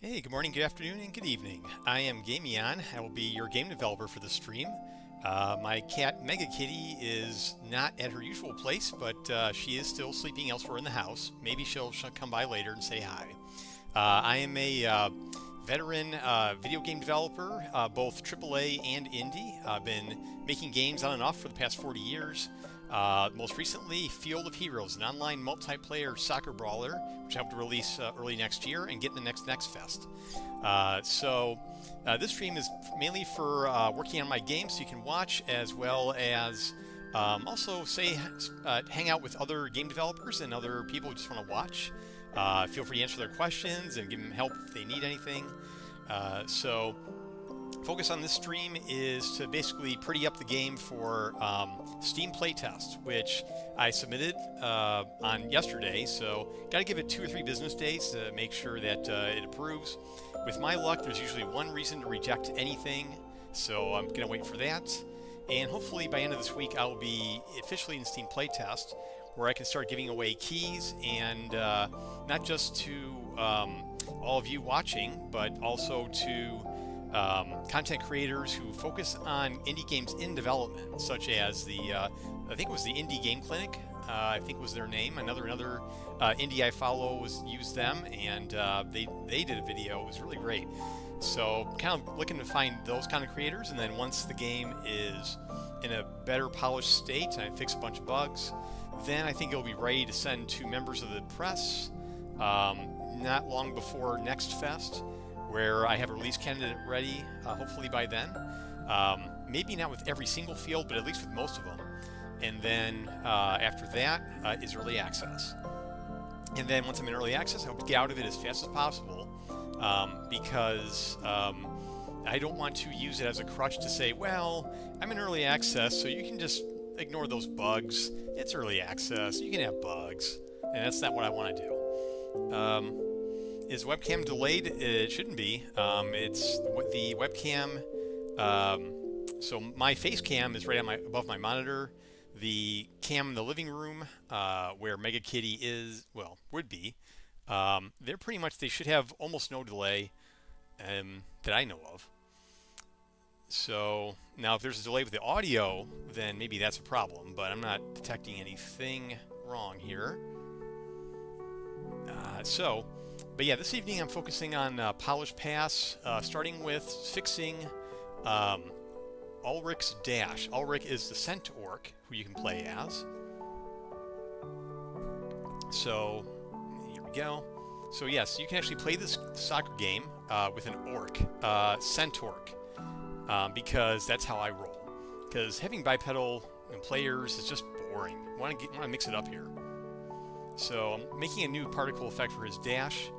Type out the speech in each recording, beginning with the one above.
Hey, good morning, good afternoon, and good evening. I am Gamion. I will be your game developer for the stream. My cat Mega Kitty is not at her usual place, but she is still sleeping elsewhere in the house. Maybe she'll come by later and say hi. I am a veteran video game developer, both AAA and indie. I've been making games on and off for the past 40 years. Most recently, Field of Heroes, an online multiplayer soccer brawler, which I hope to release early next year and get in the next Fest. This stream is mainly for working on my games, so you can watch as well as also hang out with other game developers and other people who just want to watch. Feel free to answer their questions and give them help if they need anything. Focus on this stream is to basically pretty up the game for Steam playtest, which I submitted on yesterday. So got to give it 2 or 3 business days to make sure that it approves. With my luck, there's usually one reason to reject anything, so I'm going to wait for that. And hopefully by the end of this week, I will be officially in Steam playtest, where I can start giving away keys and not just to all of you watching, but also to content creators who focus on indie games in development, such as I think it was the Indie Game Clinic, I think was their name. Another indie I follow used them, and they did a video. It was really great. So kind of looking to find those kind of creators, and then once the game is in a better polished state and I fix a bunch of bugs, then I think it'll be ready to send to members of the press not long before next Fest, where I have a release candidate ready, hopefully by then. Maybe not with every single field, but at least with most of them. And then after that is early access. And then once I'm in early access, I hope to get out of it as fast as possible, because I don't want to use it as a crutch to say, well, I'm in early access, so you can just ignore those bugs. It's early access, you can have bugs. And that's not what I want to do. Is webcam delayed? It shouldn't be. It's the webcam. So my face cam is right above my monitor. The cam in the living room, where Mega Kitty would be. They should have almost no delay that I know of. So now if there's a delay with the audio, then maybe that's a problem, but I'm not detecting anything wrong here. But yeah, this evening I'm focusing on Polish Pass, starting with fixing Ulrich's dash. Ulrich is the Cent Orc, who you can play as. So, here we go. So yes, you can actually play this soccer game with an orc, Cent Orc, because that's how I roll. Because having bipedal and players is just boring. I want to mix it up here. So I'm making a new particle effect for his dash.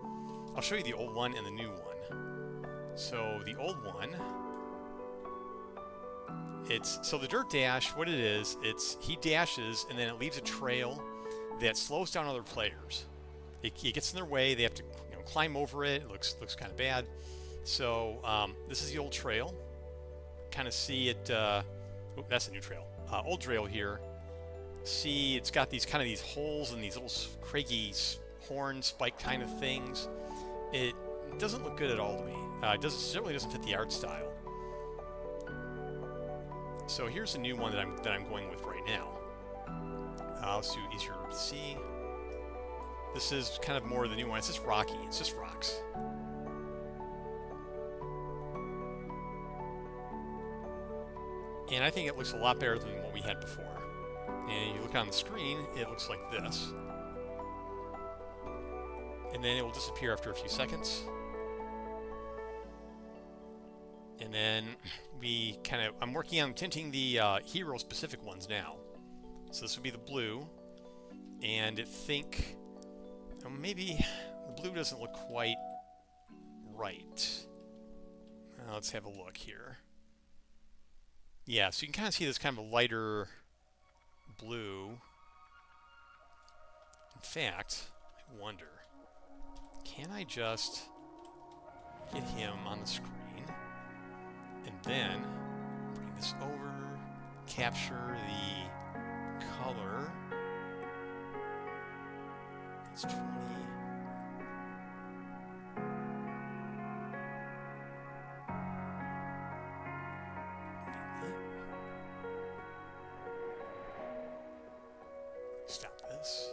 I'll show you the old one and the new one. So the old one, the dirt dash, what it is, he dashes and then it leaves a trail that slows down other players. It gets in their way, they have to climb over it, it looks kind of bad. So this is the old trail. Kind of see it, that's a new trail. Old trail here. See, it's got these holes and these little craggy horn spike kind of things. It doesn't look good at all to me. It certainly doesn't fit the art style. So here's a new one that I'm going with right now. Let's do easier to see. This is kind of more the new one. It's just rocky. It's just rocks. And I think it looks a lot better than what we had before. And you look on the screen, it looks like this. And then it will disappear after a few seconds. And then I'm working on tinting the hero-specific ones now. So this would be the blue. And maybe the blue doesn't look quite right. Let's have a look here. Yeah, so you can kind of see this kind of a lighter blue. In fact, I wonder, can I just get him on the screen and then bring this over, capture the color. It's 20. this.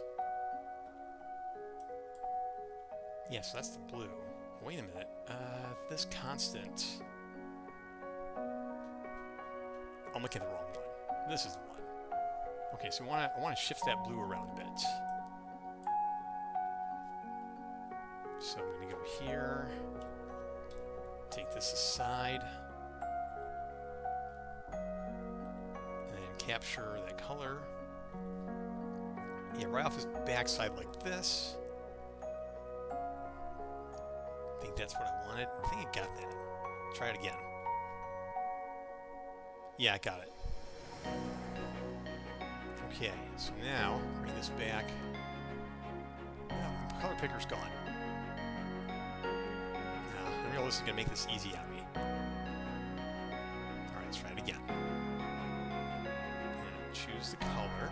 Yeah, so that's the blue. Wait a minute. This constant. I'm looking at the wrong one. This is the one. Okay, so I want to shift that blue around a bit. So I'm going to go here. Take this aside. And then capture that color. Yeah, right off his backside like this. I think that's what I wanted. I think I got that. Try it again. Yeah, I got it. Okay, so now bring this back. Oh, the color picker's gone. No, I realize this is going to make this easy on me. Alright, let's try it again. And choose the color.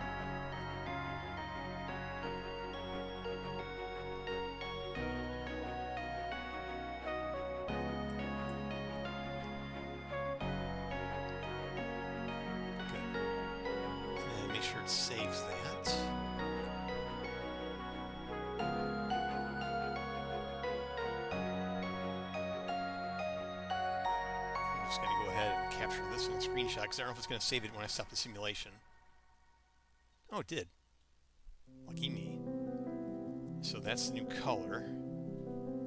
Sure it saves that. I'm just going to go ahead and capture this in a screenshot because I don't know if it's going to save it when I stop the simulation. Oh, it did. Lucky me. So that's the new color.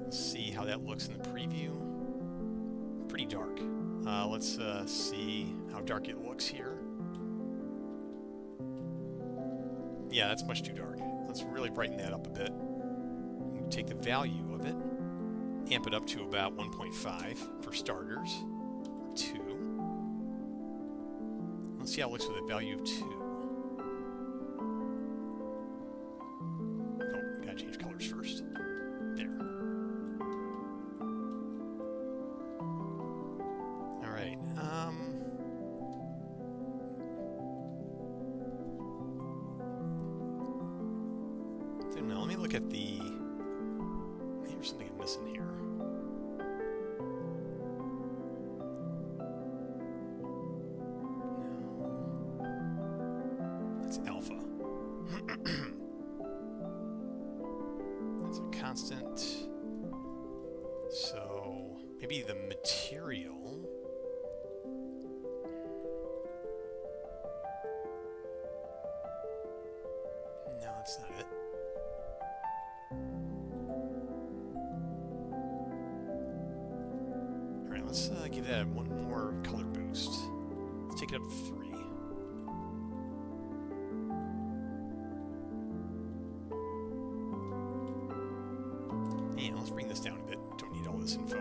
Let's see how that looks in the preview. Pretty dark. Let's see how dark it looks here. Yeah, that's much too dark. Let's really brighten that up a bit. Take the value of it, amp it up to about 1.5 for starters, or 2. Let's see how it looks with a value of 2. Oh, gotta change colors first. There. Alright, now let me look at the... Maybe there's something I'm missing here. No. That's alpha. That's a constant. So maybe the material. No, that's not it. Let's give that one more color boost. Let's take it up to 3. And let's bring this down a bit. Don't need all this info.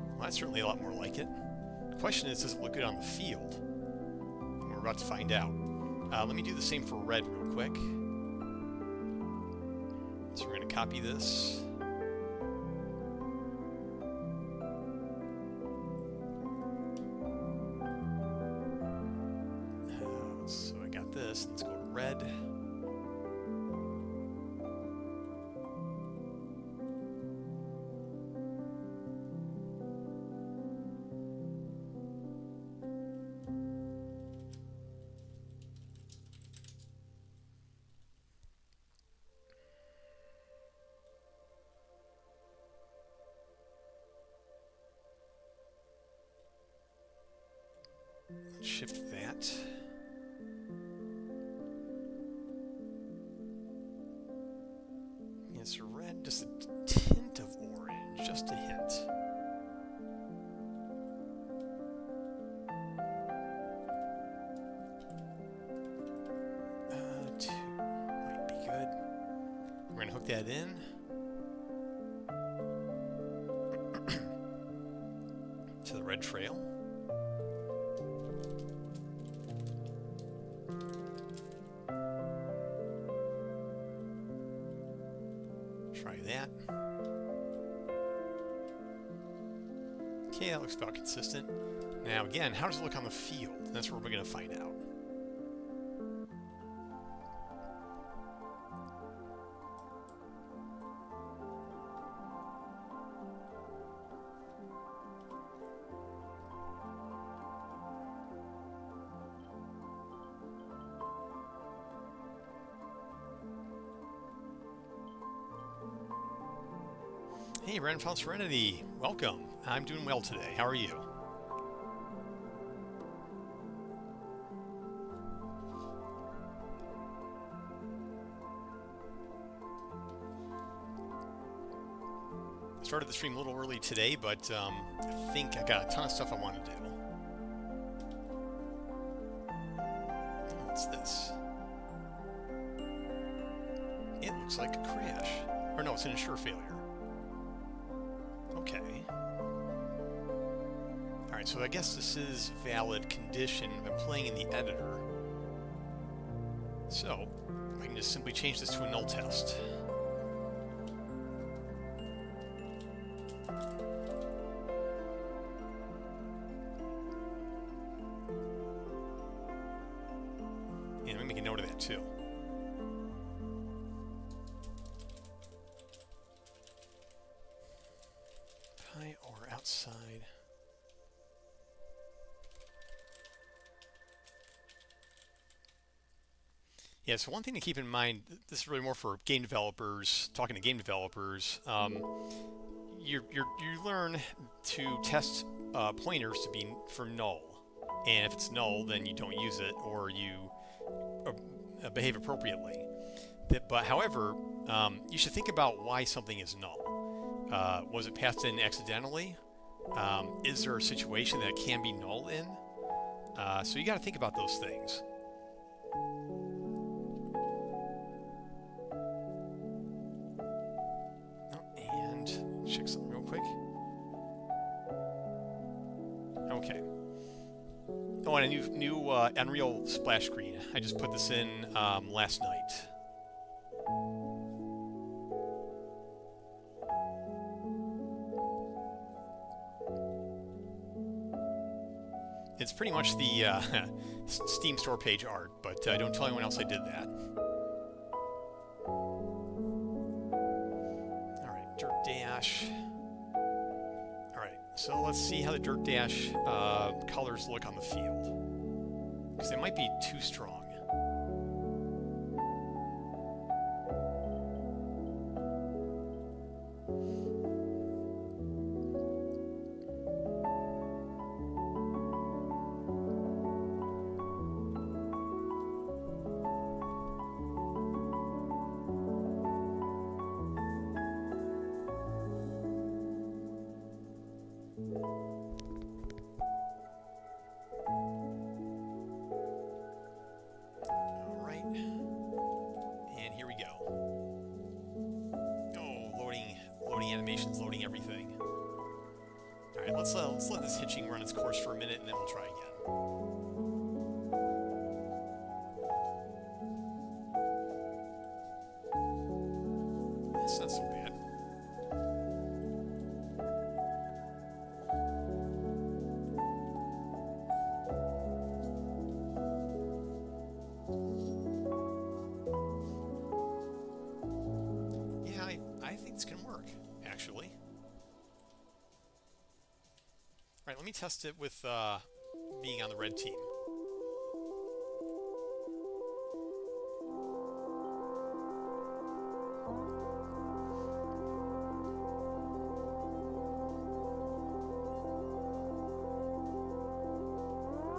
Well, that's certainly a lot more like it. The question is, does it look good on the field? And we're about to find out. Let me do the same for red real quick. So we're going to copy this. So I got this. Let's go to red. Shift that. Yes, red, just a tint of orange, just a hint. 2 might be good. We're going to hook that in. To the red trail. Try that. Okay, that looks about consistent. Now again, how does it look on the field? That's where we're going to find out. Hey, Random Found Serenity. Welcome. I'm doing well today. How are you? Started the stream a little early today, but I think I got a ton of stuff I want to do. What's this? It looks like a crash. Or no, it's an ensure failure. Okay. Alright, so I guess this is valid condition if I'm playing in the editor. So, I can just simply change this to a null test. And let me make a note of that too. High or outside. Yeah, so one thing to keep in mind, this is really more for game developers, talking to game developers, you learn to test pointers to be for null. And if it's null, then you don't use it, or you behave appropriately. But however, you should think about why something is null. Was it passed in accidentally? Is there a situation that it can be null in? So you got to think about those things. And check something real quick. Okay. Oh, and a new Unreal splash screen. I just put this in last night. It's pretty much the Steam store page art, but don't tell anyone else I did that. Alright, Dirt Dash. Alright, so let's see how the Dirt Dash colors look on the field. Because they might be too strong. Animations loading everything. Alright, let's let this hitching run its course for a minute and then we'll try again. That's not so bad. Yeah, I think this can work. Actually. Alright, let me test it with being on the red team. Oh,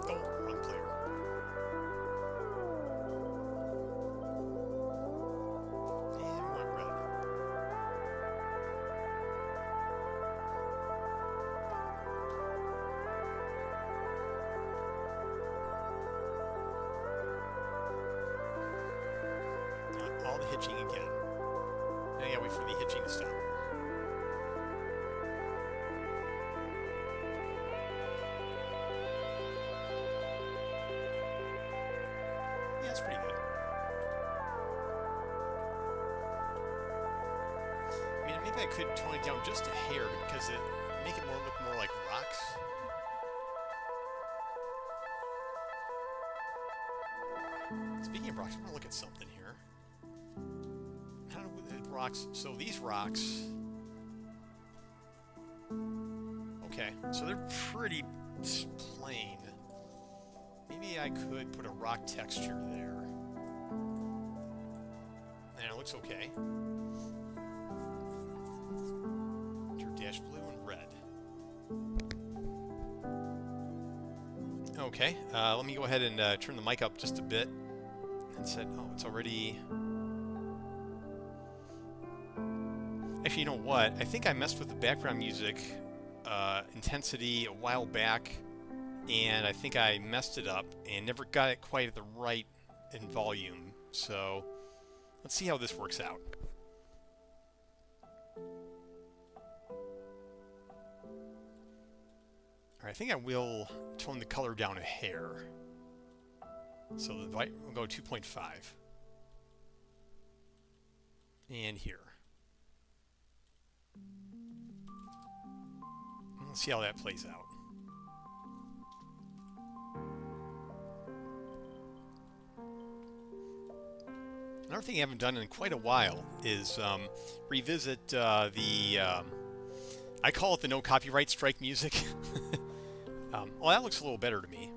wrong player. And we went red. All the hitching again. Now I gotta wait for the hitching to stop. Yeah, that's pretty good. I mean, maybe I could tone it down just a hair because it make it look more like rocks. Speaking of rocks, I'm gonna look at something here. I don't know what the rocks. So these rocks. Okay, so they're pretty plain. Maybe I could put a rock texture there. And it looks okay. Okay, let me go ahead and turn the mic up just a bit. And said, oh, it's already... Actually, you know what? I think I messed with the background music intensity a while back, and I think I messed it up and never got it quite at the right in volume. So let's see how this works out. Alright, I think I will tone the color down a hair. So we'll go 2.5. And here. Let's see how that plays out. Another thing I haven't done in quite a while is revisit I call it the no copyright strike music. Well, that looks a little better to me.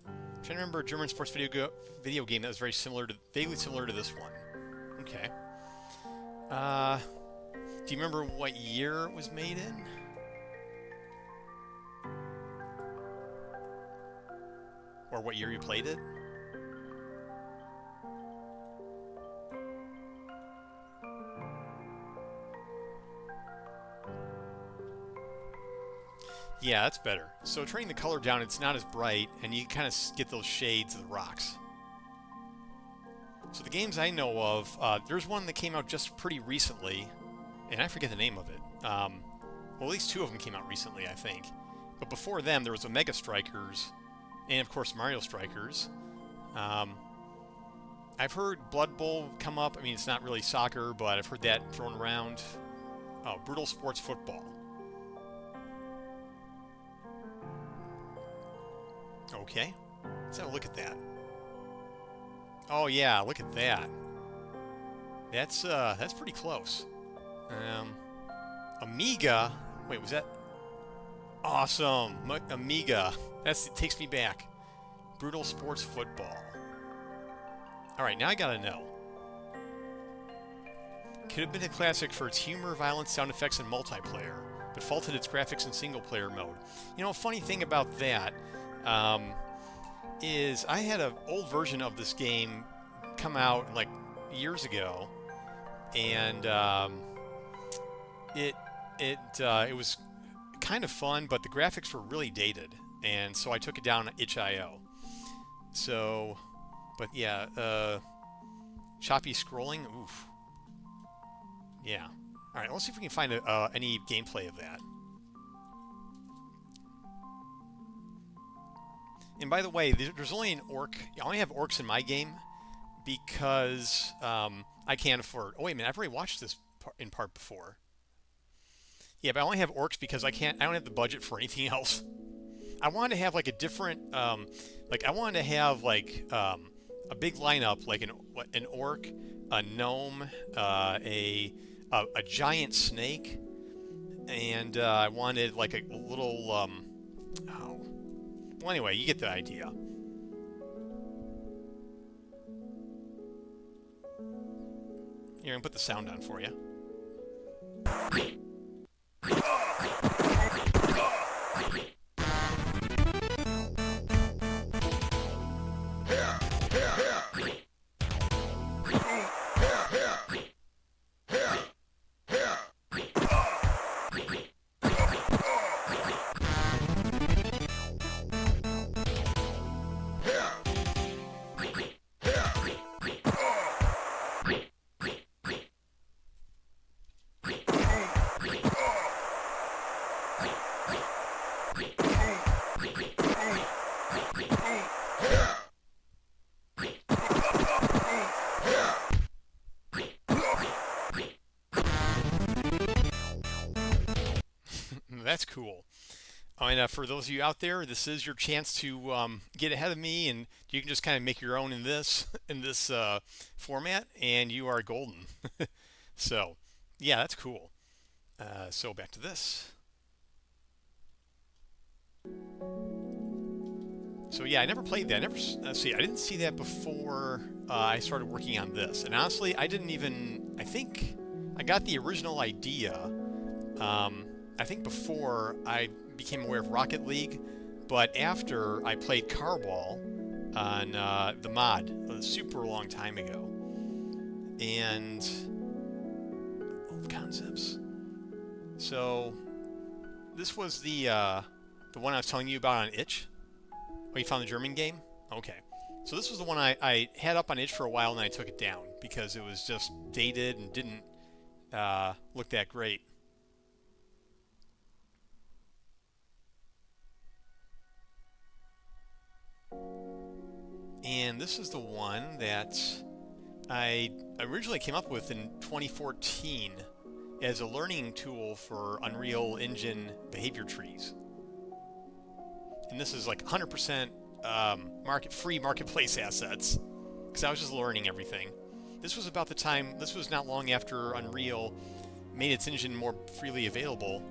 I'm trying to remember a German sports video game that was very similar to, vaguely similar to this one. Okay. Do you remember what year it was made in? Or what year you played it? Yeah, that's better. So turning the color down, it's not as bright, and you kind of get those shades of the rocks. So the games I know of, there's one that came out just pretty recently, and I forget the name of it. Well, at least two of them came out recently, I think. But before them, there was Omega Strikers, and of course Mario Strikers. I've heard Blood Bowl come up. I mean, it's not really soccer, but I've heard that thrown around. Oh, Brutal Sports Football. Okay, let's have a look at that. Oh yeah, look at that. That's pretty close. Amiga. Wait, was that? Awesome, Amiga. It takes me back. Brutal Sports Football. All right, now I gotta know. Could have been a classic for its humor, violence, sound effects, and multiplayer, but faulted its graphics and single-player mode. You know, a funny thing about that is I had an old version of this game come out like years ago, and it was kind of fun, but the graphics were really dated, and so I took it down itch.io. So, but yeah, choppy scrolling. Oof. Yeah. All right. Let's see if we can find any gameplay of that. And by the way, there's only an orc. I only have orcs in my game because I can't afford. Oh wait a minute, I've already watched this in part before. Yeah, but I only have orcs because I don't have the budget for anything else. I wanted to have like a different, I wanted to have like a big lineup, like an orc, a gnome, a giant snake, and I wanted like a little oh. Well, anyway, you get the idea. Here, I'm gonna put the sound on for you. That's cool. And for those of you out there, this is your chance to get ahead of me, and you can just kind of make your own in this format, and you are golden. So, yeah, that's cool. So back to this. So yeah, I never played that. Let's see, I didn't see that before I started working on this. And honestly, I think I got the original idea I think before I became aware of Rocket League, but after I played Carball on the mod a super long time ago, and old concepts. So this was the one I was telling you about on Itch. Oh, you found the German game? Okay. So this was the one I had up on Itch for a while, and I took it down because it was just dated and didn't look that great. And this is the one that I originally came up with in 2014 as a learning tool for Unreal Engine behavior trees. And this is like 100% free marketplace assets, because I was just learning everything. This was about the time, this was not long after Unreal made its engine more freely available.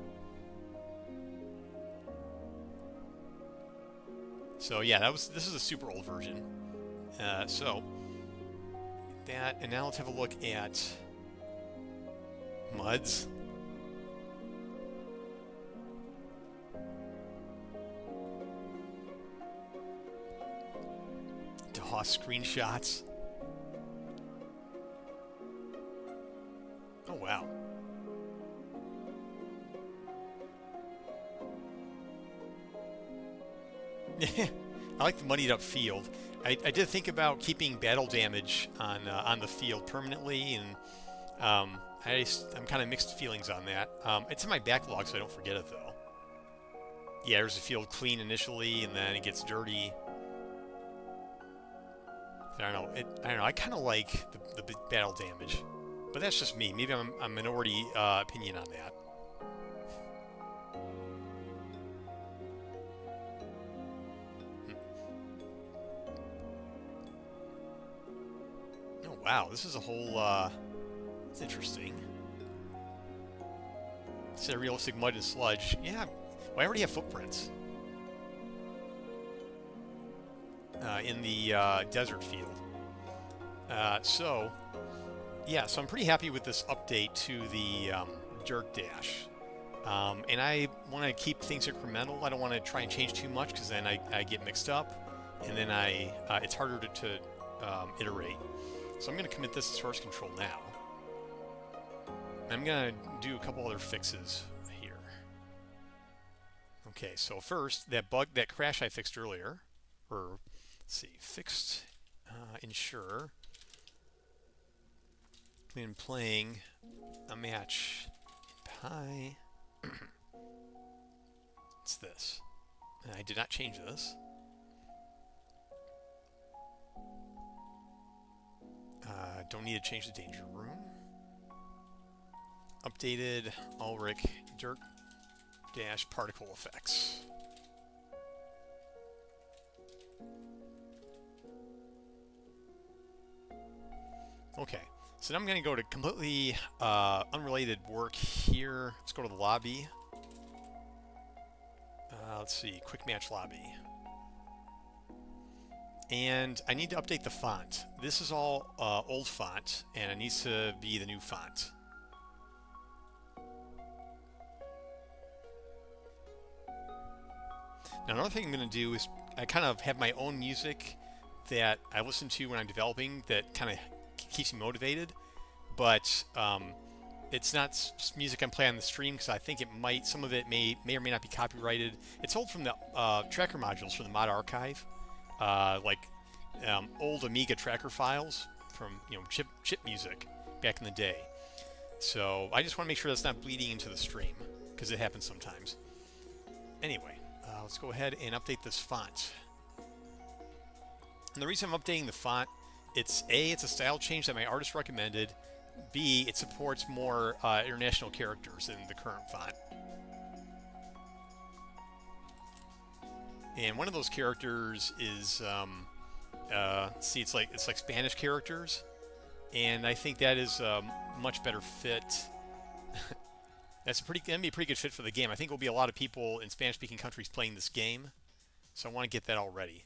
So yeah, this is a super old version. So that, and now let's have a look at MUDs. DOS screenshots. Oh wow. I like the muddied up field. I did think about keeping battle damage on the field permanently, and I'm kind of mixed feelings on that. It's in my backlog, so I don't forget it though. Yeah, there's a field clean initially, and then it gets dirty. I don't know. I don't know. I kind of like the battle damage, but that's just me. Maybe I'm a minority opinion on that. Oh wow, this is a whole. It's interesting. It's a realistic mud and sludge. Yeah, well, I already have footprints in the desert field. So I'm pretty happy with this update to the Dirt Dash. And I want to keep things incremental. I don't want to try and change too much, because then I get mixed up, and then it's harder to iterate. So I'm going to commit this as source control now. I'm going to do a couple other fixes here. Okay, so first, that crash I fixed earlier, or let's see, fixed ensure. Been playing a match in Pi. It's this. I did not change this. Don't need to change the danger room. Updated Ulrich Dirt Dash particle effects. Okay, so now I'm going to go to completely unrelated work here. Let's go to the lobby. Let's see, quick match lobby. And I need to update the font. This is all old font, and it needs to be the new font. Now another thing I'm going to do is I kind of have my own music that I listen to when I'm developing that kind of keeps me motivated, but it's not music I'm playing on the stream, because I think some of it may or may not be copyrighted. It's old from the tracker modules from the mod archive, like old Amiga tracker files from chip music back in the day. So I just want to make sure that's not bleeding into the stream, because it happens sometimes. Anyway, let's go ahead and update this font. And the reason I'm updating the font, it's a style change that my artist recommended. B, it supports more international characters than the current font. And one of those characters is, see, it's like Spanish characters, and I think that is a much better fit. That's gonna be a pretty good fit for the game. I think there'll be a lot of people in Spanish-speaking countries playing this game, so I want to get that all ready.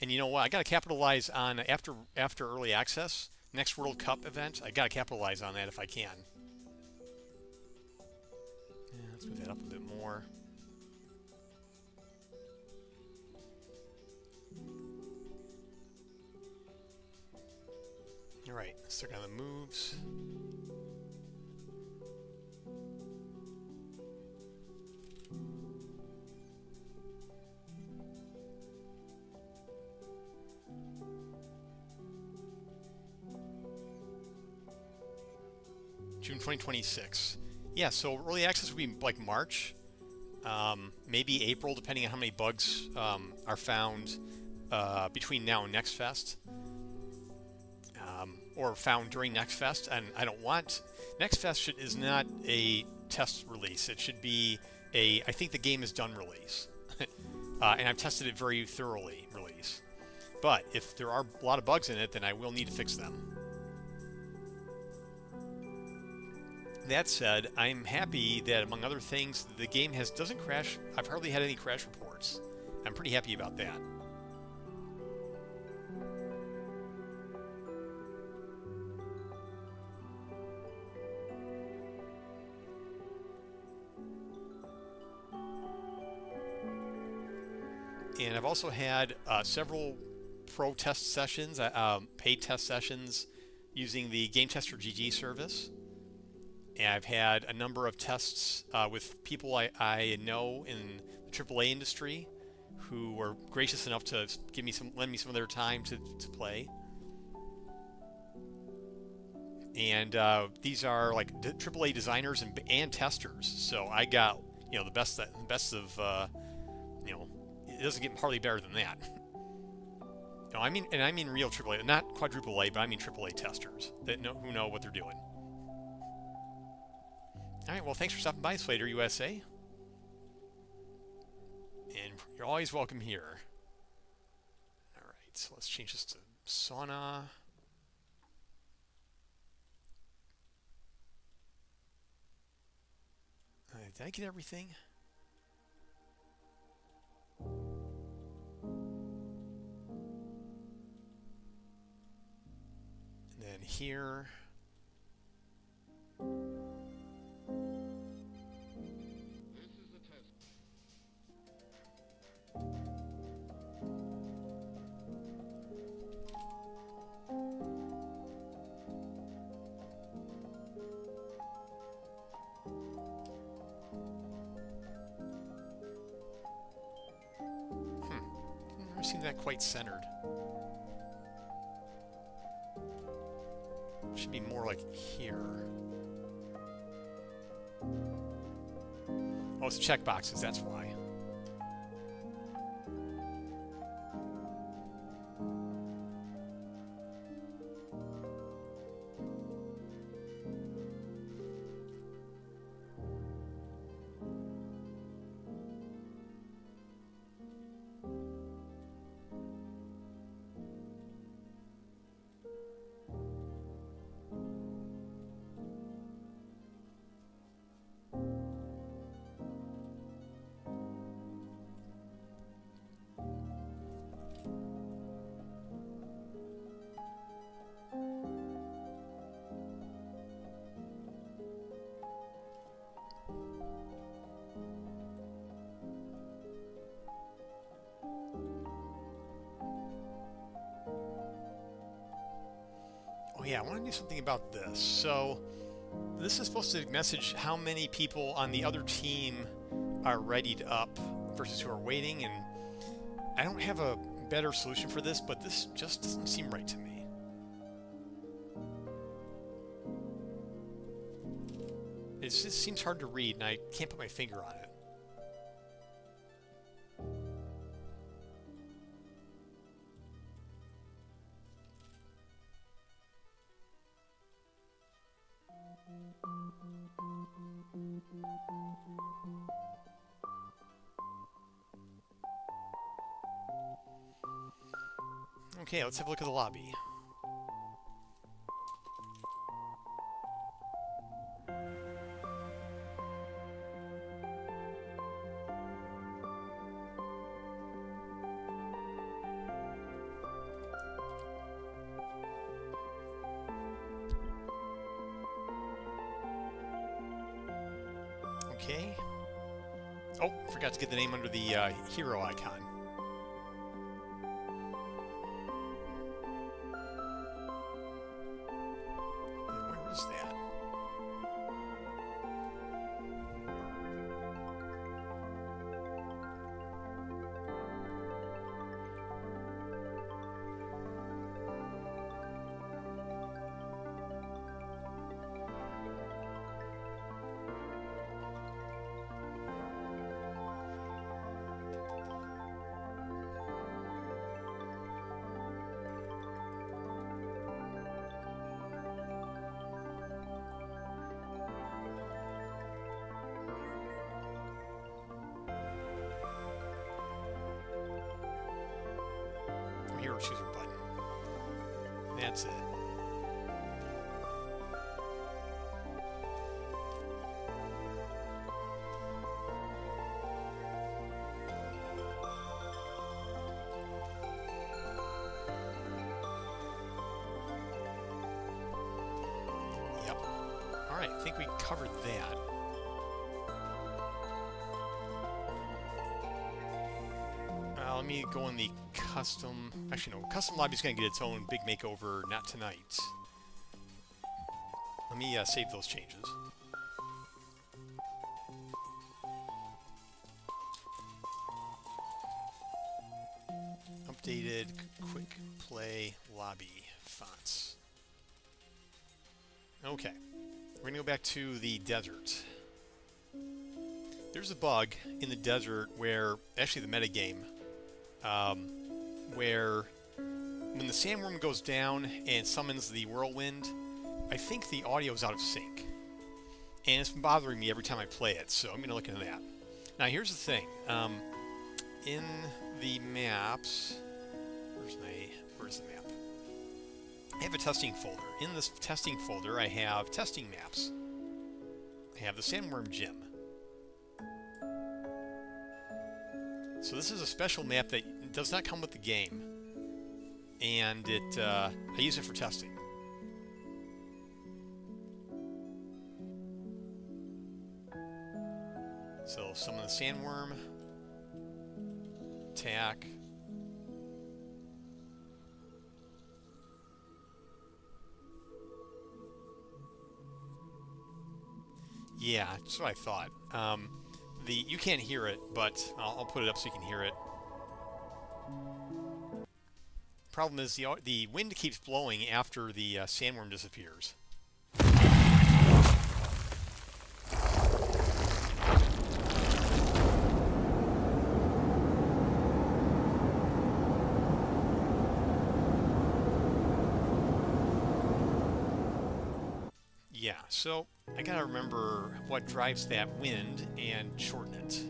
And you know what? I got to capitalize on after early access, next World Cup event. I got to capitalize on that if I can. Yeah, let's move that up a bit more. All right, let's start on the moves. June 2026. Yeah, so early access would be like March, maybe April, depending on how many bugs are found between now and Next Fest, or found during Next Fest. And I don't want Next Fest is not a test release. It should be I think the game is done release, and I've tested it very thoroughly release. But if there are a lot of bugs in it, then I will need to fix them. That said, I'm happy that, among other things, the game doesn't crash. I've hardly had any crash reports. I'm pretty happy about that. And I've also had several pro test sessions, paid test sessions, using the Game Tester GG service. And I've had a number of tests with people I know in the AAA industry who were gracious enough to lend me some of their time to play. And these are like AAA designers and testers. So I got the best of it doesn't get hardly better than that. I mean real AAA, not quadruple A, but I mean AAA testers who know what they're doing. All right, well, thanks for stopping by, Slater USA. And you're always welcome here. All right, so let's change this to sauna. Did I get everything? And then here. Seem that quite centered. Should be more like here. Oh, it's the checkboxes, that's why. Yeah, I want to do something about this. So this is supposed to message how many people on the other team are readied up versus who are waiting, and I don't have a better solution for this, but this just doesn't seem right to me. It just seems hard to read, and I can't put my finger on it. Okay, let's have a look at the lobby. Okay. Oh, forgot to get the name under the hero icon. And where is that? Hero chooser button. That's it. Yep. Alright, I think we covered that. Let me go in the custom... Actually, no. Custom lobby is going to get its own big makeover, not tonight. Let me save those changes. Updated quick play lobby fonts. Okay. We're going to go back to the desert. There's a bug in the desert where... Actually, the metagame... where when the sandworm goes down and summons the whirlwind, I think the audio is out of sync. And it's been bothering me every time I play it, so I'm going to look into that. Now here's the thing. In the maps... Where's the map? I have a testing folder. In this testing folder, I have testing maps. I have the sandworm gym. So this is a special map that does not come with the game, and I use it for testing. So summon the sandworm, attack. Yeah, that's what I thought. You can't hear it, but I'll put it up so you can hear it. Problem is the wind keeps blowing after the sandworm disappears. Yeah, so I gotta remember what drives that wind and shorten it.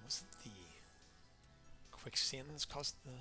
Was it the quicksand that's caused the...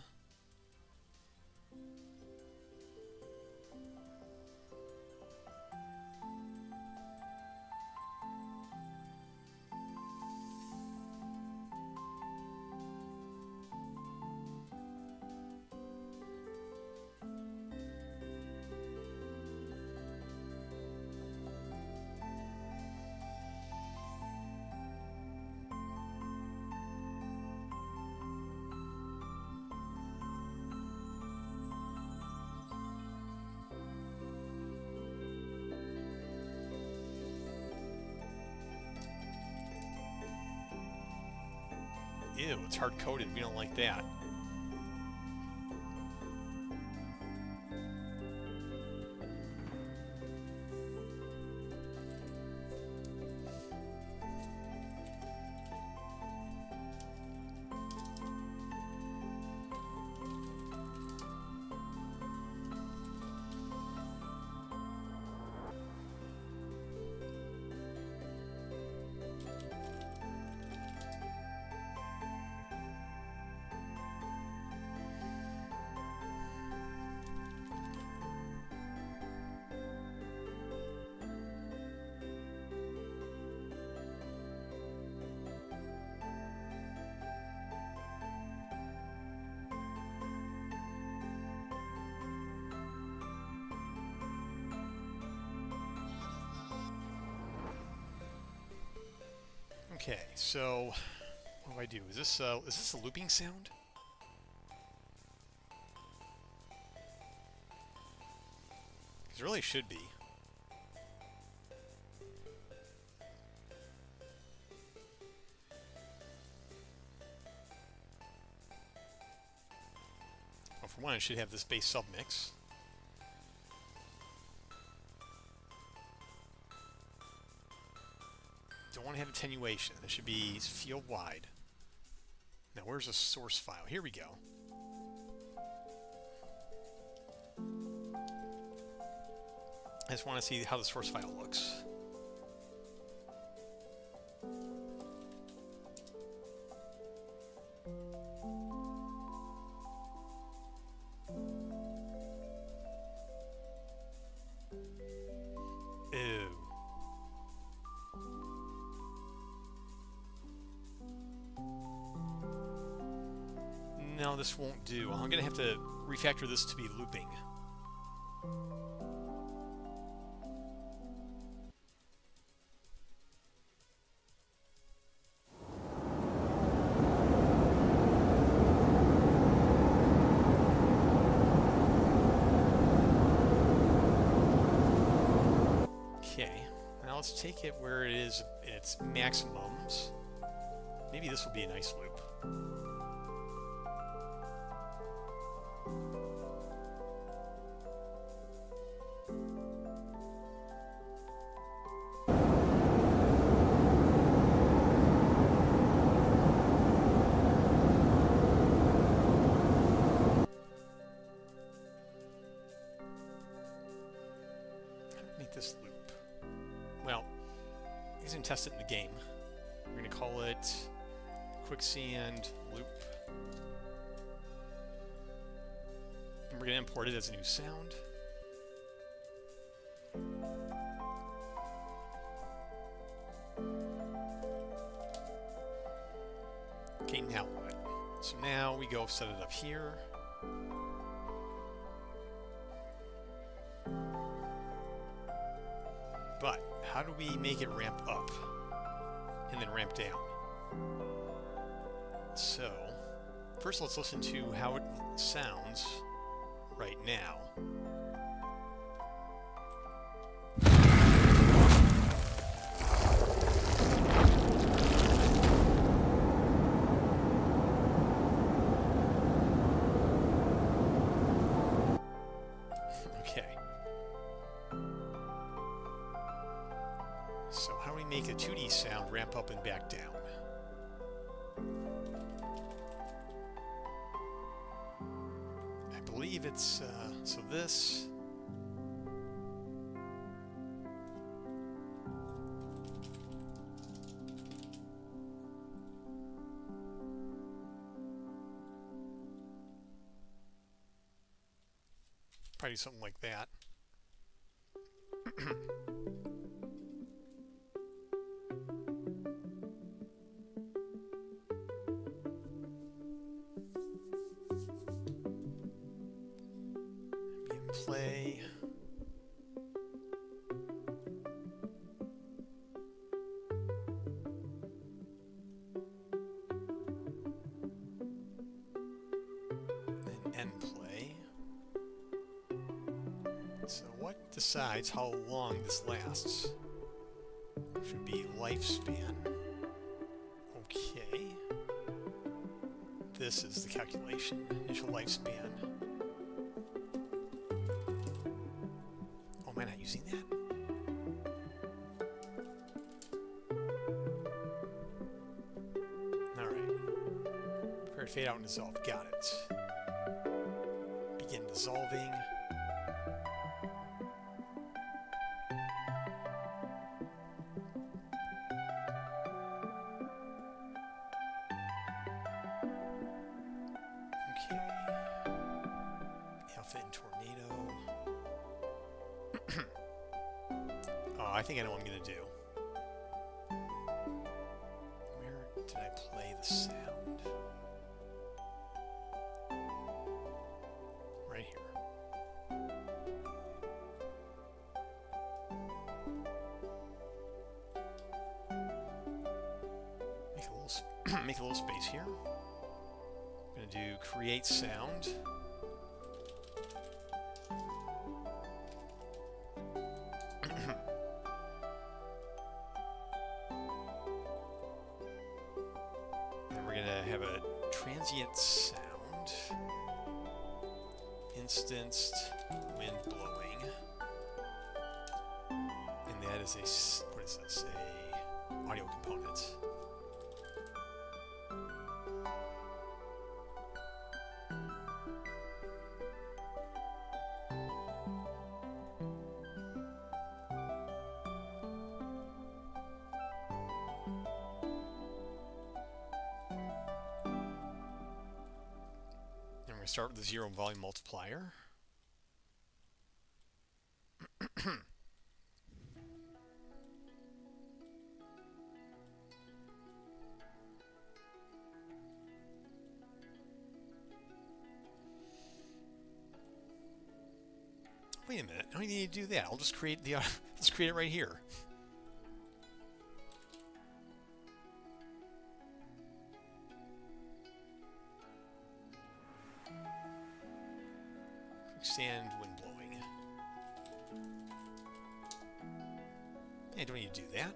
Ew, it's hard-coded. We don't like that. Okay, so what do I do? Is this a looping sound? It really should be. Well, for one, it should have this bass submix. Don't want to have attenuation. It should be field wide. Now, where's the source file? Here we go. I just want to see how the source file looks. Ew. No, this won't do. I'm going to have to refactor this to be looping. Okay, now let's take it where it is in its maximums. Maybe this will be a nice loop. Make this loop. Well, he's gonna test it in the game. We're gonna call it quicksand loop. And we're gonna import it as a new sound. Okay, now what? So now we go set it up here. But how do we make it ramp up and then ramp down? So first let's listen to how it sounds right now. Okay. So how do we make a 2D sound ramp up and back down? I believe it's, so this... Probably something like that. Play. And end play. So what decides how long this lasts? Should be lifespan. Okay. This is the calculation. Initial lifespan. Am I not using that? Alright. Prepare to fade out and dissolve. Got it. Begin dissolving. Okay. Alpha and tornado. Oh, I think I know what I'm going to do. Where did I play the sound? Right here. make a little space here. I'm going to do create sound. And we're going to have a transient sound, instanced wind blowing, and that is a, what is this, a audio component. Start with the 0 volume multiplier. Wait a minute, I don't need to do that. I'll just create the let's create it right here. Sand wind blowing. Yeah, don't need to do that.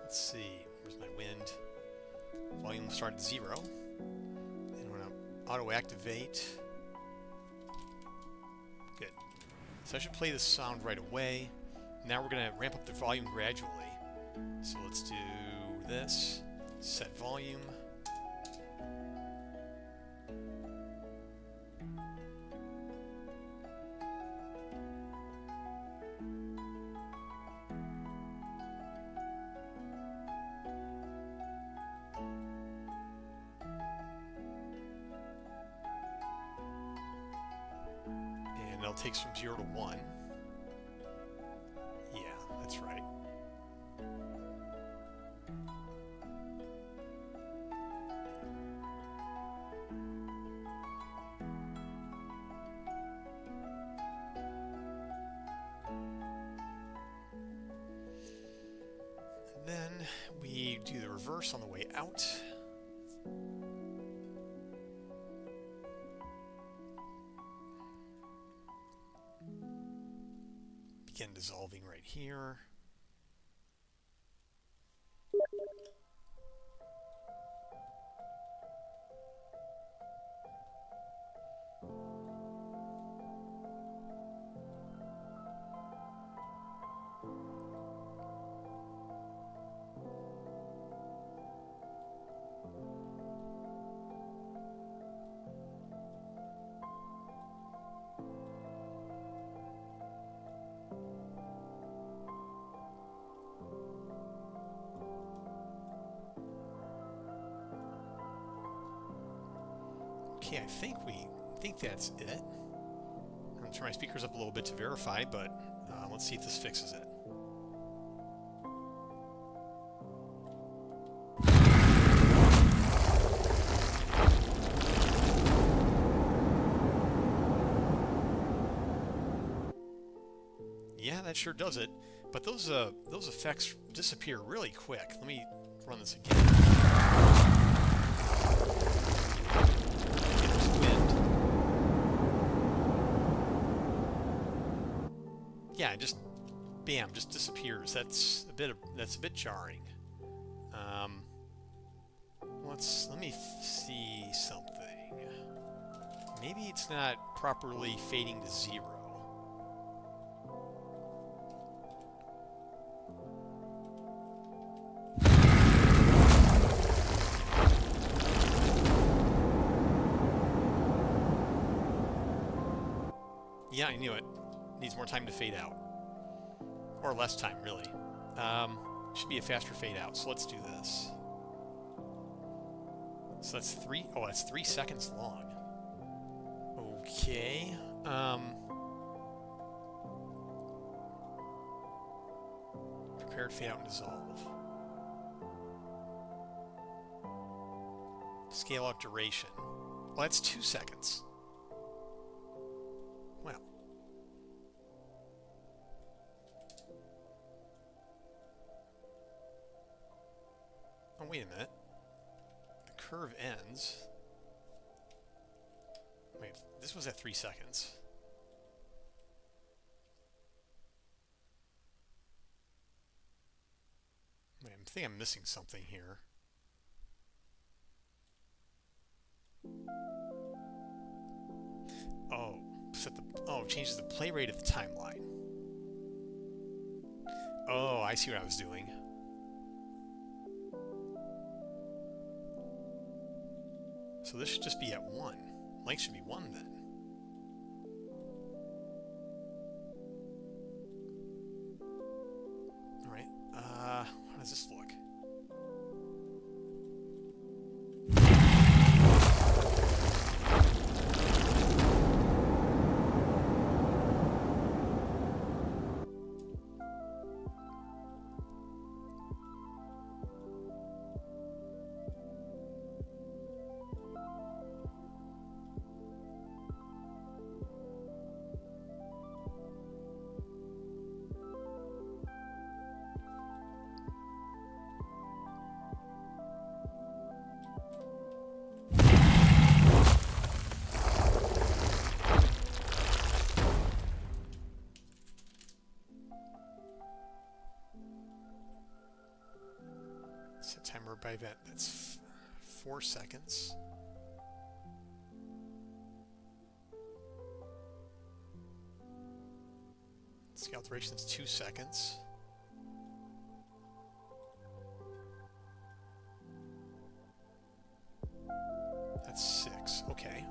Let's see, where's my wind? Volume will start at 0. And we're going to auto-activate. Good. So I should play this sound right away. Now we're going to ramp up the volume gradually. So let's do this. Set volume. It takes from 0 to 1. Yeah, that's right. And then we do the reverse on the way out. Begin dissolving right here. Okay, I think that's it. I'm going to turn my speakers up a little bit to verify, but let's see if this fixes it. Yeah, that sure does it. But those effects disappear really quick. Let me run this again. Yeah, just bam, just disappears. That's a bit jarring. Let me see something. Maybe it's not properly fading to 0. Yeah, I knew it. Needs more time to fade out. Or less time, really. Should be a faster fade out, so let's do this. So that's 3. Oh, that's 3 seconds long. Okay. Prepared, fade out, and dissolve. Scale up duration. Well, that's 2 seconds. Well. Oh, wait a minute. The curve ends. Wait, this was at 3 seconds. Wait, I think I'm missing something here. Oh, changes the play rate of the timeline. Oh, I see what I was doing. So this should just be at 1. Length should be 1 then. Alright, how does this look? Timer by event, that's 4 seconds. Scale duration is 2 seconds. That's 6, okay.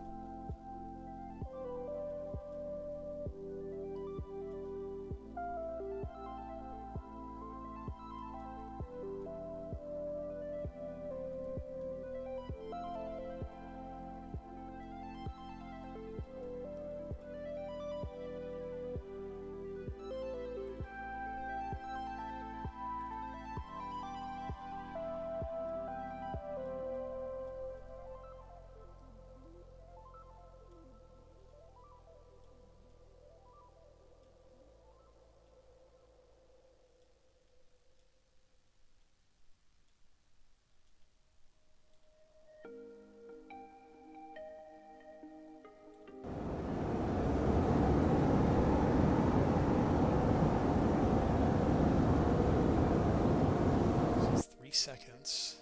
Seconds.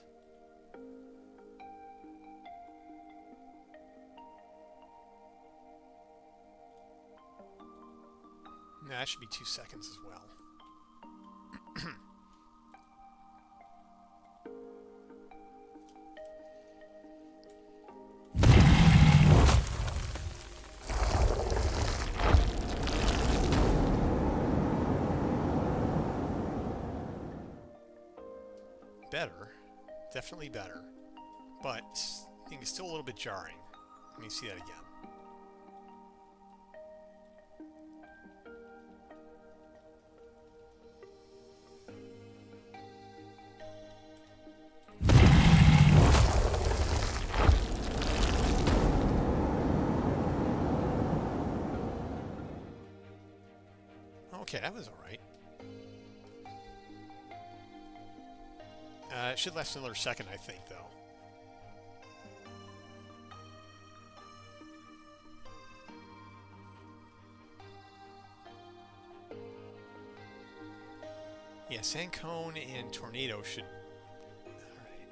No, that should be 2 seconds as well. Better, definitely better, but I think it's still a little bit jarring. Let me see that again. Okay, that was all right. It should last another second, I think, though. Yeah, Sand Cone and Tornado should... Alright.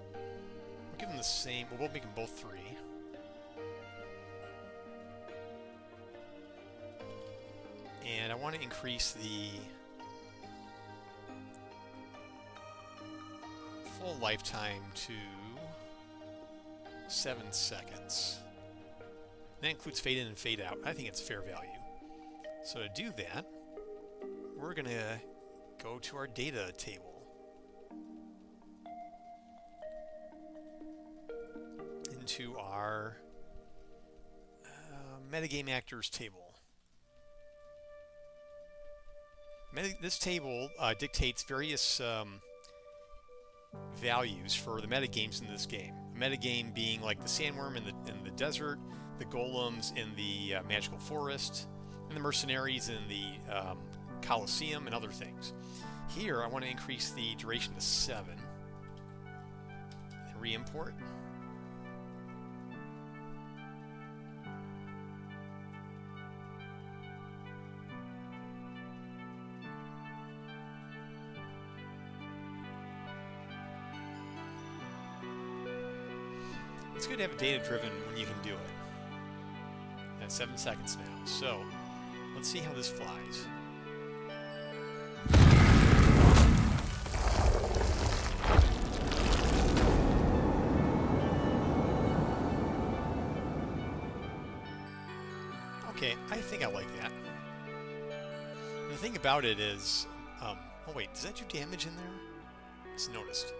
We'll give them the same... We'll make them both 3. And I want to increase the... full lifetime to 7 seconds. That includes fade in and fade out. I think it's fair value. So to do that, we're going to go to our data table. into our metagame actors table. This table dictates various values for the metagames in this game. The metagame being like the sandworm in the desert, the golems in the magical forest, and the mercenaries in the Colosseum and other things. Here I want to increase the duration to 7 and re-import. It's good to have a data-driven when you can do it. At 7 seconds now. So, let's see how this flies. Okay, I think I like that. And the thing about it is, oh wait, does that do damage in there? Just noticed.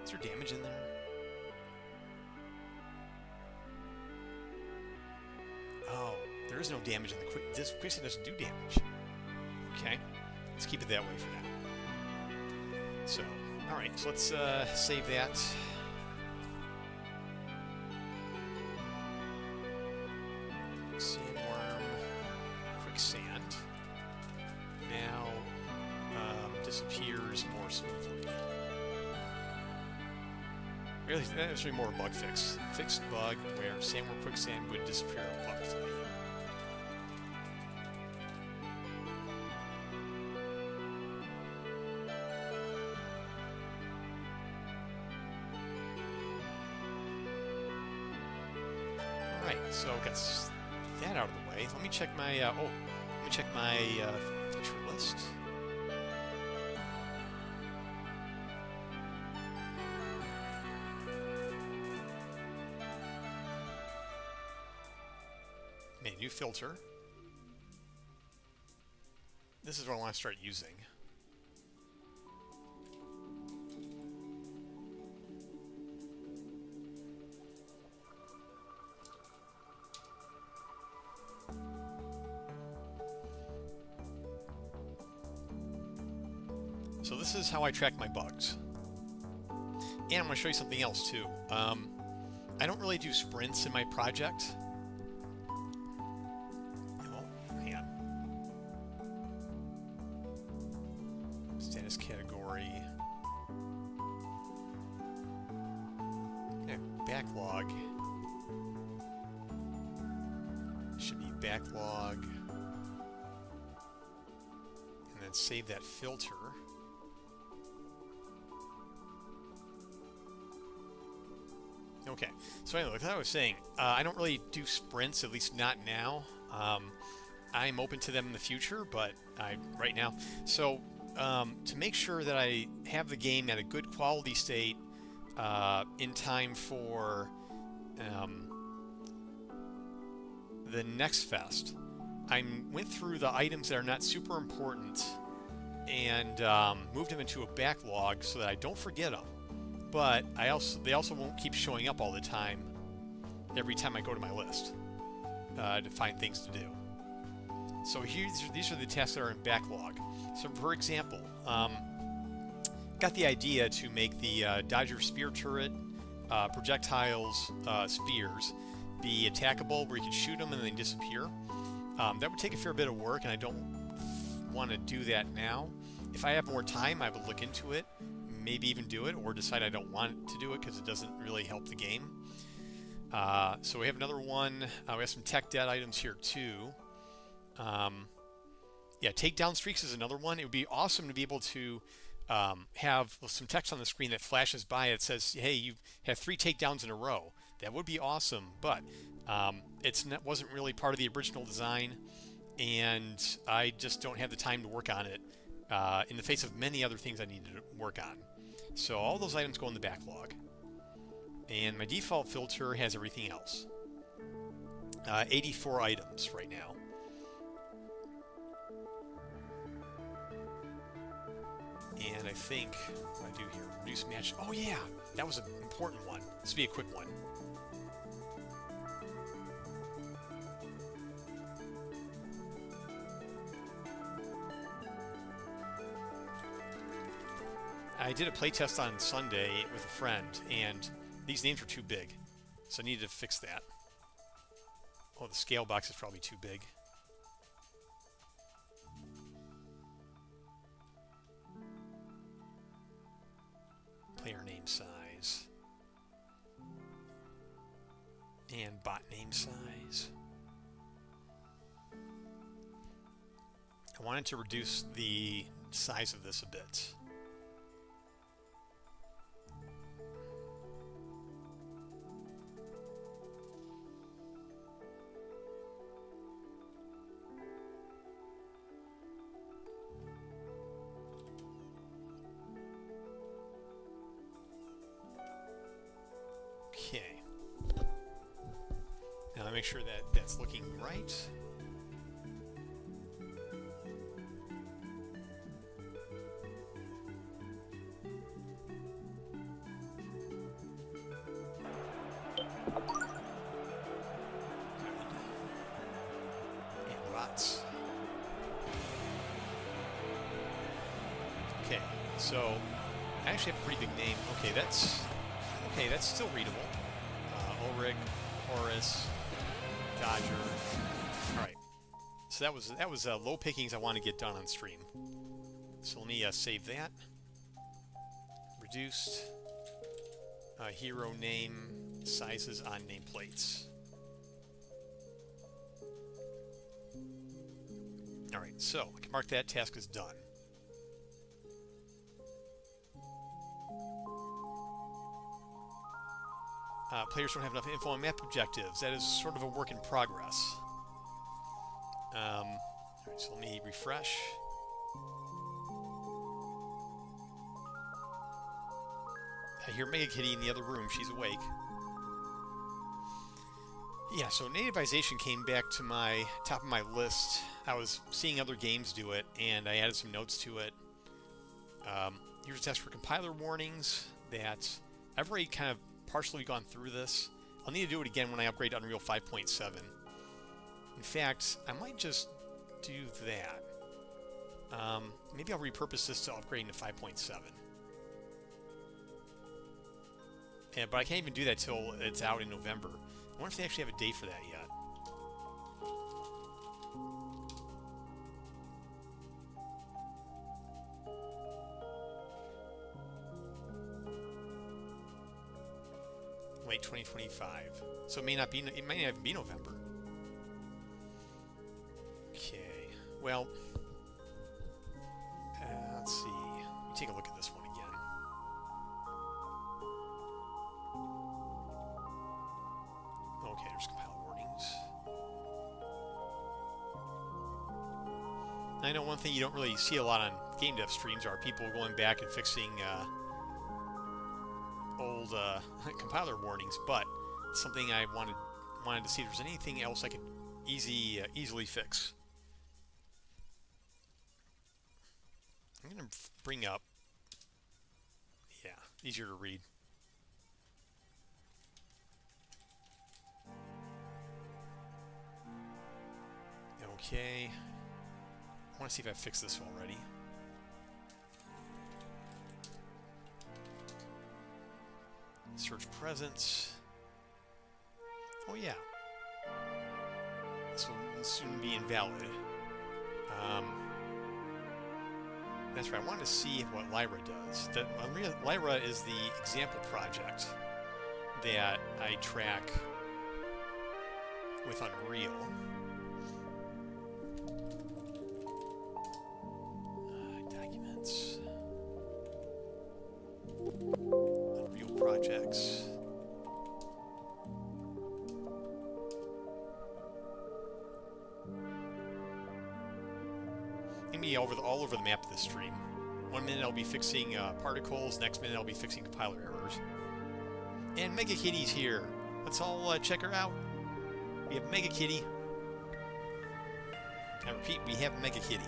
Is there damage in there? Oh, there is no damage in the quick. This quicksand doesn't do damage. Okay, let's keep it that way for now. So, all right, so let's save that. Sandworm, quicksand. Now disappears more smoothly. Really, that's really more a bug fix. Fixed bug where sandworm quicksand would disappear abruptly. Alright, so got that out of the way. Let me check my feature list. New filter. This is what I want to start using. So this is how I track my bugs. And I'm going to show you something else too. I don't really do sprints in my project. Status category. Okay, backlog. Should be backlog. And then save that filter. Okay, so anyway, like I was saying, I don't really do sprints, at least not now. I'm open to them in the future, but right now. So to make sure that I have the game at a good quality state in time for the next fest, I went through the items that are not super important and moved them into a backlog so that I don't forget them. But they also won't keep showing up all the time every time I go to my list to find things to do. So these are the tasks that are in backlog. So for example, got the idea to make the Dodger spear turret projectiles spears be attackable, where you can shoot them and they disappear. That would take a fair bit of work, and I don't want to do that now. If I have more time, I would look into it, maybe even do it, or decide I don't want to do it because it doesn't really help the game. So we have another one. We have some tech debt items here too. Yeah, takedown streaks is another one. It would be awesome to be able to have some text on the screen that flashes by. It says, hey, you have 3 takedowns in a row. That would be awesome, but wasn't really part of the original design, and I just don't have the time to work on it in the face of many other things I need to work on. So all those items go in the backlog. And my default filter has everything else. 84 items right now. And I think what I do here, reduce match. Oh yeah, that was an important one. This will be a quick one. I did a playtest on Sunday with a friend, and these names were too big, so I needed to fix that. Oh, the scale box is probably too big. Player name size. And bot name size. I wanted to reduce the size of this a bit. Okay. Now make sure that that's looking right. And lots. Okay, so I actually have a pretty big name. Okay, that's still readable. Ulrich, Horace, Dodger. All right. So that was low pickings I want to get done on stream. So let me save that. Reduced hero name sizes on nameplates. All right. So I can mark that task as done. Players don't have enough info on map objectives. That is sort of a work in progress. All right, so let me refresh. I hear Mega Kitty in the other room. She's awake. Yeah, so nativization came back to my top of my list. I was seeing other games do it, and I added some notes to it. Here's a test for compiler warnings that I've already kind of partially gone through this. I'll need to do it again when I upgrade to Unreal 5.7. In fact, I might just do that. Maybe I'll repurpose this to upgrading to 5.7. But I can't even do that till it's out in November. I wonder if they actually have a date for that yet. Late 2025. So it may not even be November. Okay. Well, let's see. Let me take a look at this one again. Okay, there's compile warnings. I know one thing you don't really see a lot on game dev streams are people going back and fixing old compiler warnings, but it's something I wanted to see if there's anything else I could easily fix. I'm going to bring up, yeah, easier to read. Okay, I want to see if I fixed this already. Search presence. Oh yeah. This will soon be invalid. That's right. I wanted to see what Lyra does. Lyra is the example project that I track with Unreal. Documents. Unreal projects. Maybe all over the map of this stream. 1 minute I'll be fixing particles, next minute I'll be fixing compiler errors. And Mega Kitty's here. Let's all check her out. We have Mega Kitty. I repeat, we have Mega Kitty.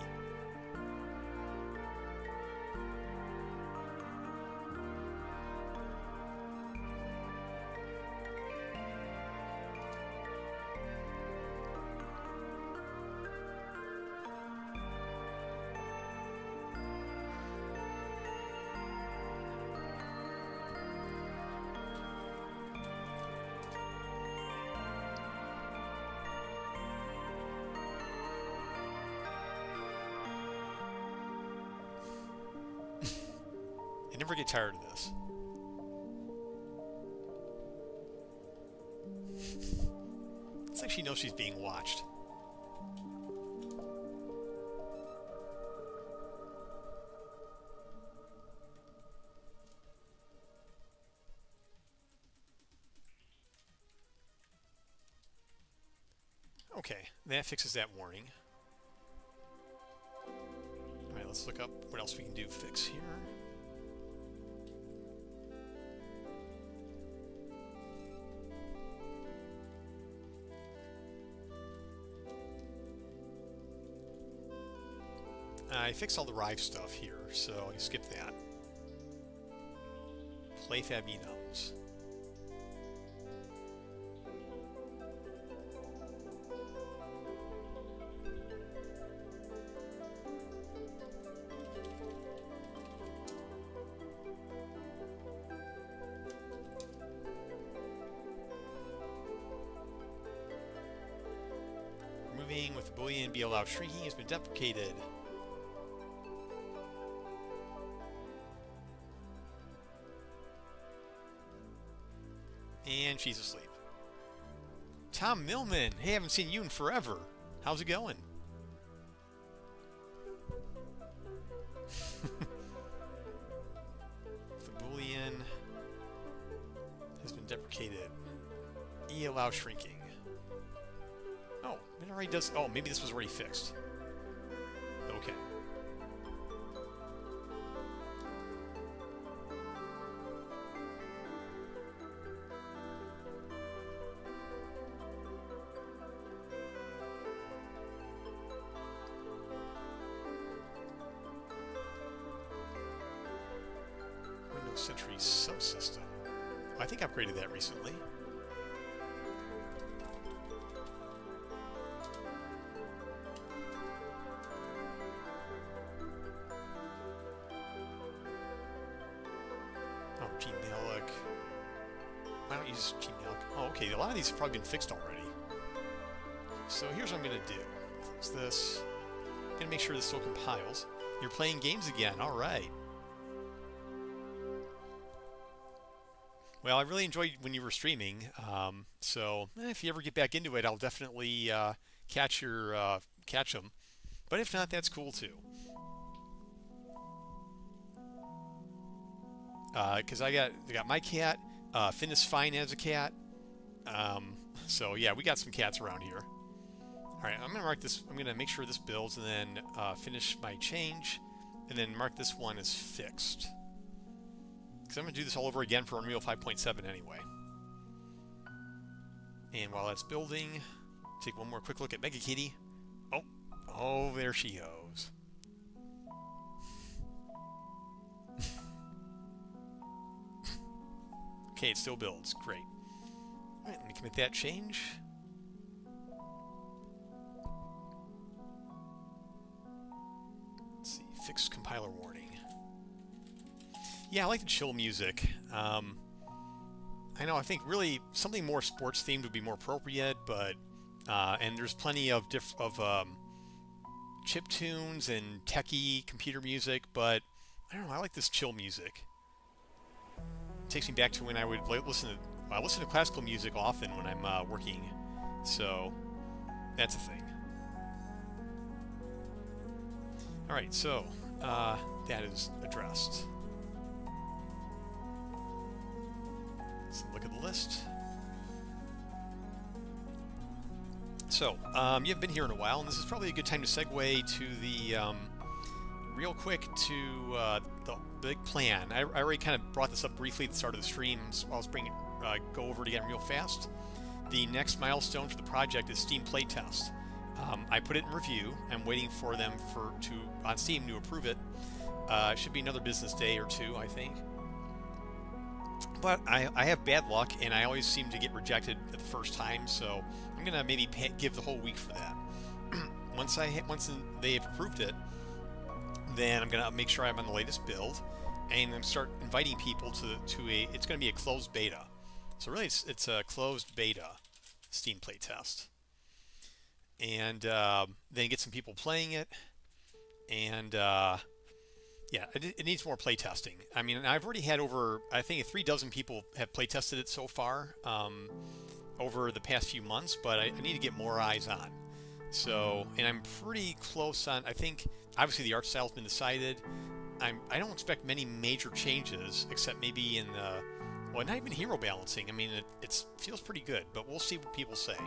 never get tired of this. It's like she knows she's being watched. Okay, that fixes that warning. Alright, let's look up what else we can do fix here. I fixed all the Rive stuff here, so I skip that. Playfab enums. Removing with the Boolean be allowed shrinking has been deprecated. And she's asleep. Tom Millman, hey, I haven't seen you in forever. How's it going? The Boolean has been deprecated. E allow shrinking. Oh, it already does. Oh, maybe this was already fixed. Okay. Century subsystem. I think I upgraded that recently. Oh, Gmail. I don't use Gmail. Oh, okay. A lot of these have probably been fixed already. So here's what I'm going to do. Fix this. I'm going to make sure this still compiles. You're playing games again. All right. Well, I really enjoyed when you were streaming, so if you ever get back into it, I'll definitely catch them. But if not, that's cool too. Because I got my cat. Finn is fine as a cat. So yeah, we got some cats around here. All right, I'm gonna mark this. I'm gonna make sure this builds, and then finish my change, and then mark this one as fixed. Because I'm going to do this all over again for Unreal 5.7 anyway. And while that's building, take one more quick look at Mega Kitty. Oh, there she goes. Okay, it still builds. Great. All right, let me commit that change. Let's see, fixed compiler warning. Yeah, I like the chill music. I know, I think really something more sports themed would be more appropriate, but and there's plenty of chip tunes and techie computer music, but I don't know, I like this chill music. It takes me back to when I would listen to classical music often when I'm working, so that's a thing. All right, so that is addressed. Let's look at the list. So, you haven't been here in a while, and this is probably a good time to segue to the, real quick to the big plan. I already kind of brought this up briefly at the start of the stream, so I'll just go over it again real fast. The next milestone for the project is Steam playtest. I put it in review. I'm waiting for them on Steam to approve it. It should be another business day or two, I think. But I have bad luck, and I always seem to get rejected at the first time, so I'm gonna maybe give the whole week for that. Once they have approved it, then I'm gonna make sure I'm on the latest build, and then start inviting people to it's gonna be a closed beta. So really, it's a closed beta Steam playtest, and then get some people playing it, and Yeah, it needs more play testing. I mean, I've already had over, I think, 3 dozen people have play tested it so far over the past few months, but I need to get more eyes on. So, and I'm pretty close on, I think, obviously the art style's been decided. I don't expect many major changes, except maybe in the, well, not even hero balancing. I mean, it feels pretty good, but we'll see what people say.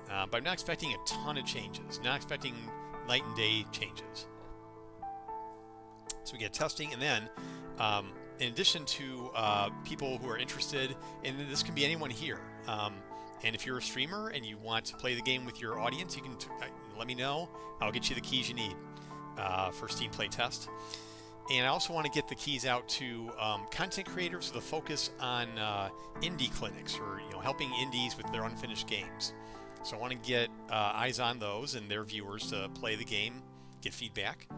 But I'm not expecting a ton of changes, not expecting night and day changes. So we get testing, and then in addition to people who are interested, and this can be anyone here, and if you're a streamer and you want to play the game with your audience, you can let me know. I'll get you the keys you need for Steam Playtest. And I also want to get the keys out to content creators with a focus on indie clinics, or helping indies with their unfinished games. So I want to get eyes on those and their viewers to play the game, get feedback.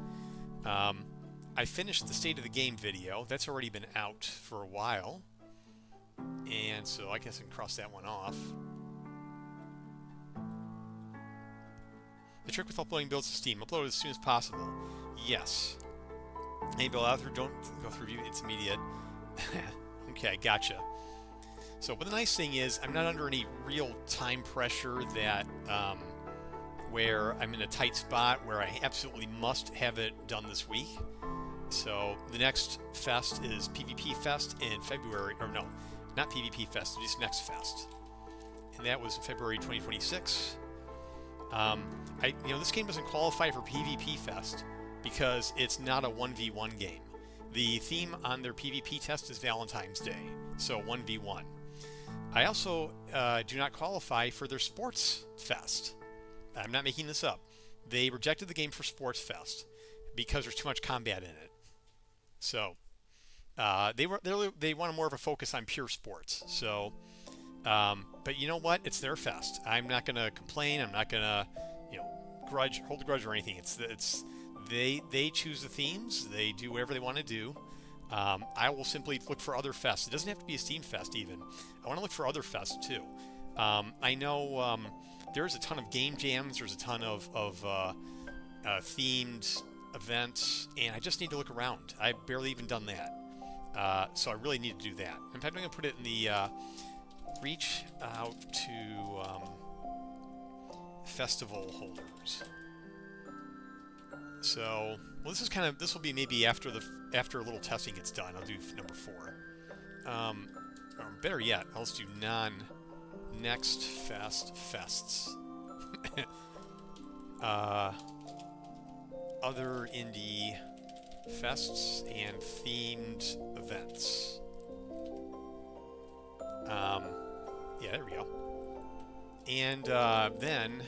I finished the State of the Game video. That's already been out for a while. And so I guess I can cross that one off. The trick with uploading builds to Steam, upload as soon as possible. Yes. Any build out there, don't go through review, it's immediate. Okay, gotcha. So, but the nice thing is, I'm not under any real time pressure that where I'm in a tight spot where I absolutely must have it done this week. So the next fest is PvP Fest in February, or no, not PvP Fest, just Next Fest, and that was in February 2026. This game doesn't qualify for PvP Fest because it's not a 1v1 game. The theme on their PvP test is Valentine's Day, so 1v1. I also do not qualify for their Sports Fest. I'm not making this up. They rejected the game for Sports Fest because there's too much combat in it. So they wanted more of a focus on pure sports. So, but you know what? It's their fest. I'm not gonna complain. I'm not gonna, hold a grudge or anything. They choose the themes. They do whatever they want to do. I will simply look for other fests. It doesn't have to be a Steam Fest even. I want to look for other fests too. I know there's a ton of game jams. There's a ton of themed events, and I just need to look around. I've barely even done that. So I really need to do that. In fact, I'm going to put it in the reach out to festival holders. So, well, this will be maybe after a little testing gets done. I'll do number 4. Or better yet, I'll just do non-next fests. Other indie fests and themed events. Yeah, there we go. And then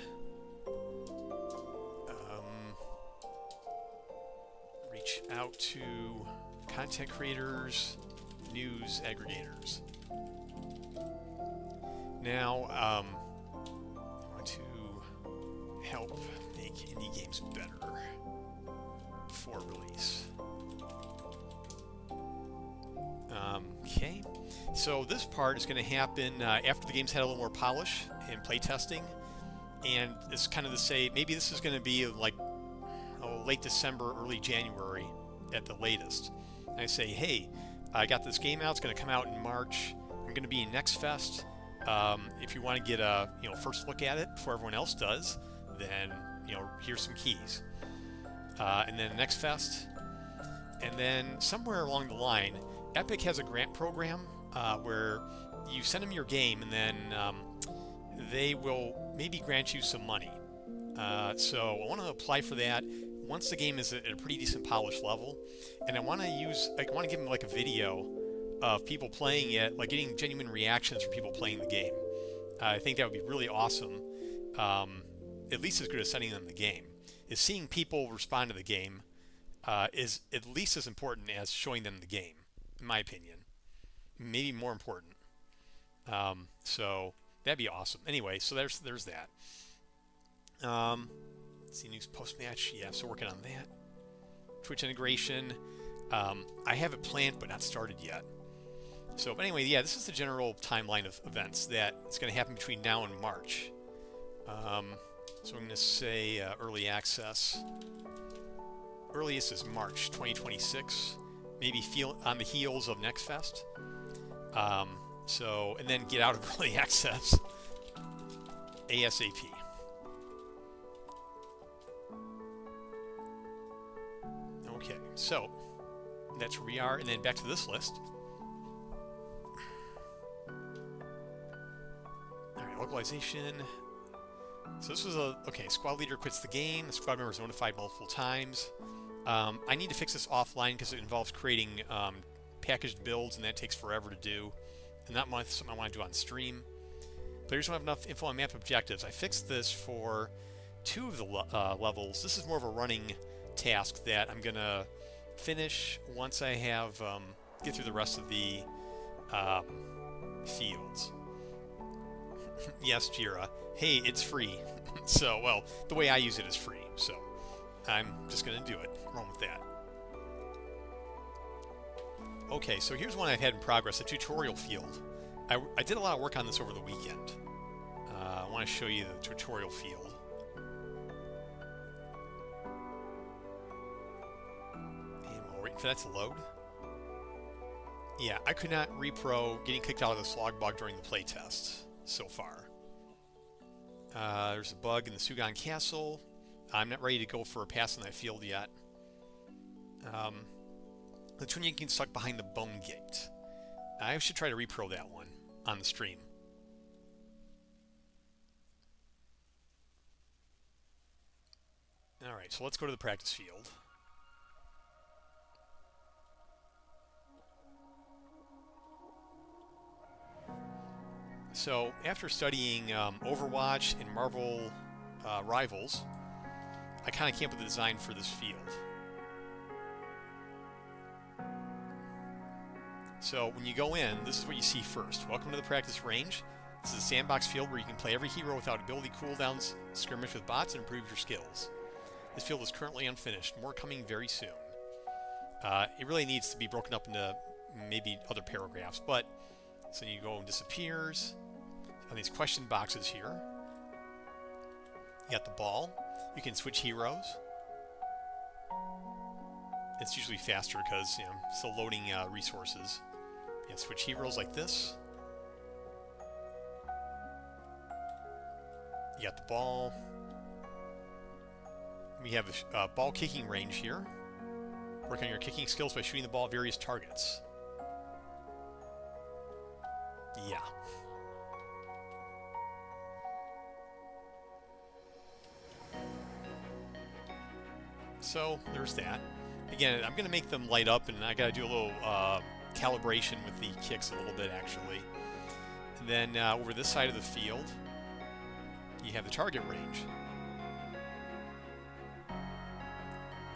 reach out to content creators, news aggregators. Now, I want to help make indie games better before release. Okay, so this part is going to happen after the game's had a little more polish and play testing, and it's kind of to say maybe this is going to be like late December, early January at the latest. And I say, hey, I got this game out. It's going to come out in March. I'm going to be in Next Fest. If you want to get a first look at it before everyone else does, then here's some keys. And then Next Fest, and then somewhere along the line, Epic has a grant program where you send them your game, and then they will maybe grant you some money. So I want to apply for that once the game is at a pretty decent polish level, and I want to give them like a video of people playing it, like getting genuine reactions from people playing the game. I think that would be really awesome. At least as good as sending them the game. Is seeing people respond to the game is at least as important as showing them the game, in my opinion. Maybe more important. So that'd be awesome. Anyway, so there's that. Let's see, news post-match. Yeah, so working on that. Twitch integration. I have it planned but not started yet. So, but anyway, yeah, this is the general timeline of events that is going to happen between now and March. So I'm going to say early access. earliest is March 2026, maybe feel on the heels of Next Fest. So, and then get out of early access ASAP. Okay, so that's where we are, and then back to this list. All right, localization. So this was okay, squad leader quits the game. The squad member is notified multiple times. I need to fix this offline because it involves creating packaged builds, and that takes forever to do. And not much something I want to do on stream. Players don't have enough info on map objectives. I fixed this for 2 of the levels. This is more of a running task that I'm gonna finish once I have get through the rest of the fields. Yes, Jira. Hey, it's free. So, well, the way I use it is free. So, I'm just gonna do it. Wrong with that. Okay, so here's one I've had in progress, a tutorial field. I did a lot of work on this over the weekend. I want to show you the tutorial field. And we'll wait for that to load. Yeah, I could not repro getting kicked out of the slog bug during the playtest so far. There's a bug in the Sugan Castle. I'm not ready to go for a pass on that field yet. The Tunya getting stuck behind the bone gate. I should try to repro that one on the stream. Alright, so let's go to the practice field. So, after studying Overwatch and Marvel Rivals, I kind of came up with the design for this field. So when you go in, this is what you see first. Welcome to the practice range. This is a sandbox field where you can play every hero without ability cooldowns, skirmish with bots, and improve your skills. This field is currently unfinished. More coming very soon. It really needs to be broken up into maybe other paragraphs, but so you go and disappears. On these question boxes here, you got the ball. You can switch heroes. It's usually faster because still loading resources. You can switch heroes like this. You got the ball. We have a ball kicking range here. Work on your kicking skills by shooting the ball at various targets. Yeah. So there's that. Again, I'm going to make them light up, and I got to do a little calibration with the kicks a little bit, actually. And then over this side of the field, you have the target range.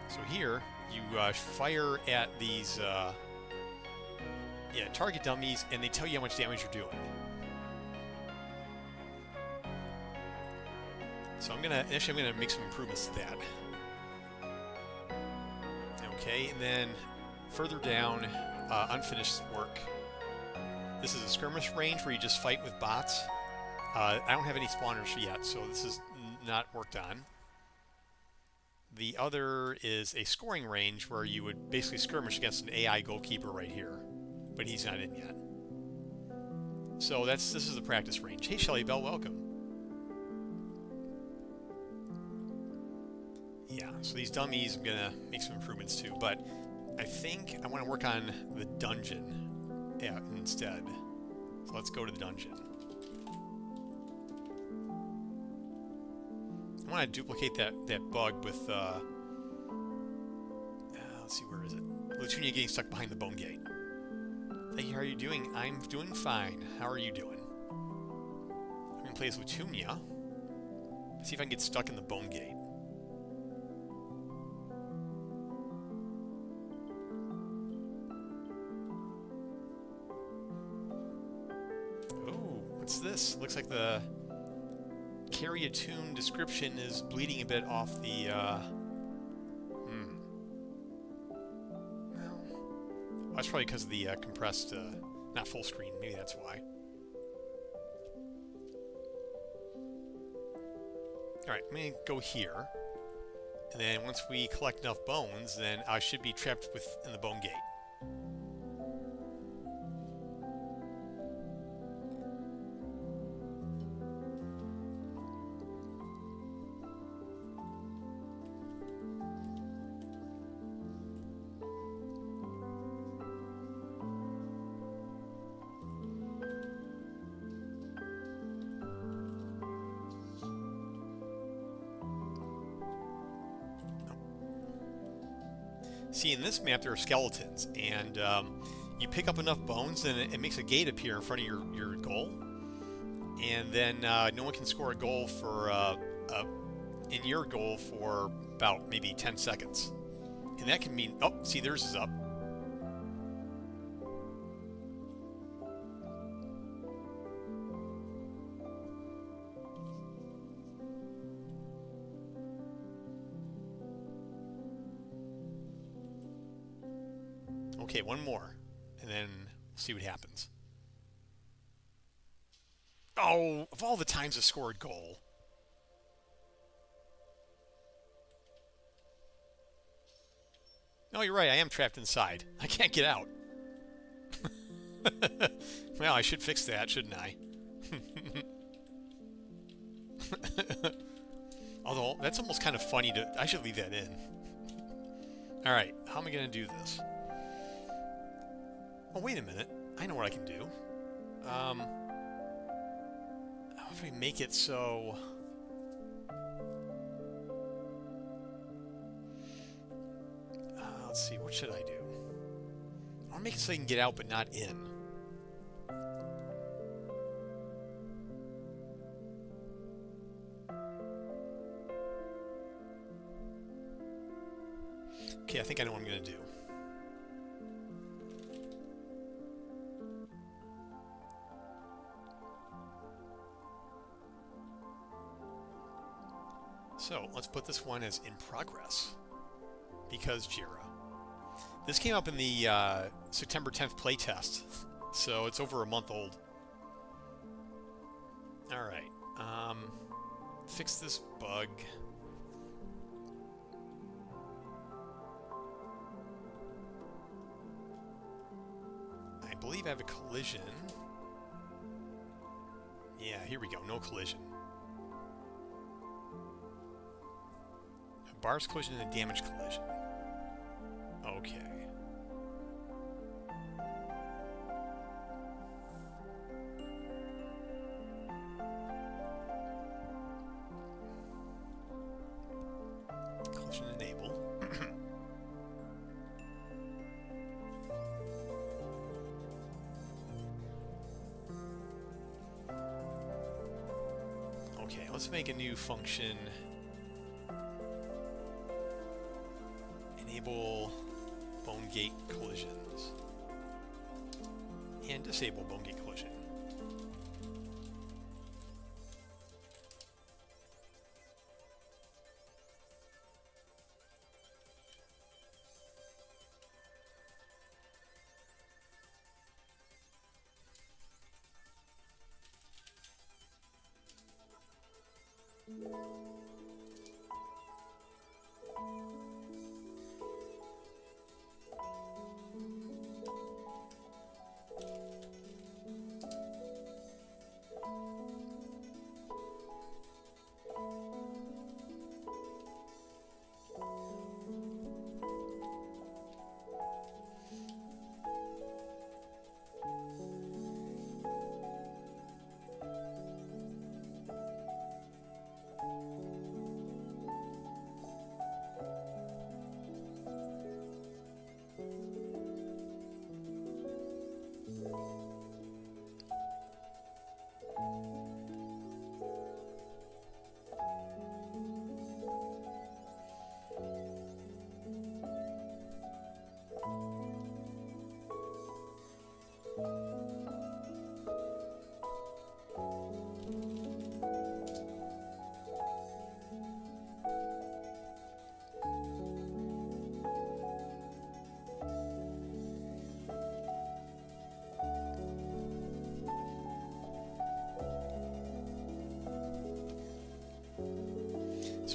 So here, you fire at these target dummies, and they tell you how much damage you're doing. So initially I'm gonna make some improvements to that. Okay, and then further down, unfinished work. This is a skirmish range where you just fight with bots. I don't have any spawners yet, so this is not worked on. The other is a scoring range where you would basically skirmish against an AI goalkeeper right here, but he's not in yet. So this is the practice range. Hey, Shelly Bell, welcome. Yeah, so these dummies, I'm gonna make some improvements to, but I think I want to work on the dungeon instead. So let's go to the dungeon. I want to duplicate that bug with, let's see, where is it? Latunia getting stuck behind the bone gate. Thank you, how are you doing? I'm doing fine. How are you doing? I'm going to play as Latunia. See if I can get stuck in the bone gate. Oh, what's this? Looks like the carry a tune description is bleeding a bit off the well, that's probably because of the compressed not full screen, maybe that's why. Alright, I'm gonna go here And then once we collect enough bones, then I should be trapped within the bone gate. See, in this map there are skeletons, and you pick up enough bones and it makes a gate appear in front of your goal, and then no one can score a goal for in your goal for about maybe 10 seconds. And that can mean, oh, see, theirs is up. Okay, one more, and then we'll see what happens. Oh, of all the times I scored goal. No, you're right, I am trapped inside. I can't get out. Well, I should fix that, shouldn't I? Although, that's almost kind of funny to... I should leave that in. Alright, how am I going to do this? Oh, wait a minute. I know what I can do. How do we make it so... let's see, what should I do? I want to make it so I can get out but not in. Okay, I think I know what I'm going to do. So let's put this one as in progress, because Jira. This came up in the September 10th playtest, so it's over a month old. All right, fix this bug. I believe I have a collision. Yeah, here we go, no collision. Bars collision and a damage collision. Okay. Collision enable. Okay, let's make a new function. Enable bone gate collisions and disable bone gate collision.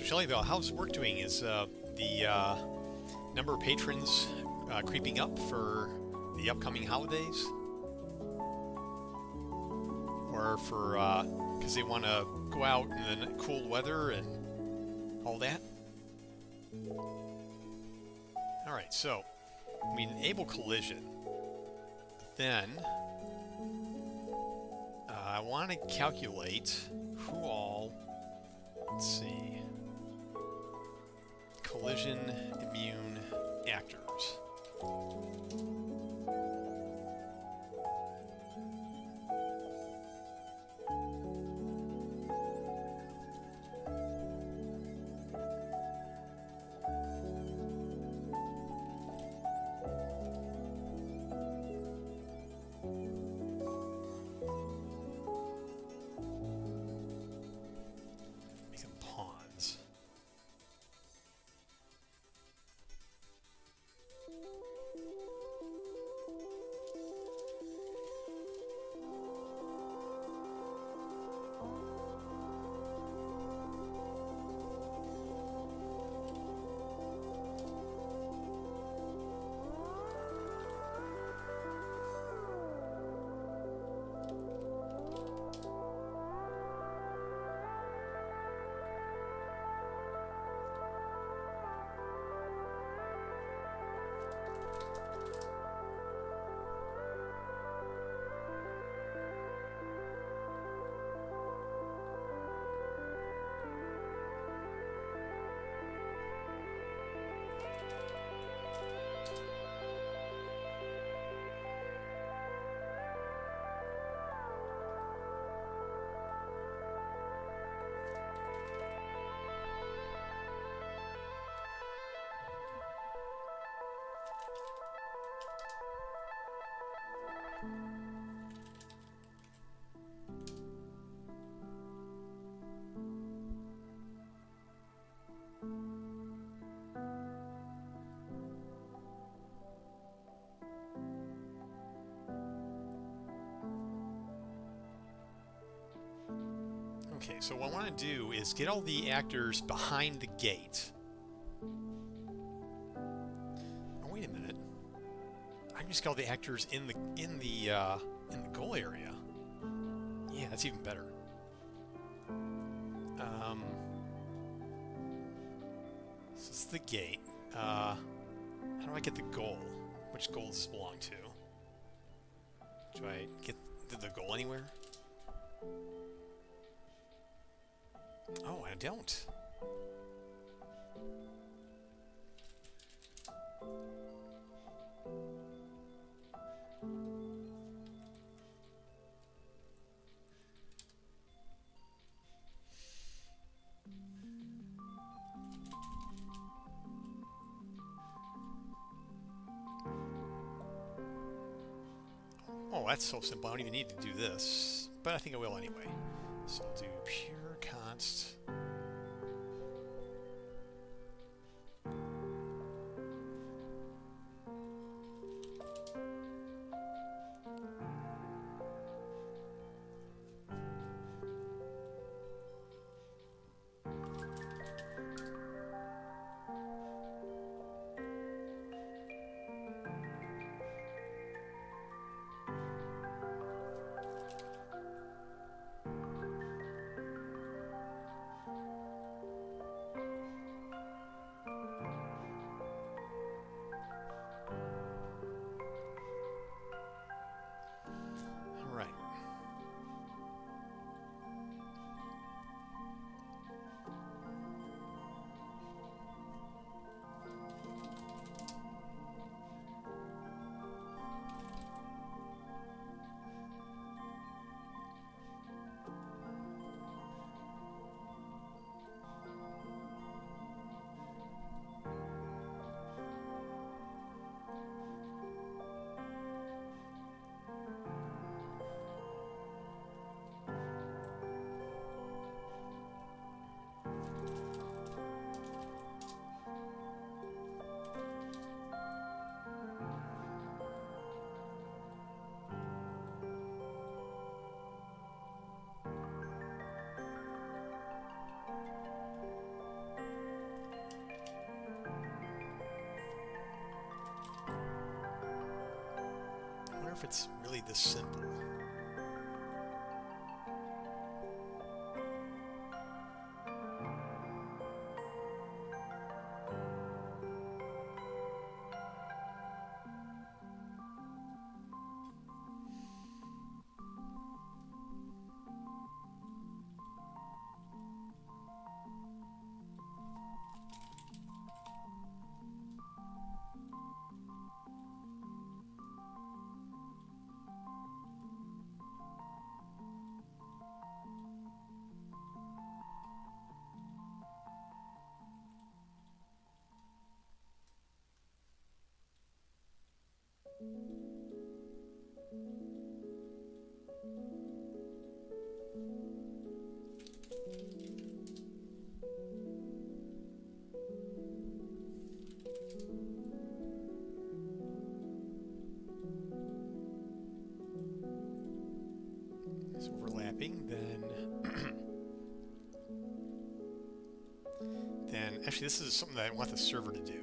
Shelly, though, how's work doing? Is the number of patrons creeping up for the upcoming holidays? Or for because they want to go out in the cool weather and all that? Alright, so we enable collision. Then I want to calculate who all, let's see, collision immune actors. Make them pawns. Okay, so what I want to do is get all the actors behind the gate. Oh, wait a minute. I can just get all the actors in the goal area. Yeah, that's even better. So it's the gate. How do I get the goal? Which goal does this belong to? Do I get the goal anywhere? Oh, I don't. Oh, that's so simple. I don't even need to do this, but I think I will anyway. So I'll do pure const. if it's really this simple. It's overlapping, then actually this is something that I want the server to do.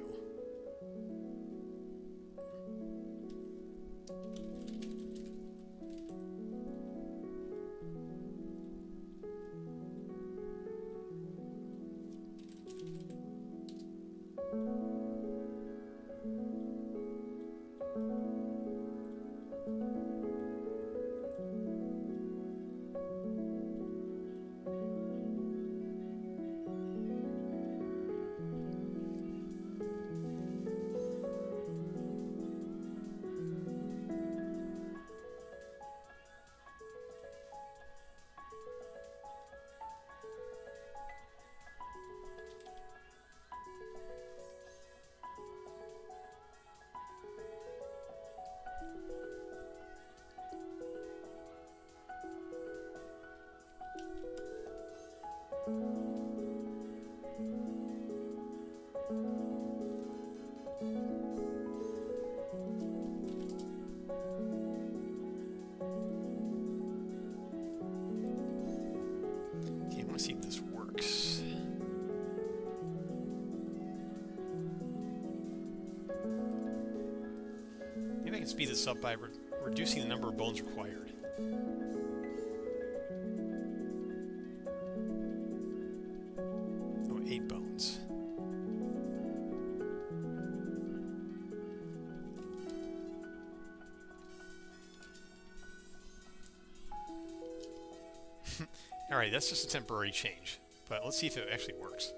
Okay, I want to see if this works. Maybe I can speed this up by reducing the number of bones required. Oh, 8 bones. Alright, that's just a temporary change, but let's see if it actually works.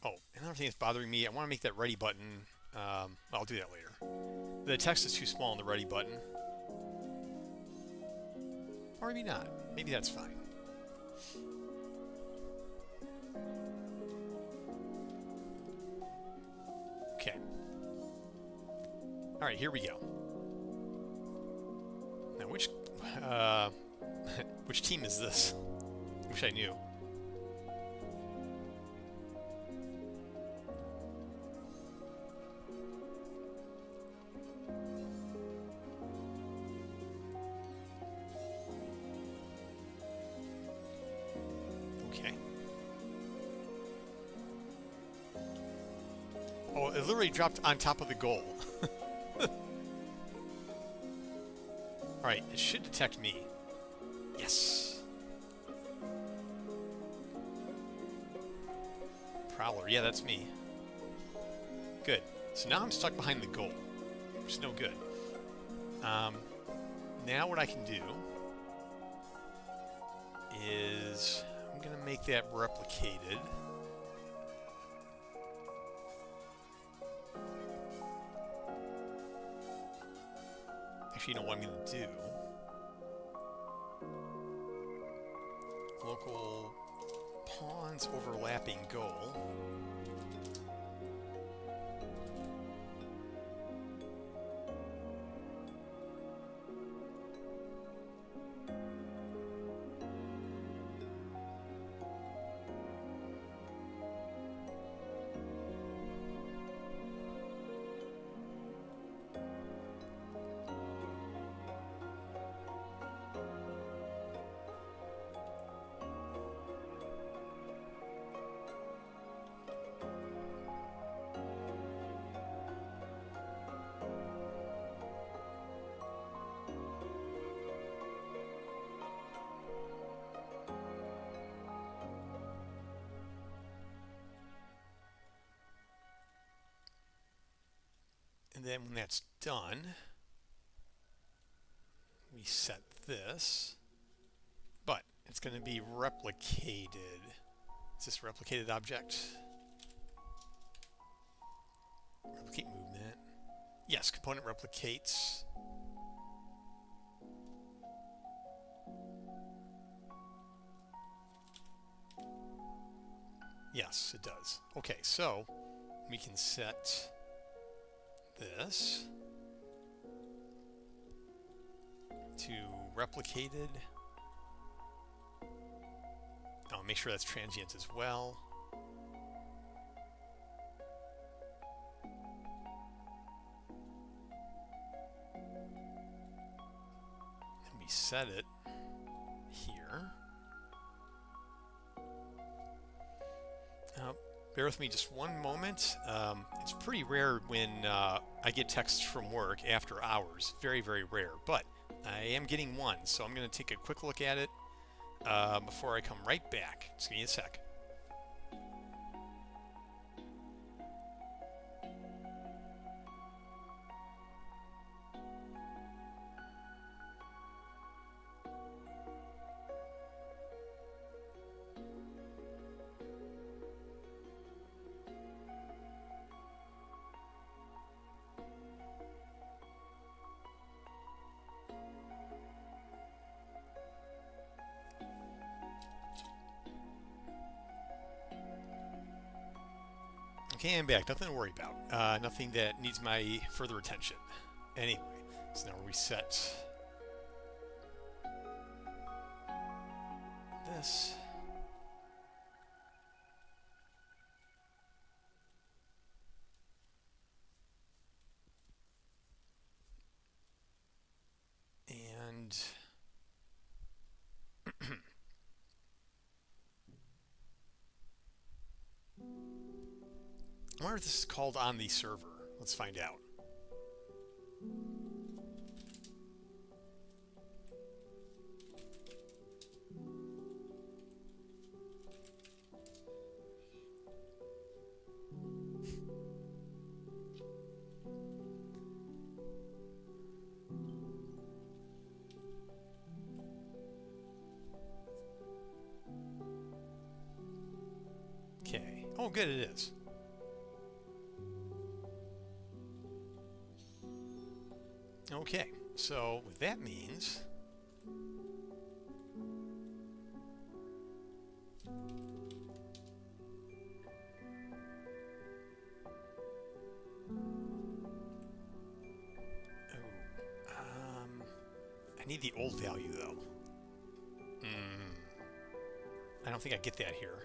Oh, another thing that's bothering me, I want to make that ready button, I'll do that later. The text is too small on the ready button. Or maybe not, maybe that's fine. Okay. Alright, here we go. Now which team is this? Wish I knew. Okay. Oh, it literally dropped on top of the goal. Alright, it should detect me. Yes. Prowler, yeah, that's me. Good. So now I'm stuck behind the goal, which is no good. Now what I can do is I'm going to make that replicated. Actually, you know what I'm going to do? Local pawns overlapping goal. then when that's done, we set this, but it's going to be replicated. Is this replicated object? Replicate movement. Yes, component replicates. Yes, it does. Okay, so we can set this to replicated. I'll make sure that's transient as well. And we set it here. Bear with me just one moment. It's pretty rare when I get texts from work after hours. Very, very rare. But I am getting one, so I'm going to take a quick look at it before I come right back. Just give me a sec. Okay, I'm back. Nothing to worry about. Nothing that needs my further attention. Anyway, so now we reset this. And I wonder if this is called on the server. Let's find out. Okay. Oh, good, it is. Okay, so what that means I need the old value though. I don't think I get that here.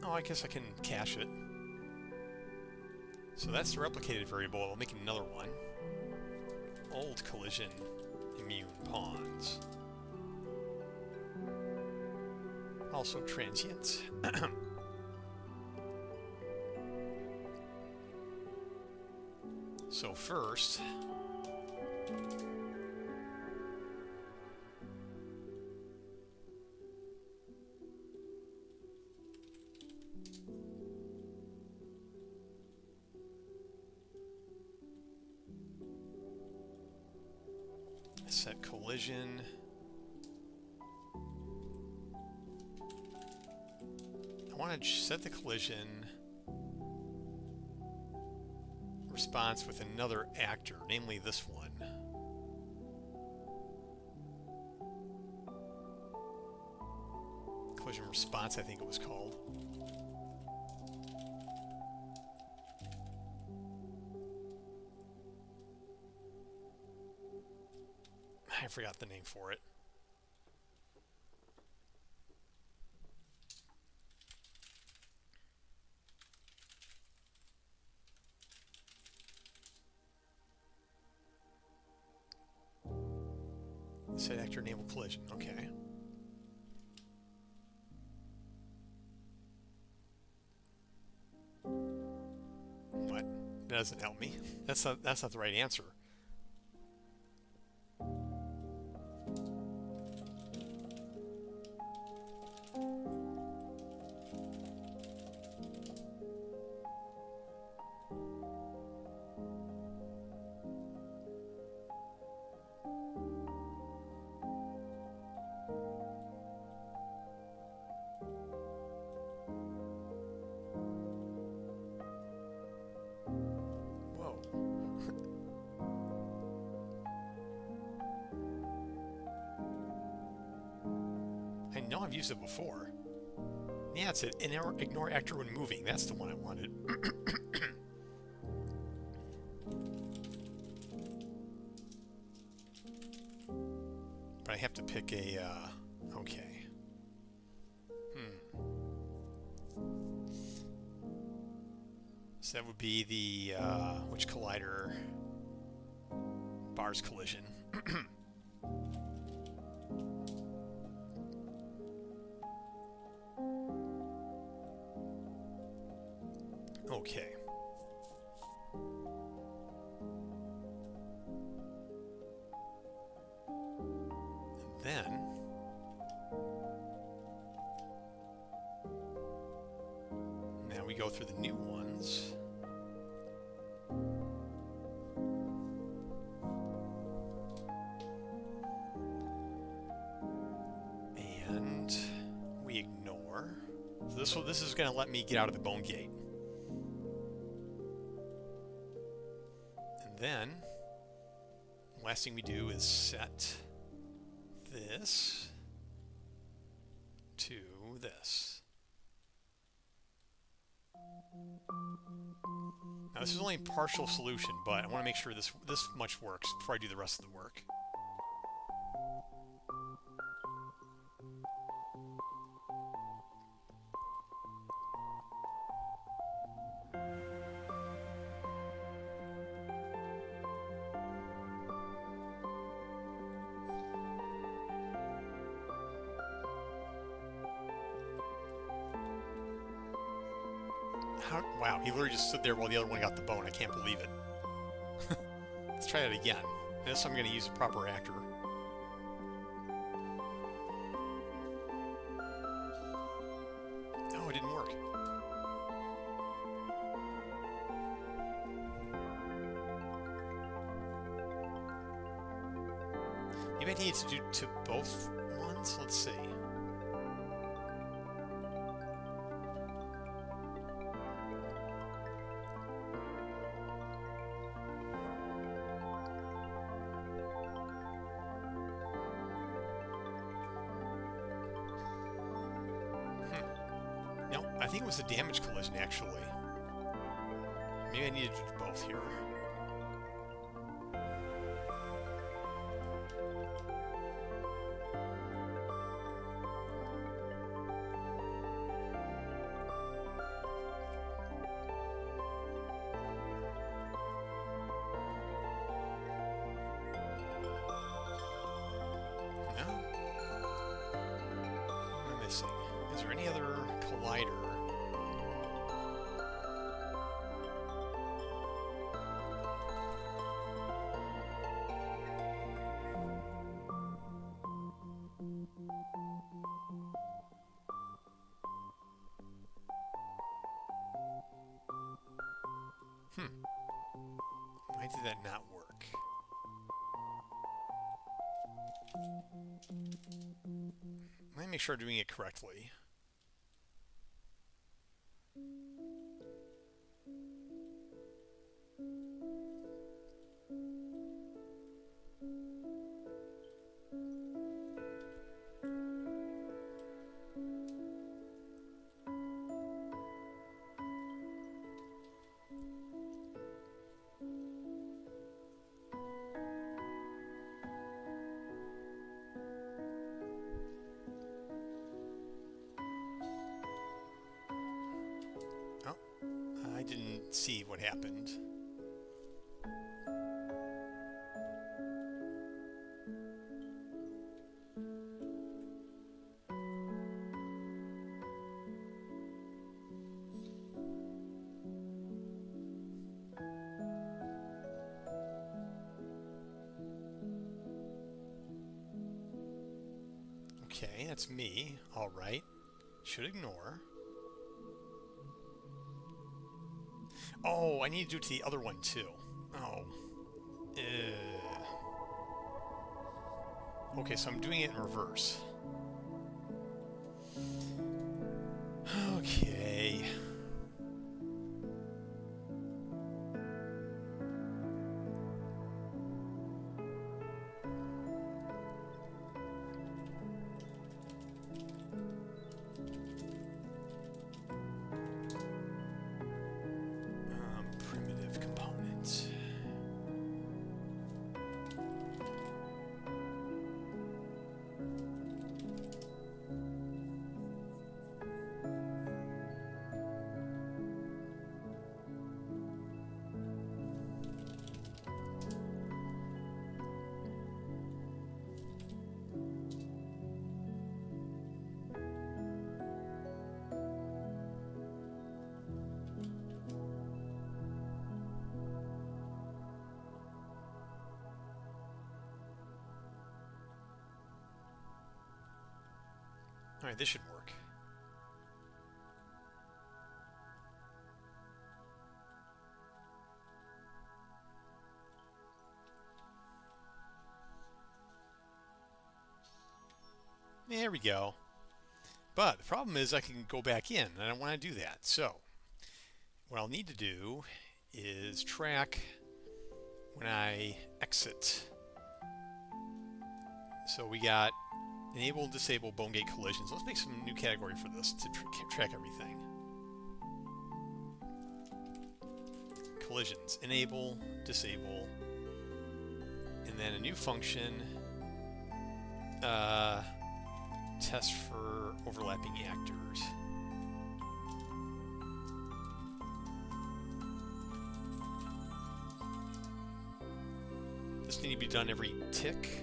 Oh, I guess I can cache it. So that's the replicated variable. I'll make another one. Old collision immune pawns. Also transient. So first, set collision. I want to set the collision response with another actor, namely this one. Collision response, I think it was called. I forgot the name for it. Set actor enable collision. Okay. What? That doesn't help me. That's not the right answer. No, I've used it before. Yeah, it's an ignore actor when moving. That's the one I wanted. But I have to pick a, okay. So that would be the, which collider? Bars collision. Okay. And then now we go through the new ones. And we ignore. So this is going to let me get out of the bone gate. Then, last thing we do is set this to this. Now this is only a partial solution, but I want to make sure this much works before I do the rest of the work. Wow, he literally just stood there while the other one got the bone. I can't believe it. Let's try that again. This time I'm going to use a proper actor. No, it didn't work. Maybe I need to do to both ones? Let's see. I think it was a damage collision, actually. Maybe I needed to do both here. No? What am I missing? Is there any other collider? Why did that not work? Let me make sure I'm doing it correctly. I didn't see what happened. Okay, that's me. All right. Should ignore. Oh, I need to do it to the other one too. Oh. Okay, so I'm doing it in reverse. Okay. All right, this should work. There we go. But the problem is I can go back in, and I don't want to do that. So what I'll need to do is track when I exit. So we got enable and disable bone gate collisions. Let's make some new category for this to track everything. Collisions, enable, disable, and then a new function, test for overlapping actors. This needs to be done every tick,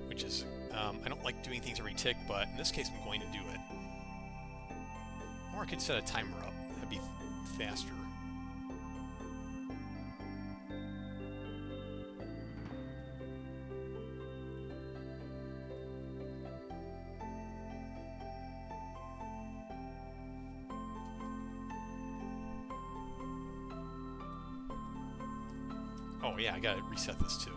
which is, I don't like doing things every tick, but in this case I'm going to do it. Or I could set a timer up, that'd be faster. Oh yeah, I gotta reset this too.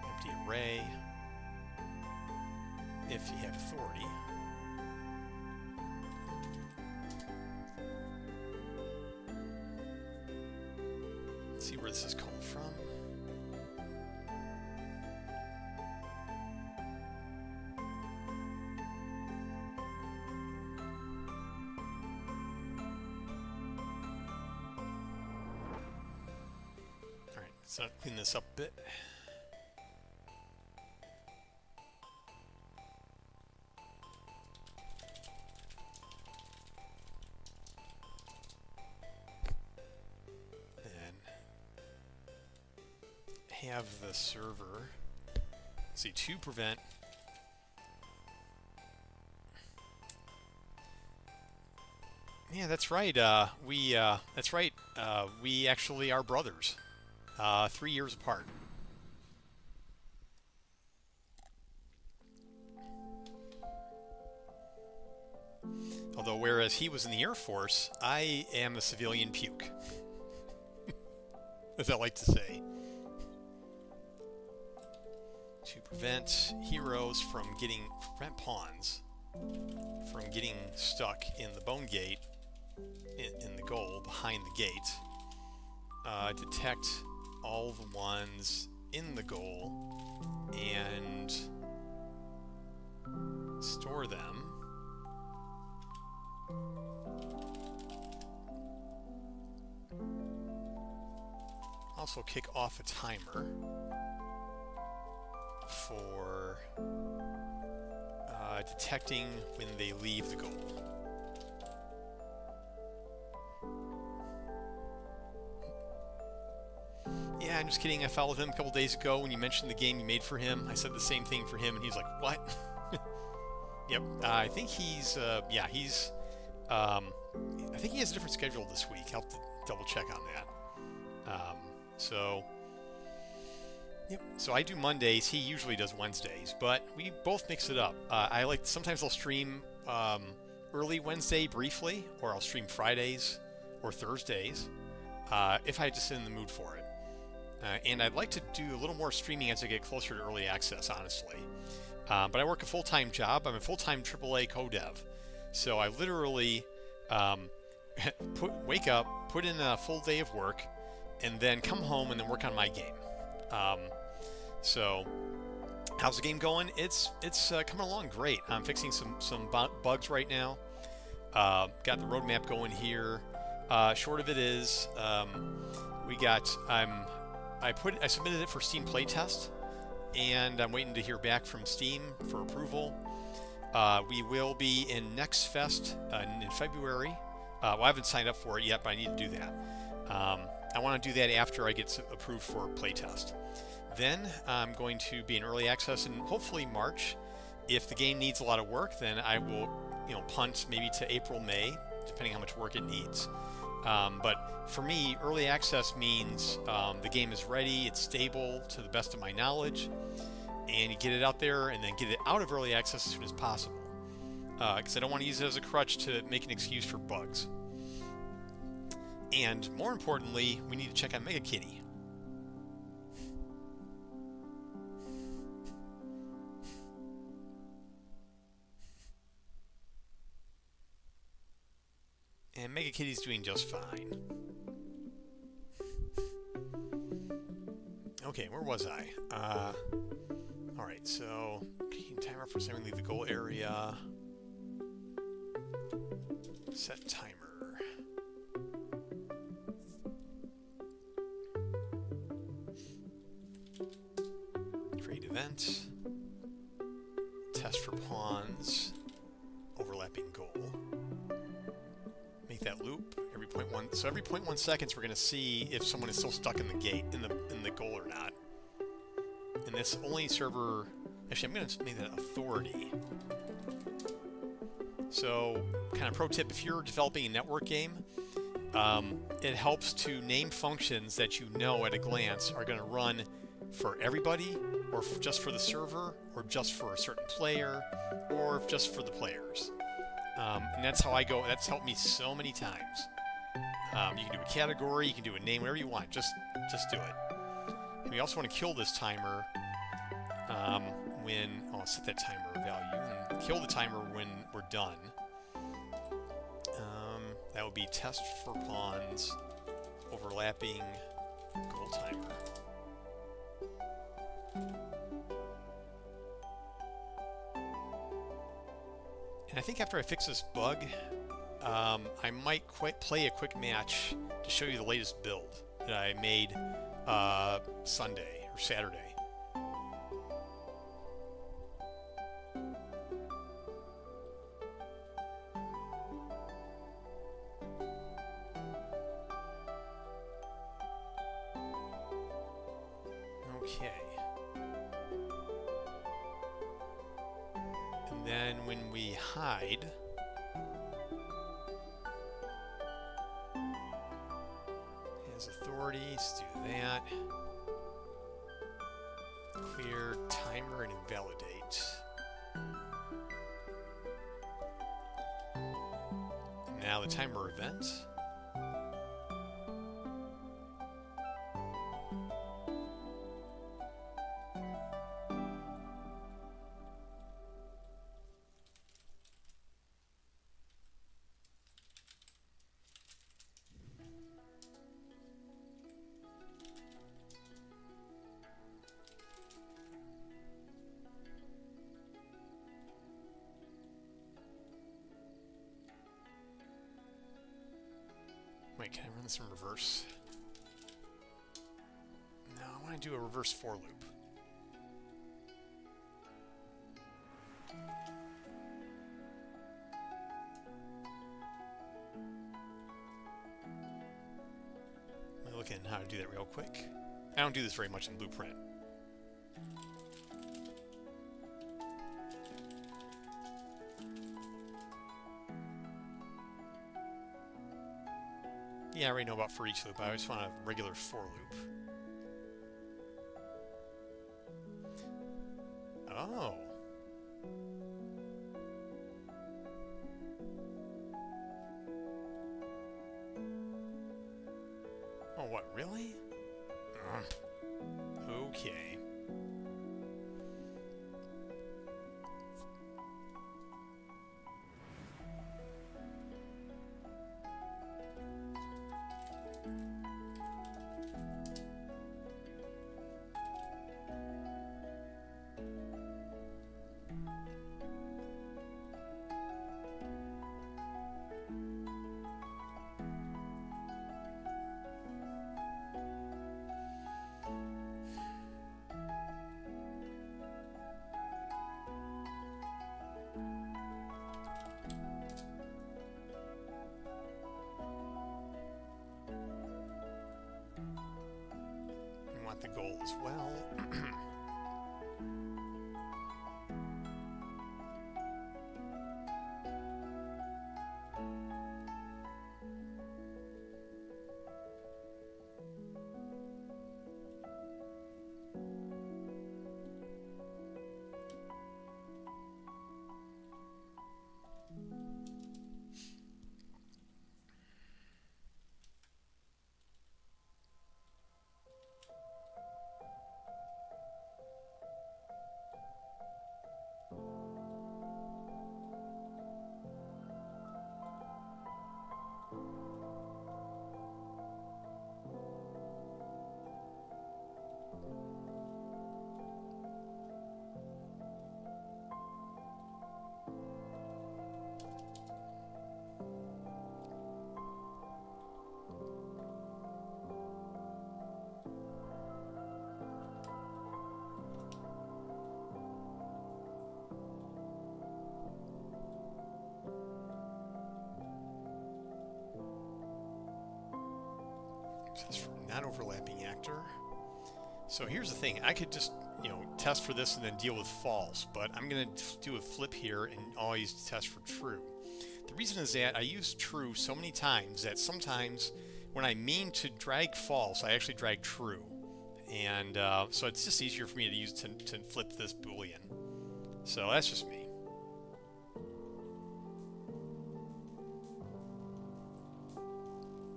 Empty array. If you have authority. Let's see where this is called from. So clean this up a bit. Then have the server, let's see, to prevent yeah, that's right. We actually are brothers. 3 years apart. Although, whereas he was in the Air Force, I am a civilian puke. As I like to say. To prevent heroes from getting, prevent pawns from getting stuck in the bone gate, in the goal behind the gate. Detect all the ones in the goal and store them. Also kick off a timer for detecting when they leave the goal. Yeah, I'm just kidding. I followed him a couple days ago when you mentioned the game you made for him. I said the same thing for him, and he's like, "What?" Yep. I think he's. Yeah, he's. I think he has a different schedule this week. I'll have to double check on that. So. Yep. So I do Mondays. He usually does Wednesdays, but we both mix it up. I like sometimes I'll stream early Wednesday briefly, or I'll stream Fridays or Thursdays if I just in the mood for it. And I'd like to do a little more streaming as I get closer to early access, honestly. But I work a full-time job. I'm a full-time AAA co-dev. So I literally wake up, put in a full day of work, and then come home and then work on my game. So how's the game going? It's coming along great. I'm fixing some bugs right now. Got the roadmap going here. Short of it is, I submitted it for Steam playtest, and I'm waiting to hear back from Steam for approval. We will be in Next Fest in February. Well, I haven't signed up for it yet, but I need to do that. I want to do that after I get approved for playtest. Then I'm going to be in early access in hopefully March. If the game needs a lot of work, then I will, punt maybe to April, May, depending how much work it needs. But for me, early access means the game is ready, it's stable to the best of my knowledge, and you get it out there and then get it out of early access as soon as possible. Because I don't want to use it as a crutch to make an excuse for bugs. And more importantly, we need to check on Mega Kitty. And Mega Kitty's doing just fine. Okay, where was I? Alright, so timer for time leave the goal area. Set timer. Create event. Test for pawns. Overlapping goal. Make that loop every 0.1. So every 0.1 seconds, we're going to see if someone is still stuck in the gate in the goal or not. And this only server. Actually, I'm going to make that authority. So, kind of pro tip: if you're developing a network game, it helps to name functions that you know at a glance are going to run for everybody, or just for the server, or just for a certain player, or just for the players. And that's how I go. That's helped me so many times. You can do a category, you can do a name, whatever you want. Just do it. And we also want to kill this timer when I'll set that timer value and kill the timer when we're done. That would be test for pawns, overlapping goal timer. And I think after I fix this bug, I might play a quick match to show you the latest build that I made Sunday or Saturday. Okay. And then when we hide, has authorities, do that. Clear timer and invalidate. Now the timer event. Wait, can I run this in reverse? No, I want to do a reverse for loop. Let me look at how to do that real quick. I don't do this very much in Blueprint. Yeah, I already know about for each loop. I just want a regular for loop. Oh. Oh, what, really? Okay. The goal as well. Test for not overlapping actor. So here's the thing. I could just, test for this and then deal with false, but I'm going to do a flip here and always test for true. The reason is that I use true so many times that sometimes when I mean to drag false, I actually drag true. And so it's just easier for me to use to flip this Boolean. So that's just me.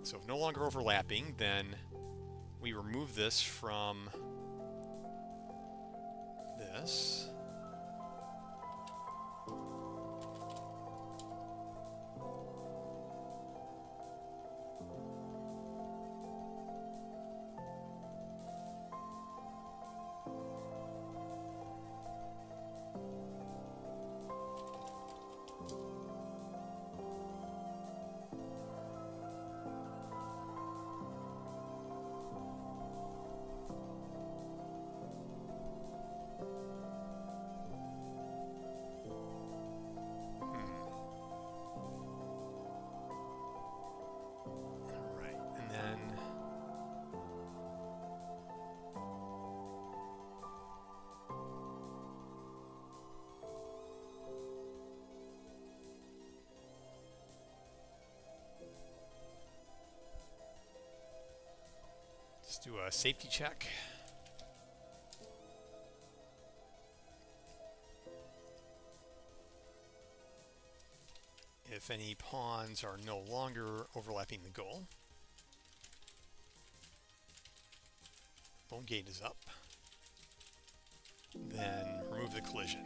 So if no longer overlapping, then we remove this from this. Let's do a safety check. If any pawns are no longer overlapping the goal, bone gate is up. Then remove the collision.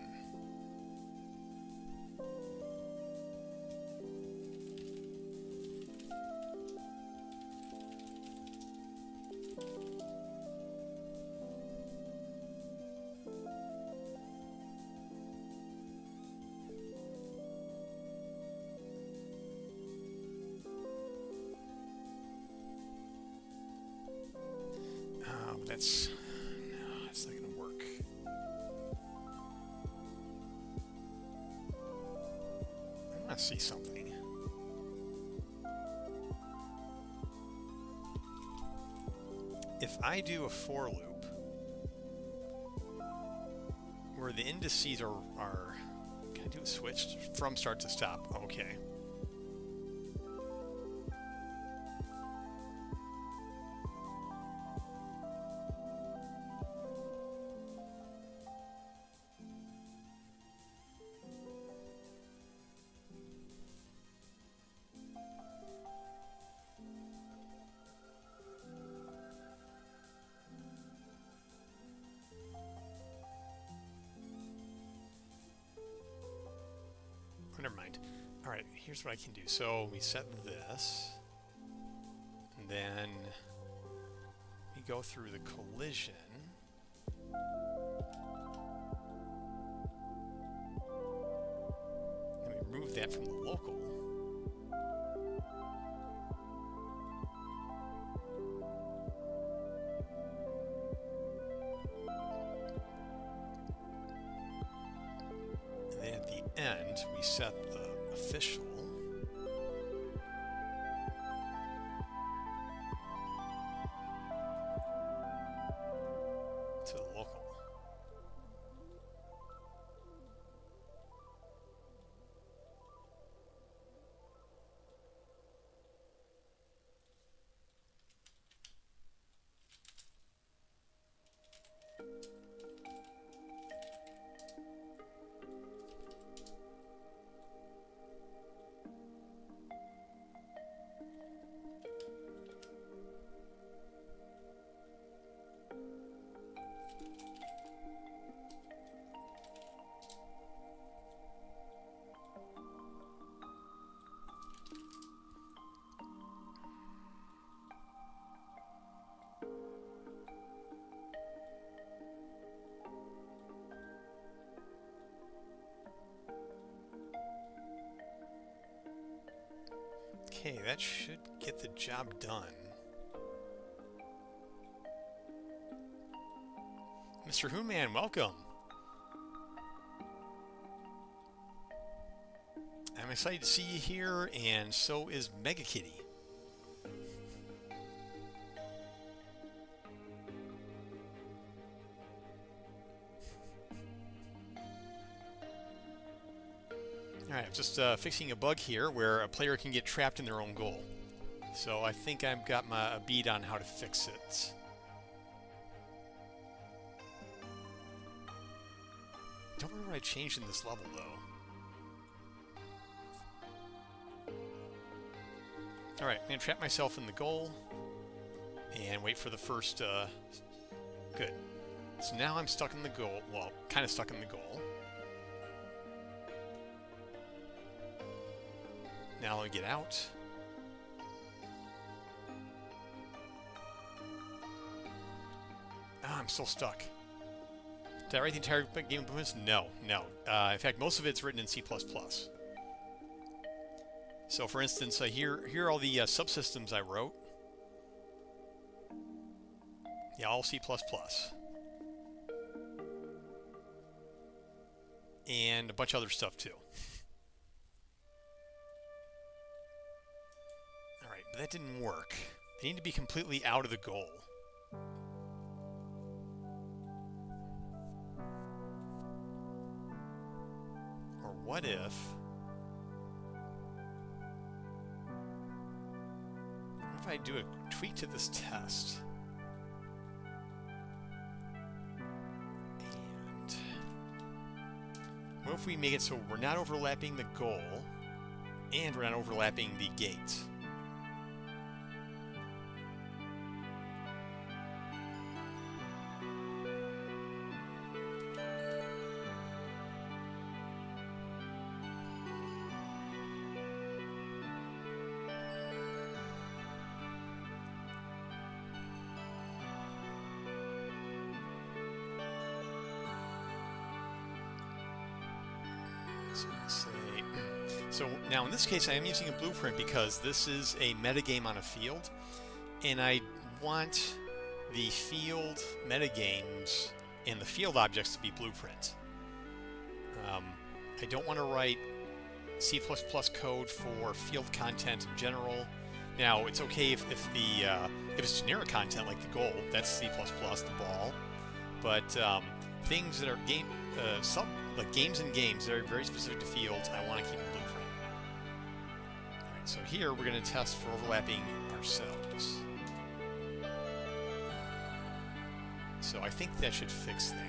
That's not going to work. I want to see something. If I do a for loop where the indices are can I do a switch from start to stop? Okay. Never mind. All right, here's what I can do. So we set this, and then we go through the collision. And we remove that from the local. And then at the end, we set the official to the local. Okay, that should get the job done. Mr. Who-Man, welcome. I'm excited to see you here, and so is Mega Kitty. Alright, I'm just fixing a bug here where a player can get trapped in their own goal. So I think I've got a bead on how to fix it. Don't remember what I changed in this level, though. Alright, I'm going to trap myself in the goal and wait for the first... Good. So now I'm stuck in the goal. Well, kind of stuck in the goal. Now I get out. Ah, I'm still stuck. Did I write the entire game improvements? No, no. In fact, most of it's written in C++. So, for instance, here are all the subsystems I wrote. Yeah, all C++. And a bunch of other stuff, too. Alright, but that didn't work. They need to be completely out of the goal. Or what if... What if I do a tweak to this test? And... What if we make it so we're not overlapping the goal, and we're not overlapping the gate? So now in this case I am using a blueprint because this is a metagame on a field, and I want the field metagames and the field objects to be blueprint. I don't want to write C++ code for field content in general. Now it's okay if it's generic content like the goal, that's C++, the ball, but things that are like games and games that are very specific to fields, I want to keep a blueprint. Alright, so here we're going to test for overlapping ourselves. So I think that should fix that.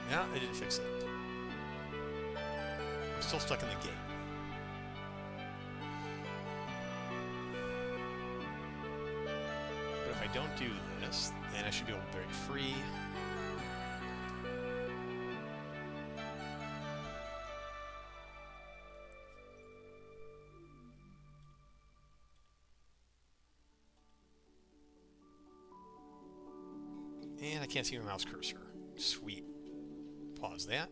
No, it didn't fix it. I'm still stuck in the game. But if I don't do this, then I should be able to break free. And I can't see my mouse cursor. Sweet. Pause that.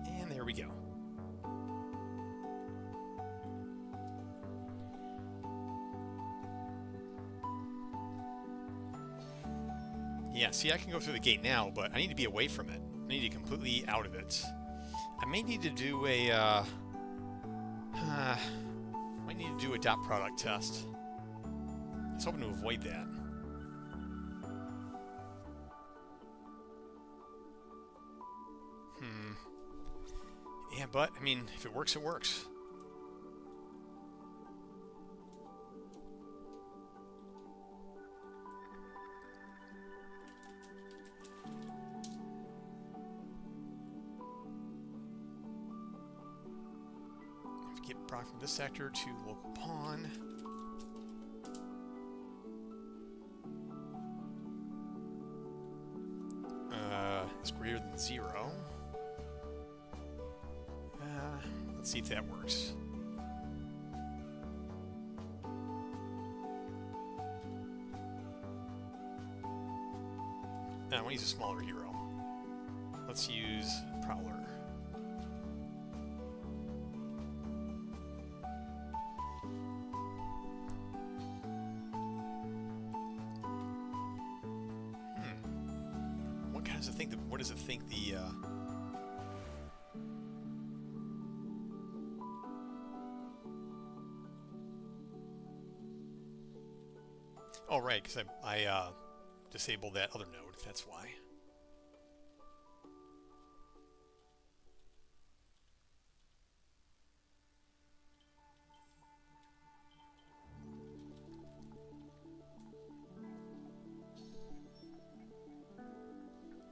And there we go. Yeah, see, I can go through the gate now, but I need to be away from it. I need to be completely out of it. I may need to do a might need to do a dot product test. I was hoping to avoid that. Yeah, but I mean, if it works, it works. Get proc from this sector to local pawn. It's greater than 0. Let's see if that works. I want to use a smaller hero. Let's use Prowler. does it think? What does it think the? Oh, right, because I disabled that other node. That's why.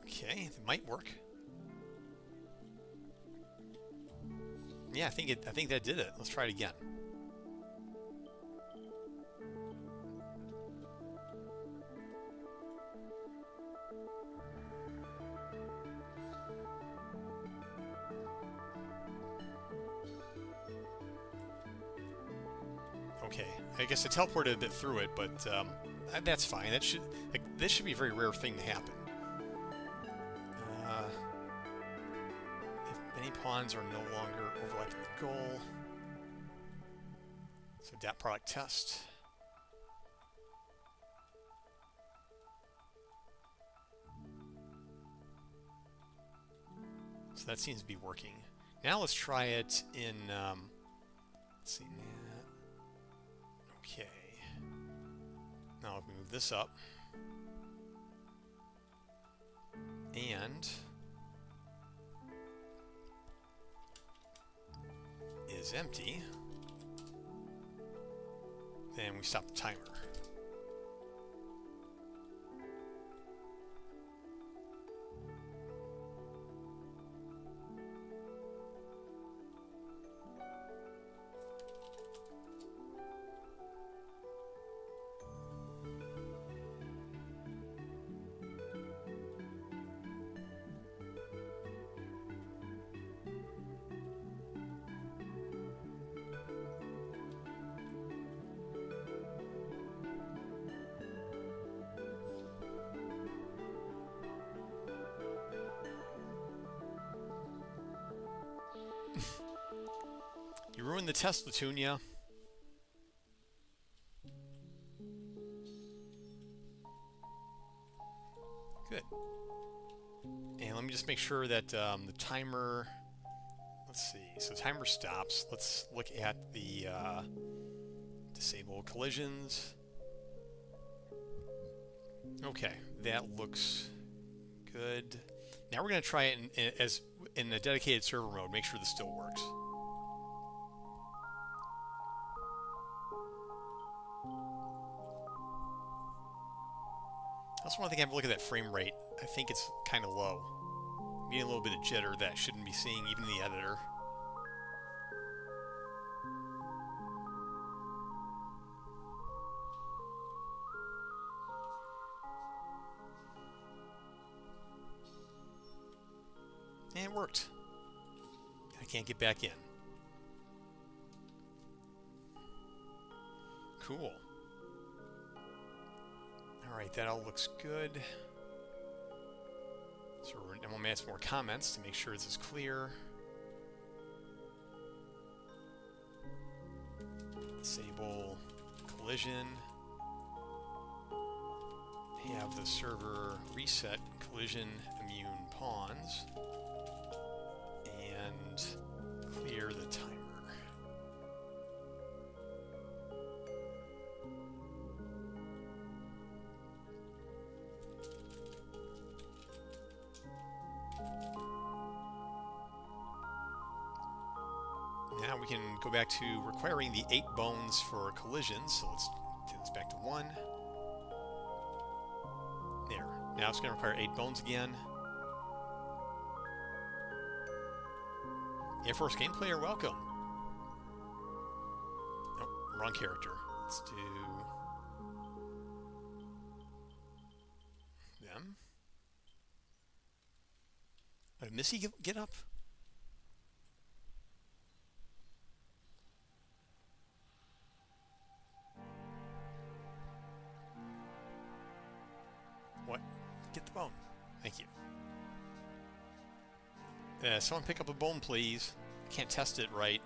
Okay, it might work. Yeah, I think that did it. Let's try it again. Okay, I guess I teleported a bit through it, but that's fine. This should be a very rare thing to happen. If many pawns are no longer overlapping the goal, so dot product test. So that seems to be working. Now let's try it in. Let's see. Okay. Now if we move this up and is empty, then we stop the timer. You ruined the test, Latunia. Good. And let me just make sure that the timer... Let's see. So timer stops. Let's look at the disable collisions. Okay, that looks good. Now we're going to try it in the dedicated server mode. Make sure this still works. I also want to have a look at that frame rate. I think it's kind of low. I'm getting a little bit of jitter that I shouldn't be seeing even in the editor. And it worked. I can't get back in. Cool. Alright, that all looks good. So I'm going to add some more comments to make sure this is clear. Disable collision. Have the server reset collision immune pawns. And clear the timer. Now we can go back to requiring the 8 bones for collisions. So let's take this back to 1. There. Now it's going to require 8 bones again. Air Force game player, welcome. Nope, wrong character. Let's do them. Did Missy get up? What? Get the bone. Thank you. Someone pick up a bone, please. I can't test it right.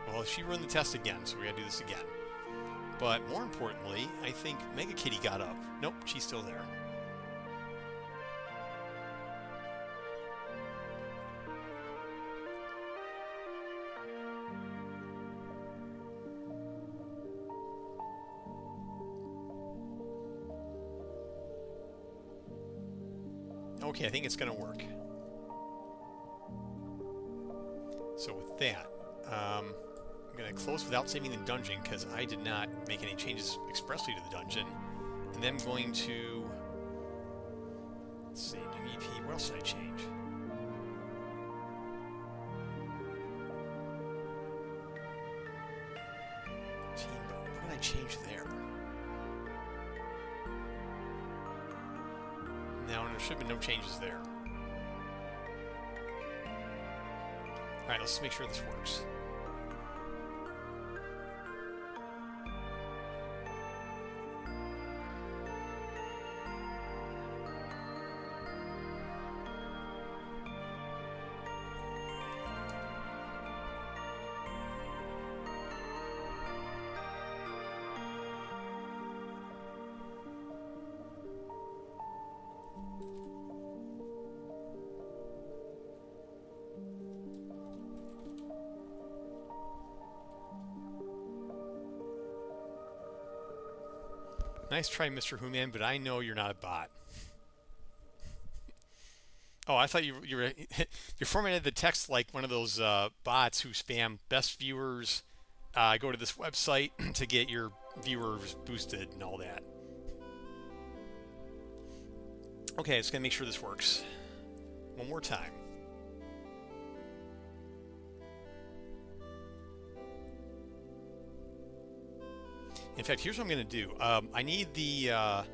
Well, she ruined the test again, so we gotta do this again. But more importantly, I think Mega Kitty got up. Nope, she's still there. Okay, I think it's going to work. So with that, I'm going to close without saving the dungeon because I did not make any changes expressly to the dungeon. And then I'm going to, let's see, WP, what else did I change? Team, what did I change there? No, there should have been no changes there. Alright, let's make sure this works. Nice try, Mr. Who-Man, but I know you're not a bot. Oh, I thought you were you formatted the text like one of those bots who spam best viewers. Go to this website to get your viewers boosted and all that. Okay, it's gonna make sure this works. One more time. In fact, here's what I'm going to do. I need to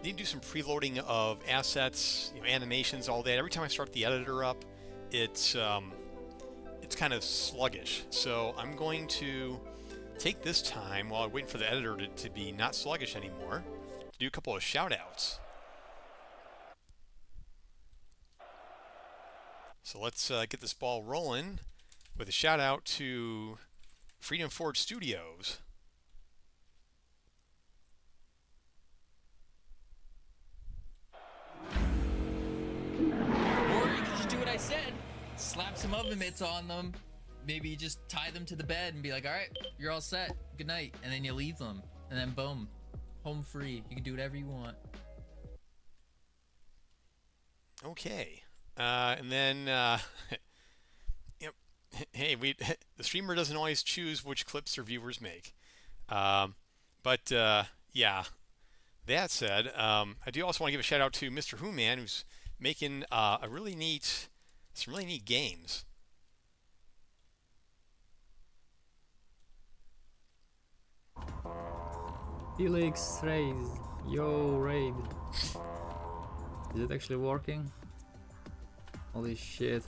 do some preloading of assets, animations, all that. Every time I start the editor up, it's kind of sluggish. So I'm going to take this time while I'm waiting for the editor to be not sluggish anymore to do a couple of shout-outs. So let's get this ball rolling with a shout-out to Freedom Forge Studios. I said, slap some oven mitts on them, maybe just tie them to the bed and be like, all right, you're all set, good night, and then you leave them, and then boom, home free. You can do whatever you want. Okay, and then yep. Hey, the streamer doesn't always choose which clips their viewers make, but yeah. That said, I do also want to give a shout out to Mr. Who-Man, who's making some really neat games. Felix raid. Yo, raid. Is it actually working? Holy shit.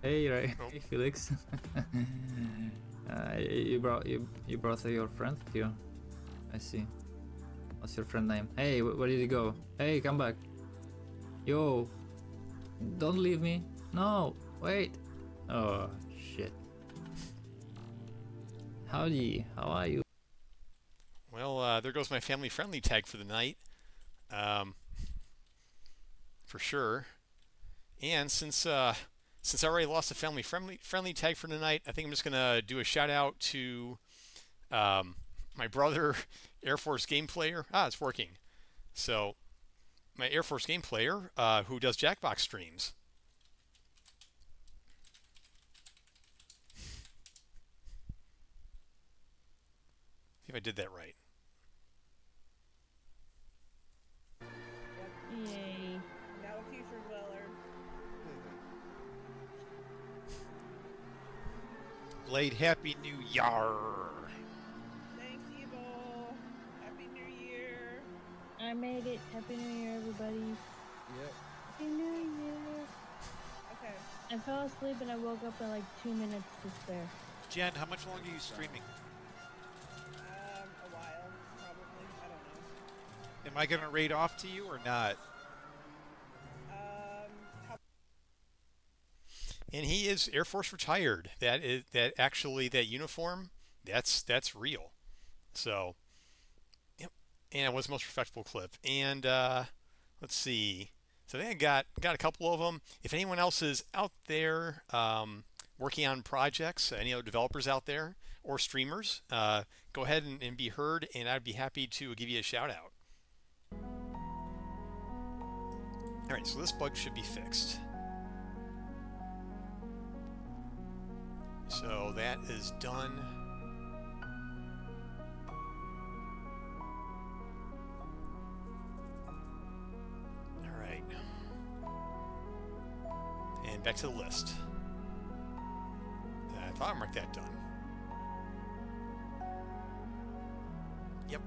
Hey, Ray. Oh. Hey, Felix. You brought your friend with you. I see. What's your friend name? Hey, where did he go? Hey, come back. Yo. Don't leave me. No, wait. Oh, shit. Howdy, how are you? Well, there goes my family-friendly tag for the night. For sure. And since I already lost the family-friendly tag for tonight, I think I'm just going to do a shout-out to my brother, Air Force Game Player. It's working. So, my Air Force Game Player, who does Jackbox streams. See if I did that right. Yay. Now a future dweller. Blade, Happy New Year! Thanks, Evil. Happy New Year. I made it. Happy New Year, everybody. Yep. Happy New Year. Okay. I fell asleep and I woke up in like 2 minutes to spare. Jen, how much longer are you streaming? A while, probably. I don't know. Am I gonna raid off to you or not? How And he is Air Force retired. That uniform, that's real. So, yep. And it was the most respectable clip. And let's see. So I think I got a couple of them. If anyone else is out there working on projects, any other developers out there or streamers, go ahead and be heard, and I'd be happy to give you a shout out. All right, so this bug should be fixed. So that is done. All right. And back to the list. I thought I marked that done. Yep.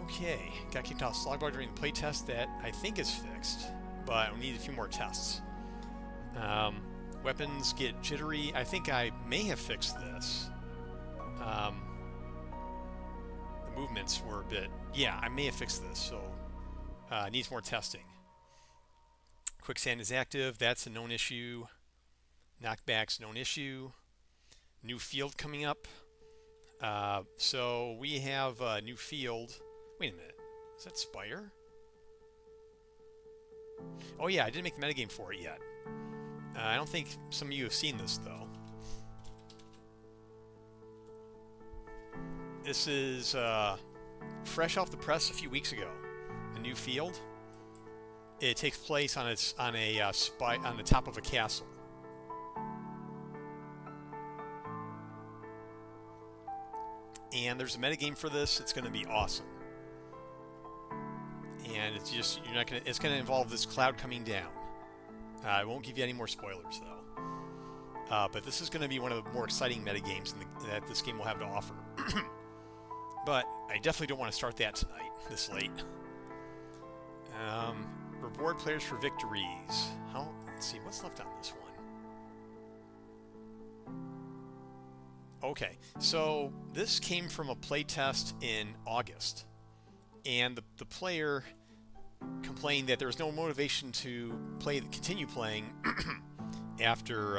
Okay, got kicked off slog bug during the playtest. That I think is fixed, but we need a few more tests. Weapons get jittery. I think I may have fixed this. The movements were a bit... Yeah, I may have fixed this, so needs more testing. Quicksand is active. That's a known issue. Knockback's known issue. New field coming up. So we have a new field. Wait a minute. Is that Spire? Oh yeah, I didn't make the metagame for it yet. I don't think some of you have seen this, though. This is fresh off the press a few weeks ago. A new field. It takes place on the top of a castle. And there's a metagame for this. It's going to be awesome. And it's just it's going to involve this cloud coming down. I won't give you any more spoilers, though. But this is going to be one of the more exciting metagames that this game will have to offer. But I definitely don't want to start that tonight, this late. Reward players for victories. Let's see, what's left on this one? Okay, so this came from a playtest in August. And the player complained that there was no motivation to continue playing after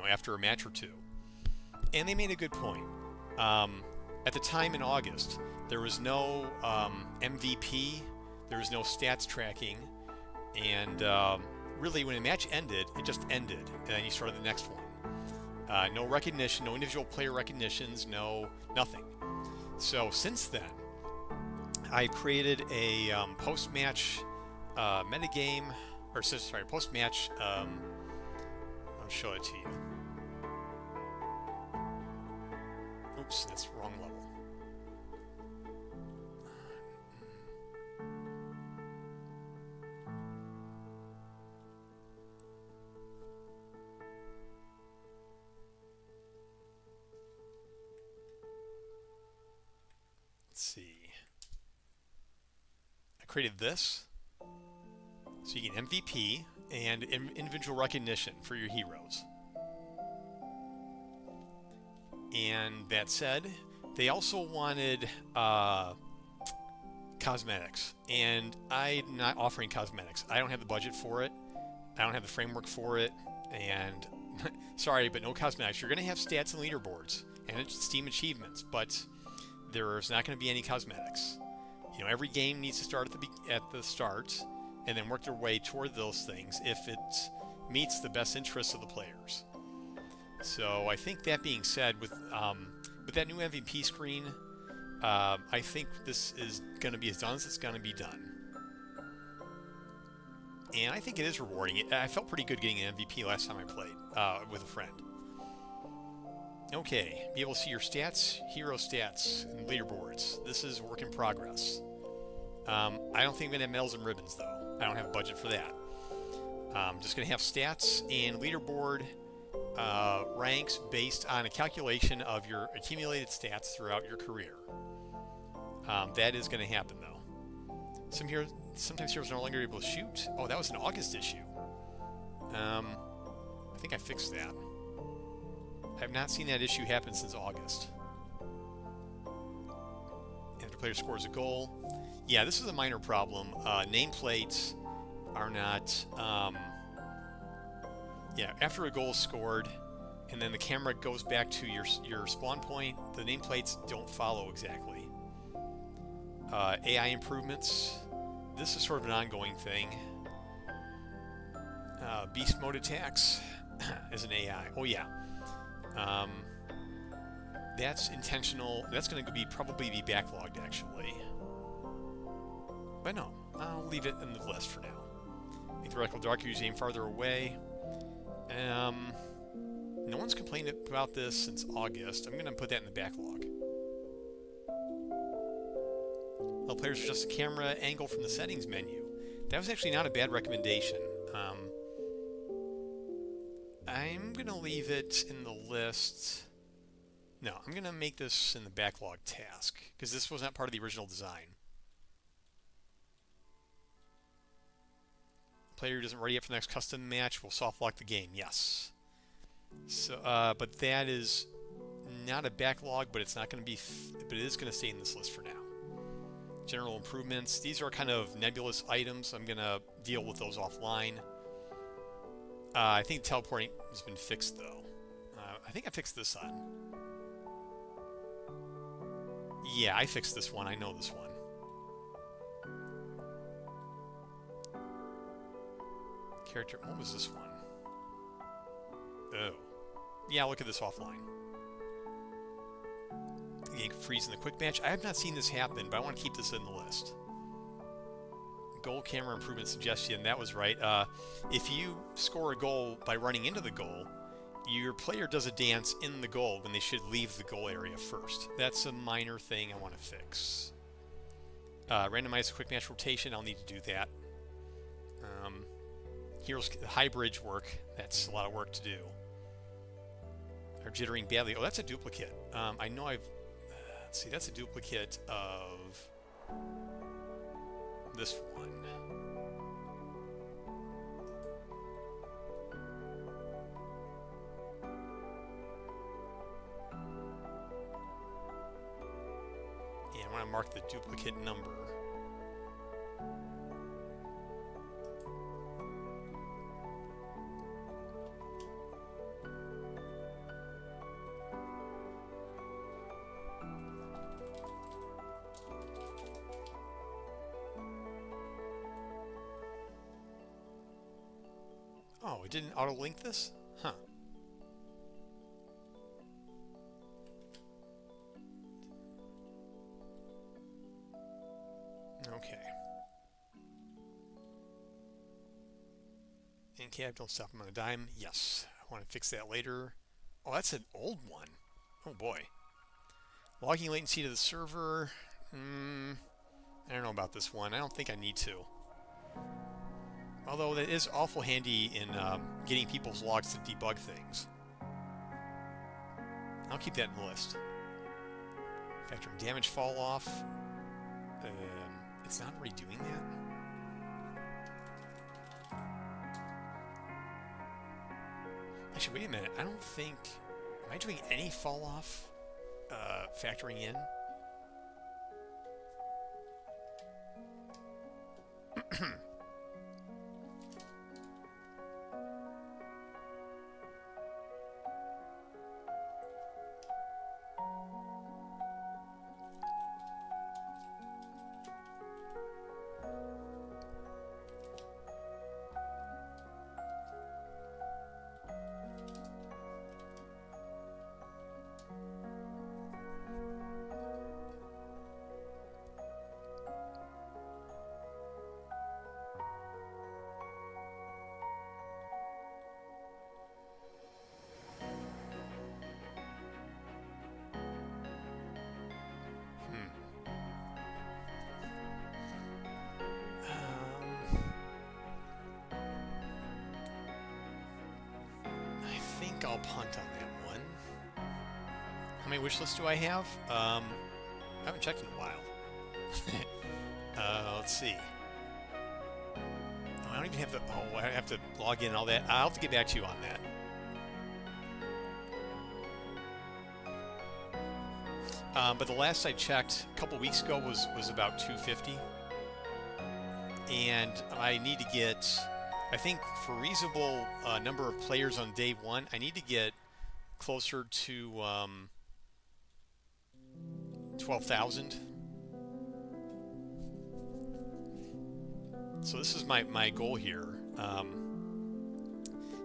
after a match or two, and they made a good point. At the time in August, there was no MVP, there was no stats tracking, and really when a match ended, it just ended, and then you started the next one. No recognition, no individual player recognitions, nothing. So since then, I created a post-match metagame, post-match. I'll show it to you. Oops, that's the wrong level. Let's see. Created this, so you get MVP and individual recognition for your heroes. And that said, they also wanted cosmetics, and I'm not offering cosmetics. I don't have the budget for it. I don't have the framework for it, and sorry, but no cosmetics. You're going to have stats and leaderboards and Steam achievements, but there's not going to be any cosmetics. You know, every game needs to start at the start and then work their way toward those things if it meets the best interests of the players. So I think that being said, with that new MVP screen, I think this is going to be as done as it's going to be done. And I think it is rewarding. I felt pretty good getting an MVP last time I played with a friend. Okay, be able to see your stats, hero stats, and leaderboards. This is work in progress. I don't think I'm going to have medals and ribbons, though. I don't have a budget for that. I'm just going to have stats and leaderboard ranks based on a calculation of your accumulated stats throughout your career. That is going to happen, though. Sometimes heroes are no longer able to shoot. Oh, that was an August issue. I think I fixed that. I have not seen that issue happen since August. After player scores a goal. Yeah, this is a minor problem. Nameplates are not... yeah, after a goal is scored and then the camera goes back to your spawn point. The nameplates don't follow exactly. AI improvements. This is sort of an ongoing thing. Beast mode attacks is an AI. Oh yeah. That's intentional. That's going to probably be backlogged actually. But no, I'll leave it in the list for now. Make the reticle darker, use aim farther away. No one's complained about this since August. I'm going to put that in the backlog. Allow players adjust the camera angle from the settings menu. That was actually not a bad recommendation. I'm going to leave it in the list. No, I'm going to make this in the backlog task because this was not part of the original design. Player who isn't ready yet for the next custom match will soft lock the game. Yes. So, but that is not a backlog, but it's not going to be. But it is going to stay in this list for now. General improvements. These are kind of nebulous items. I'm going to deal with those offline. I think teleporting has been fixed though. I think I fixed this one. Yeah, I fixed this one. I know this one. Character. What was this one? Oh. Yeah, look at this offline. Game freeze in the quick match. I have not seen this happen, but I want to keep this in the list. Goal camera improvement suggestion. That was right. If you score a goal by running into the goal, your player does a dance in the goal when they should leave the goal area first. That's a minor thing I want to fix. Randomize the quick match rotation. I'll need to do that. Heroes high bridge work. That's a lot of work to do. Are jittering badly. Oh, that's a duplicate. I know I've... let's see, that's a duplicate of this one. And I want to mark the duplicate number. Oh, it didn't auto-link this? Huh. Okay. And cab, don't stop him on a dime. Yes. I want to fix that later. Oh, that's an old one. Oh boy. Logging latency to the server. I don't know about this one. I don't think I need to. Although that is awful handy in getting people's logs to debug things. I'll keep that in the list. Factoring damage fall off. It's not already doing that. Actually, wait a minute. I don't think... Am I doing any fall off factoring in? I'll punt on that one. How many wish lists do I have? I haven't checked in a while. Let's see. Oh, I don't even have the... Oh, I have to log in and all that. I'll have to get back to you on that. But the last I checked a couple weeks ago was about 250. And I need to get... I think for reasonable number of players on day one, I need to get closer to 12,000. So this is my goal here.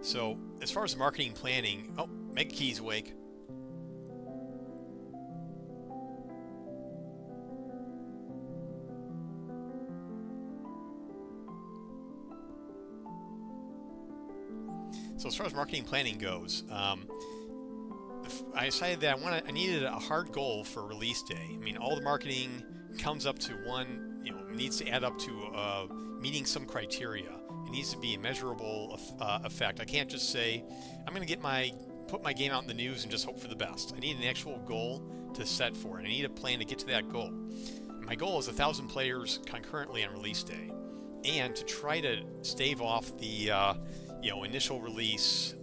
So as far as the marketing planning, oh, Mega Key's awake. So as far as marketing planning goes, I decided that I needed a hard goal for release day. I mean, all the marketing comes up to one, needs to add up to meeting some criteria. It needs to be a measurable effect. I can't just say, I'm going to put my game out in the news and just hope for the best. I need an actual goal to set for it. I need a plan to get to that goal. My goal is 1,000 players concurrently on release day, and to try to stave off the initial release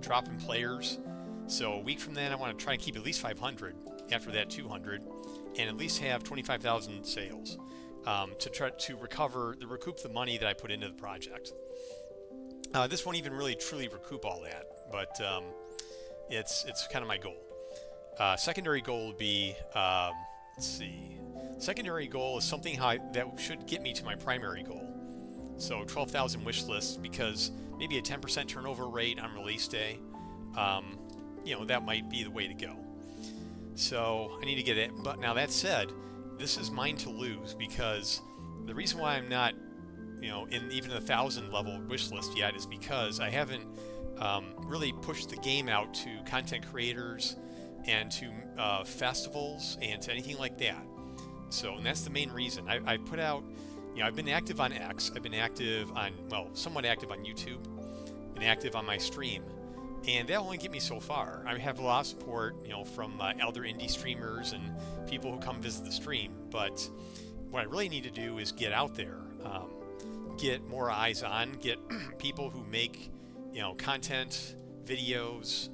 drop in players. So a week from then, I want to try and keep at least 500. After that, 200, and at least have 25,000 sales to try to recoup the money that I put into the project. This won't even really truly recoup all that, but it's kind of my goal. Secondary goal would be, let's see. Secondary goal is something that should get me to my primary goal. So 12,000 wish lists, because maybe a 10% turnover rate on release day, that might be the way to go. So I need to get it. But now that said, this is mine to lose, because the reason why I'm not, in even a 1,000 level wish list yet is because I haven't really pushed the game out to content creators and to festivals and to anything like that. So, and that's the main reason. I put out, I've been active on X. I've been active on, somewhat active on YouTube. Been active on my stream. And that'll only get me so far. I have a lot of support, from other indie streamers and people who come visit the stream. But what I really need to do is get out there, get more eyes on, get people who make, content, videos,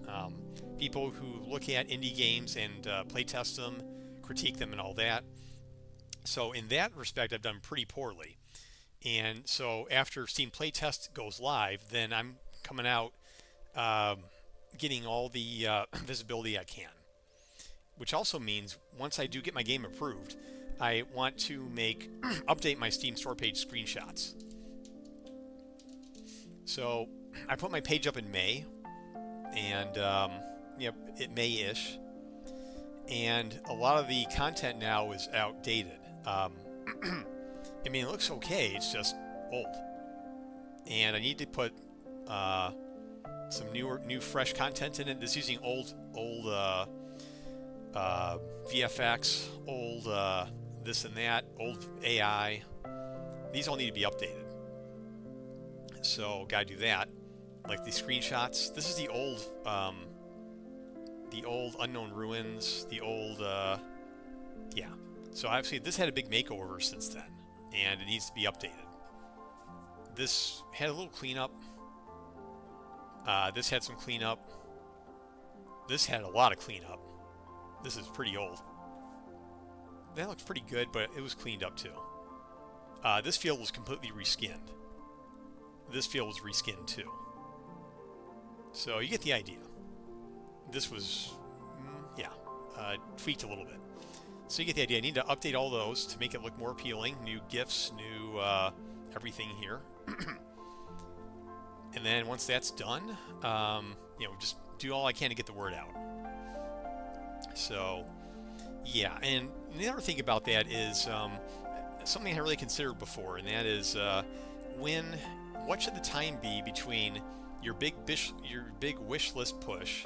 people who look at indie games and play test them, critique them, and all that. So in that respect, I've done pretty poorly. And so after Steam Playtest goes live, then I'm coming out getting all the visibility I can. Which also means once I do get my game approved, I want to update my Steam store page screenshots. So I put my page up in May, and May-ish, and a lot of the content now is outdated. It looks okay, it's just old. And I need to put some new fresh content in it. This is using old VFX, old this and that, old AI. These all need to be updated. So gotta do that. Like these screenshots. This is the old Unknown Ruins, the old So obviously this had a big makeover since then, and it needs to be updated. This had a little cleanup. This had some cleanup. This had a lot of cleanup. This is pretty old. That looks pretty good, but it was cleaned up too. This field was completely reskinned. This field was reskinned too. So you get the idea. This was, tweaked a little bit. So you get the idea. I need to update all those to make it look more appealing. New GIFs, new everything here. And then once that's done, just do all I can to get the word out. So, yeah. And the other thing about that is something I really considered before, and that is what should the time be between your big wish list push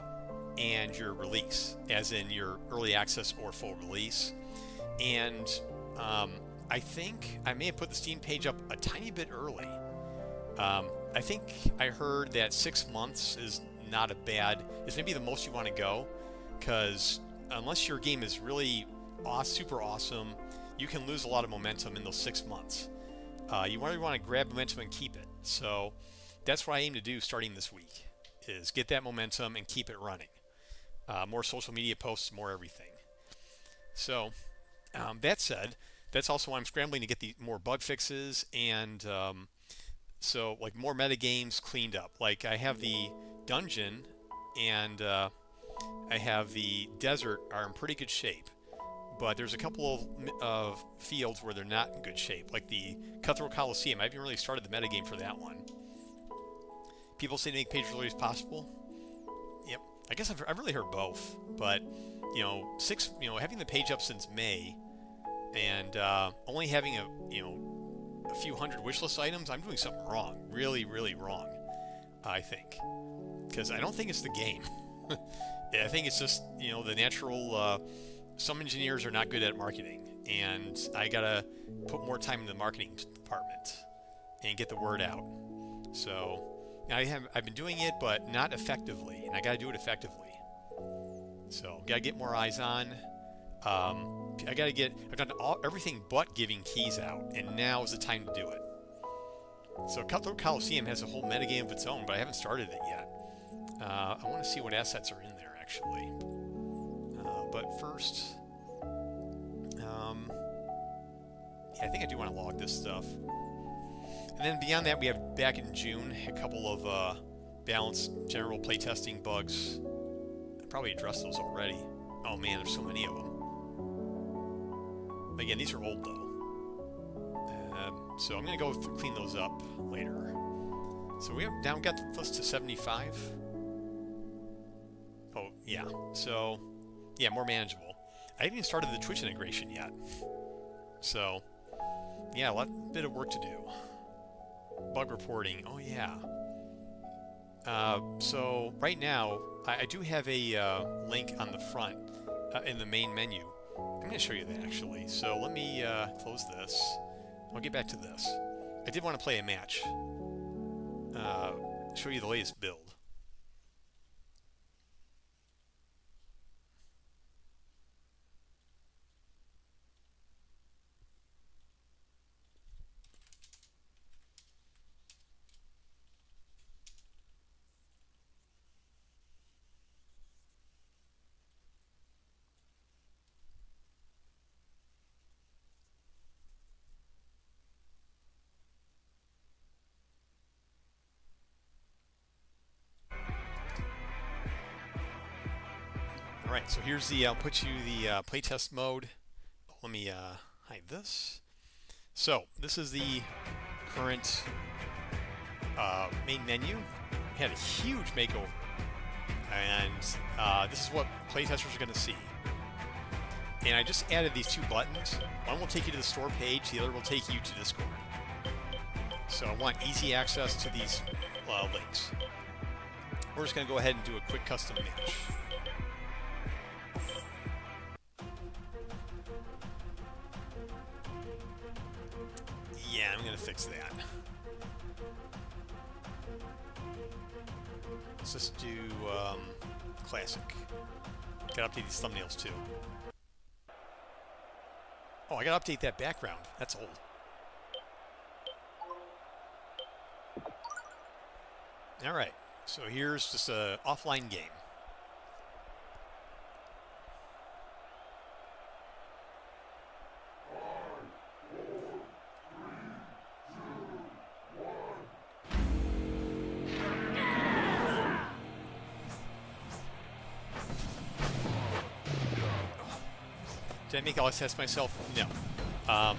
and your release, as in your early access or full release. And I think I may have put the Steam page up a tiny bit early. I think I heard that 6 months is not is maybe the most you want to go, because unless your game is really super awesome, you can lose a lot of momentum in those 6 months. You really want to grab momentum and keep it. So that's what I aim to do starting this week, is get that momentum and keep it running. More social media posts, more everything. So that said, that's also why I'm scrambling to get the more bug fixes and so like more metagames cleaned up. Like I have the dungeon and I have the desert are in pretty good shape. But there's a couple of fields where they're not in good shape, like the Cutthroat Coliseum. I haven't really started the metagame for that one. People say to make page as early as possible. Yep, I guess I've really heard both. But having the page up since May, and only having a few hundred wishlist items, I'm doing something wrong. Really, really wrong, I think. Because I don't think it's the game. I think it's just the natural. Some engineers are not good at marketing, and I gotta put more time in the marketing department and get the word out. So I've been doing it, but not effectively, and I gotta do it effectively. So gotta get more eyes on. I've done everything but giving keys out, and now is the time to do it. So Cutthroat Coliseum has a whole metagame of its own, but I haven't started it yet. I want to see what assets are in there actually. But first, I think I do want to log this stuff. And then beyond that, we have back in June a couple of balanced general playtesting bugs. I probably addressed those already. Oh man, there's so many of them. Again, these are old though. So I'm going to go clean those up later. So we have now got this to 75. Oh, yeah. So, yeah, more manageable. I haven't even started the Twitch integration yet. So, yeah, a bit of work to do. Bug reporting. Oh, yeah. So, right now, I do have a link on the front in the main menu. I'm going to show you that, actually. So, let me close this. I'll get back to this. I did want to play a match. Show you the latest build. Alright, so here's the, I'll put you the playtest mode. Let me hide this. So, this is the current main menu. It had a huge makeover. And this is what playtesters are going to see. And I just added these two buttons. One will take you to the store page, the other will take you to Discord. So I want easy access to these links. We're just going to go ahead and do a quick custom match. Yeah, I'm going to fix that. Let's just do classic. Gotta update these thumbnails too. Oh, I gotta update that background. That's old. Alright, so here's just an offline game. Did I make all access myself? No. I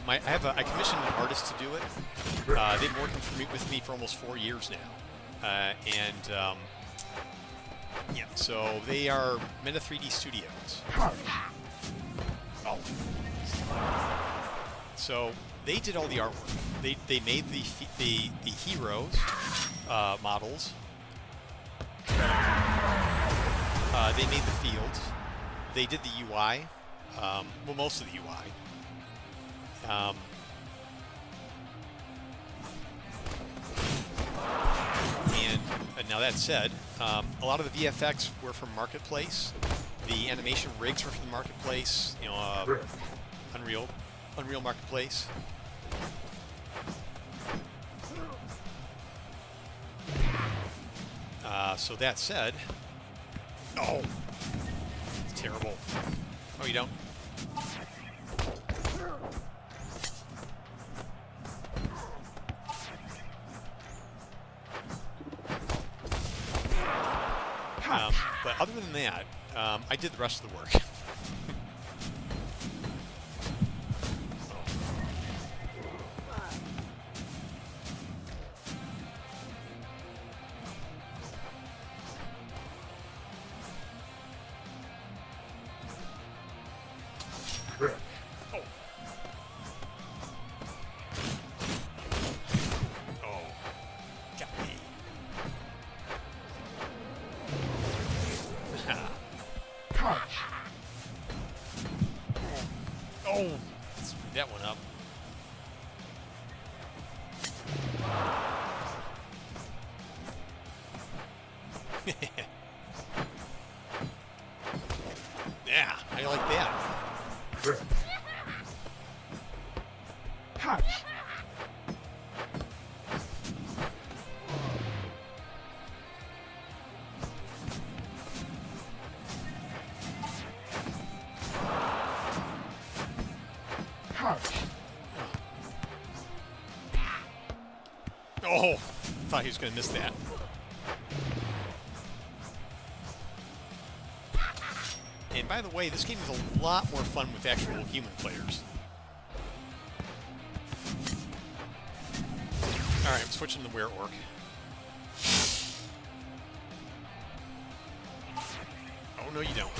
commissioned an artist to do it. They've been working with me for almost 4 years now. Yeah, so they are Meta 3D Studios. Oh. So they did all the artwork. They made the heroes models. They made the fields. They did the UI. Well, most of the UI. And now that said, a lot of the VFX were from Marketplace. The animation rigs were from the Marketplace. You know, Unreal Marketplace. So that said, oh, it's terrible. Oh, you don't? than that, I did the rest of the work. Oh, screwed that one up. Yeah, I like that. Oh, thought he was going to miss that. And by the way, this game is a lot more fun with actual human players. Alright, I'm switching to were-orc. Oh, no you don't.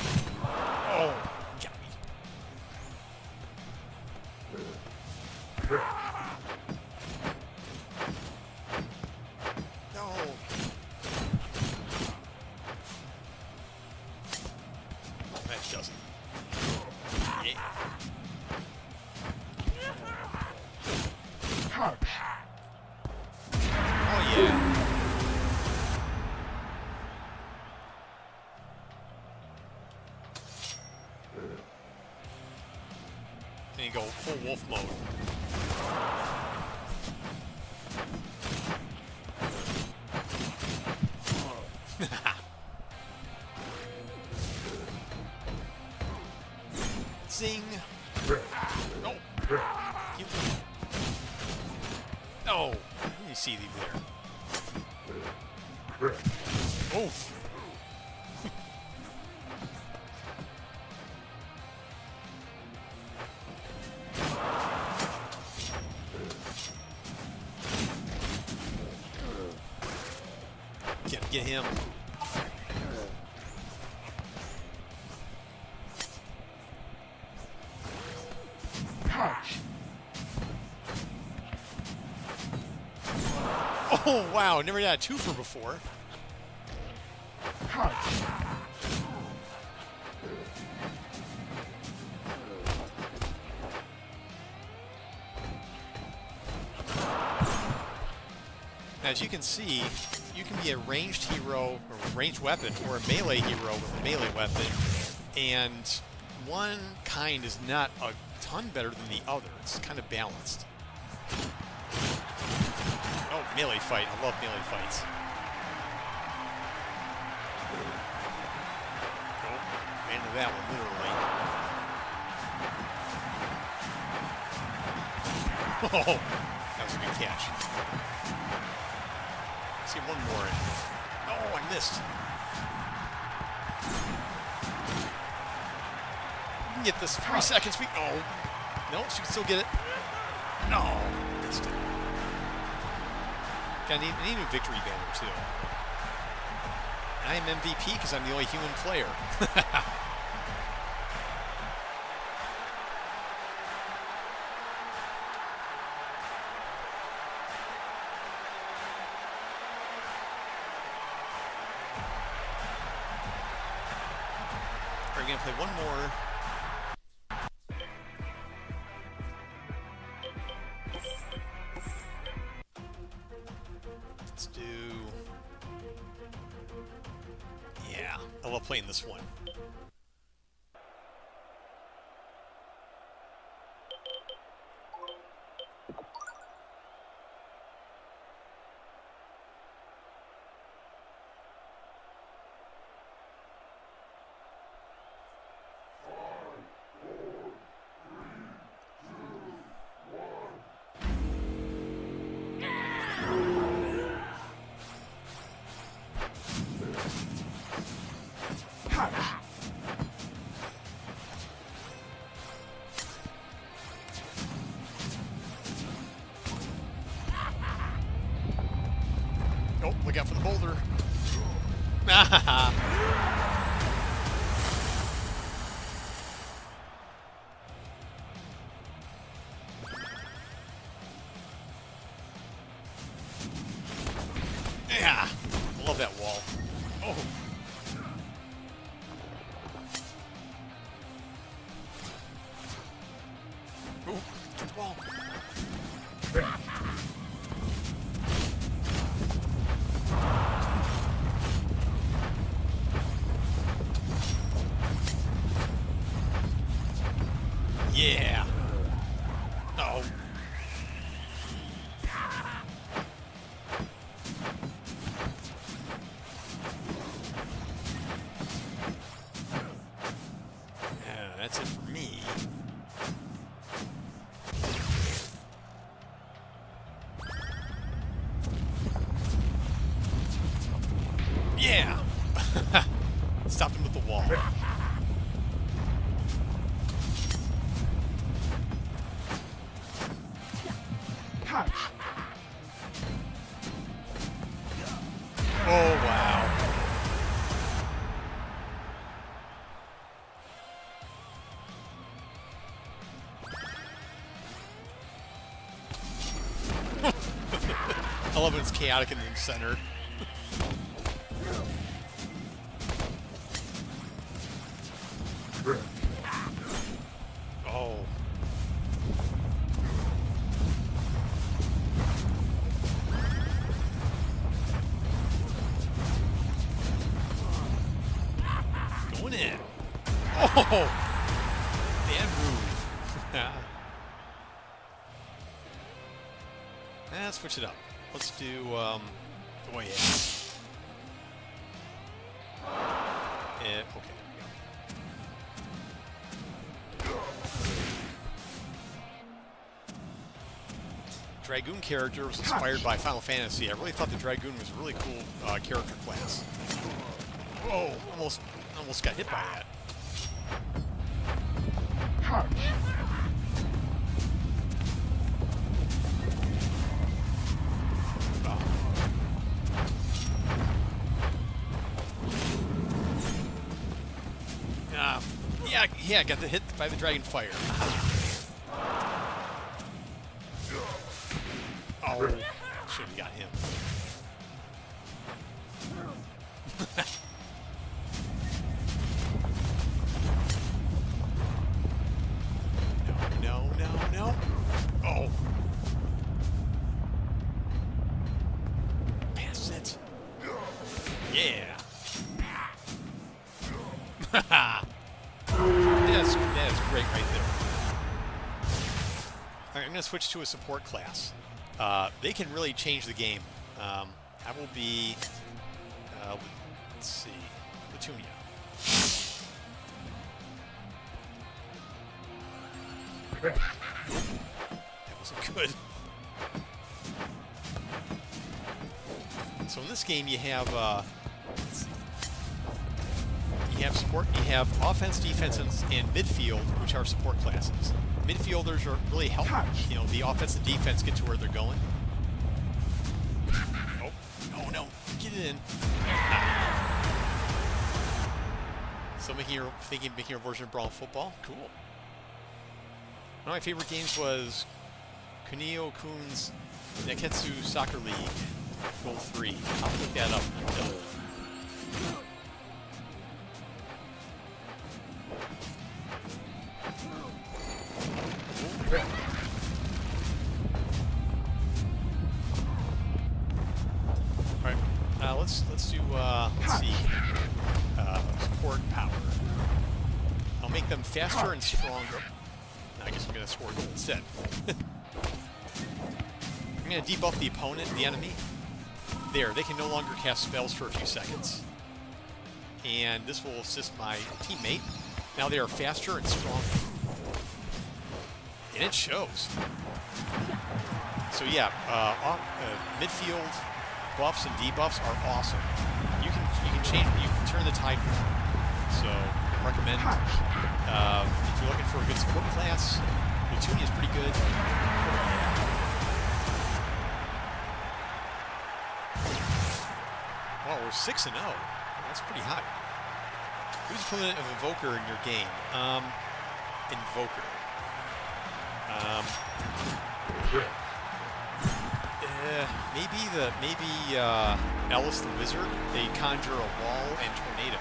Oh, got me. No. That doesn't. Yeah. Oh yeah. Then you go full wolf mode. Zing. No. You. No. Let me see thee there. Oof. Get him. Oh wow, never had a twofer before. Now, as you can see, you can be a ranged hero or ranged weapon or a melee hero with a melee weapon, and one kind is not a ton better than the other. It's kind of balanced. Oh, melee fight. I love melee fights. Oh, ran into that one, literally. Oh, that was a good catch. Let's see one more. Oh, I missed. You can get this 3 seconds. Oh, no, she can still get it. No, missed it. I need a victory banner, too. I am MVP because I'm the only human player. We're going to play one more. Let's do... Yeah, I love playing this one. Yeah, I love that wall. Oh. Ooh, get the wall. Yeah. Oh. That's it for me. Yeah! Stopped him with the wall. Oh, wow. I love when it's chaotic in the center. Oh. Going in. Oh! Bad move. Let's switch it up. Let's do, oh yeah. Okay. Dragoon character was inspired by Final Fantasy. I really thought the Dragoon was a really cool character class. Whoa! Almost got hit by that. Yeah, got the hit by the dragon fire. Oh, should have got him. No. Oh. Pass it. Yeah. That is great right there. All right, I'm going to switch to a support class. They can really change the game. I will be, let's see, Latunia. That wasn't good. So in this game, you have support. You have offense, defense, and midfield, which are support classes. Midfielders are really helping. You know, the offense and defense get to where they're going. Oh no! Get it in. So making your version of Brawl Football, cool. One of my favorite games was Kunio-kun's Neketsu Soccer League Goal 3. I'll look that up when I'm done. Alright, let's do, let's see, support power. I'll make them faster and stronger. I guess I'm going to score a goal instead. I'm going to debuff the opponent, the enemy. There, they can no longer cast spells for a few seconds. And this will assist my teammate. Now they are faster and stronger. And it shows. So yeah, midfield buffs and debuffs are awesome. You can change, you can turn the tide. So I recommend if you're looking for a good support class, Latunia is pretty good. Well, we're 6-0. That's pretty high. Who's the equivalent of Invoker in your game? Invoker. Maybe Ellis the Wizard. They conjure a wall and tornado.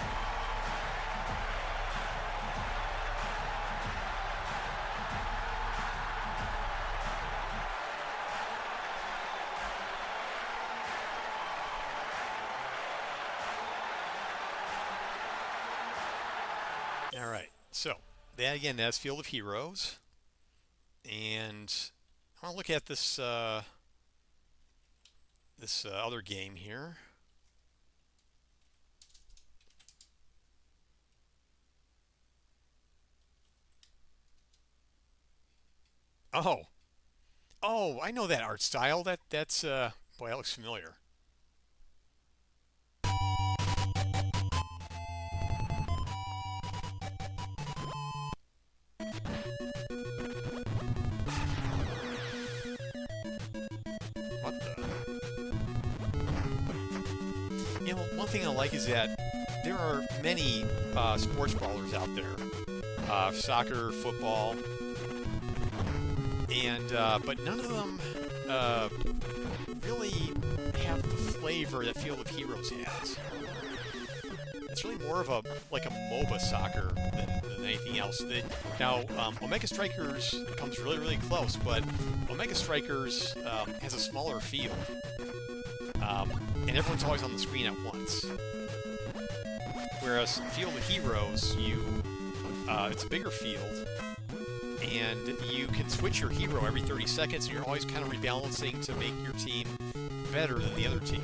All right, so that again, that's Field of Heroes, and I want to look at this other game here. Oh, I know that art style. That's boy, that looks familiar. What the? You know, one thing I like is that there are many sports brawlers out there. Soccer, football, and but none of them really have the flavor that Field of Heroes has. It's really more of a MOBA soccer than anything else. Now, Omega Strikers comes really close, but Omega Strikers has a smaller field, and everyone's always on the screen at once. Whereas Field of Heroes, it's a bigger field, and you can switch your hero every 30 seconds, and you're always kind of rebalancing to make your team better than the other team.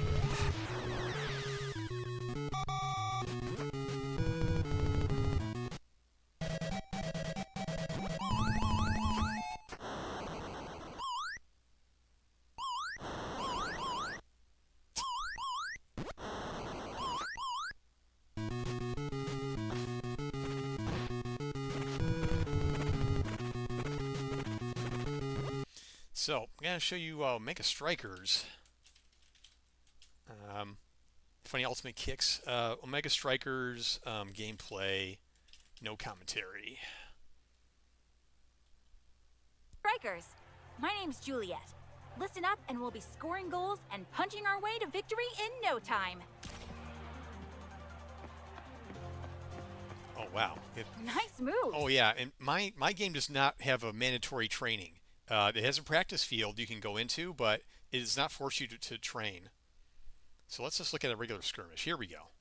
So, I'm going to show you Omega Strikers. Funny ultimate kicks. Omega Strikers gameplay, no commentary. Strikers, my name's Juliet. Listen up and we'll be scoring goals and punching our way to victory in no time. Oh, wow. Nice move. Oh, yeah, and my game does not have a mandatory training. It has a practice field you can go into, but it does not force you to train. So let's just look at a regular skirmish. Here we go.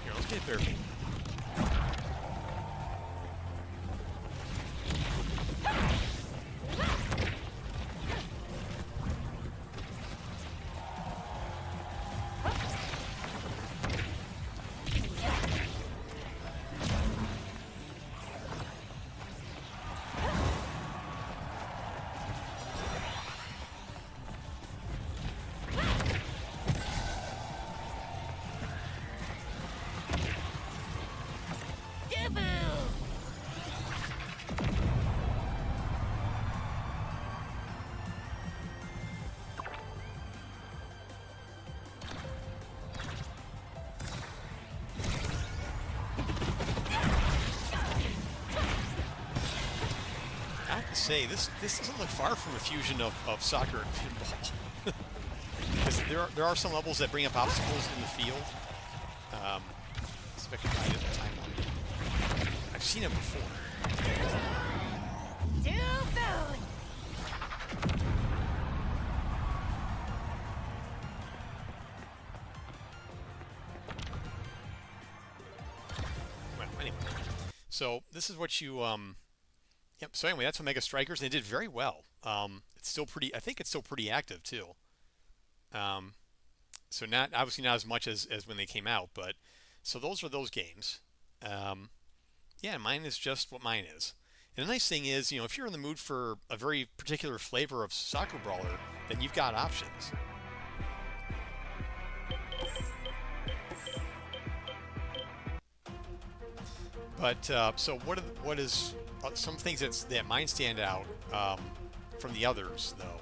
Here, let's get therapy. Say this doesn't look far from a fusion of soccer and pinball. Because there are some levels that bring up obstacles in the field. See if I can find it in the timeline. I've seen it before. Well, anyway, so this is what you Yep. So anyway, that's Omega Strikers, and they did very well. It's still pretty. I think it's still pretty active too. So obviously not as much as when they came out, but so those are those games. Yeah, mine is just what mine is. And the nice thing is, if you're in the mood for a very particular flavor of soccer brawler, then you've got options. But so what is some things that mine stand out from the others, though.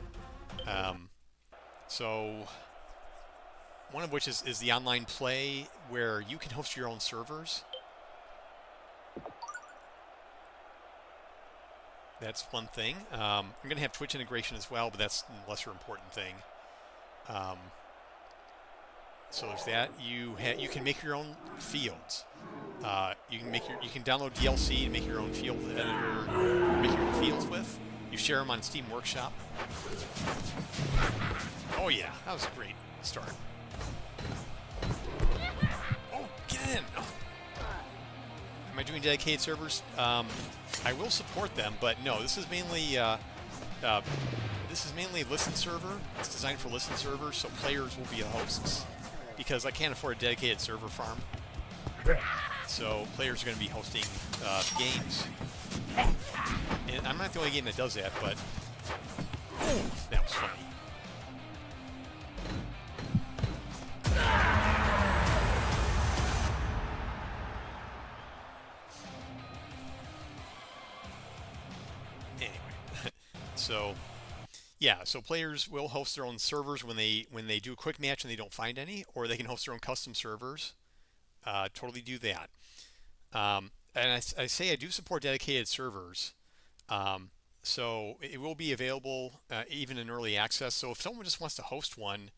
So one of which is the online play where you can host your own servers. That's one thing. I'm going to have Twitch integration as well, but that's a lesser important thing. So there's that. You can make your own fields. You can download DLC to make your own field editor, make your own fields with. You share them on Steam Workshop. Oh yeah, that was a great start. Oh, get in! Oh. Am I doing dedicated servers? I will support them, but no, this is mainly listen server. It's designed for listen servers, so players will be the hosts because I can't afford a dedicated server farm. So players are going to be hosting games. And I'm not the only game that does that, but that was funny. Anyway, so yeah, so players will host their own servers when they do a quick match and they don't find any, or they can host their own custom servers. Totally do that. And I say I do support dedicated servers. So it will be available even in early access. So if someone just wants to host one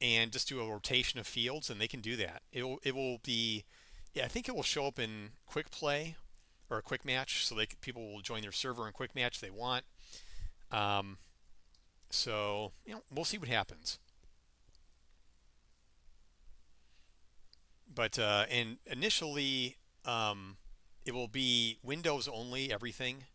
and just do a rotation of fields, then they can do that. It will be, yeah, I think it will show up in quick play or a quick match, so people will join their server in quick match if they want. So we'll see what happens. But and initially it will be Windows only, everything.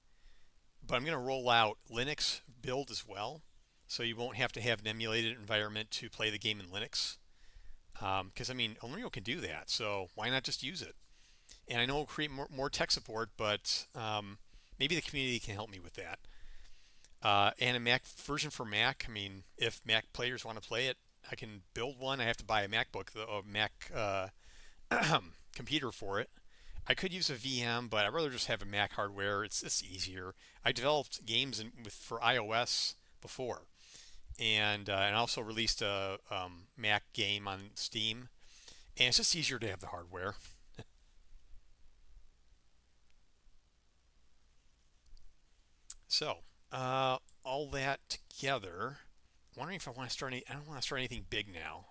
But I'm going to roll out Linux build as well, so you won't have to have an emulated environment to play the game in Linux. Because I mean, Unreal can do that, so why not just use it? And I know it'll create more tech support, but maybe the community can help me with that. And a Mac version for Mac. I mean, if Mac players want to play it, I can build one. I have to buy a MacBook, a Mac computer for it. I could use a VM, but I'd rather just have a Mac hardware. It's easier. I developed games for iOS before, and also released a Mac game on Steam, and it's just easier to have the hardware. So all that together, wondering if I want to start I don't want to start anything big now.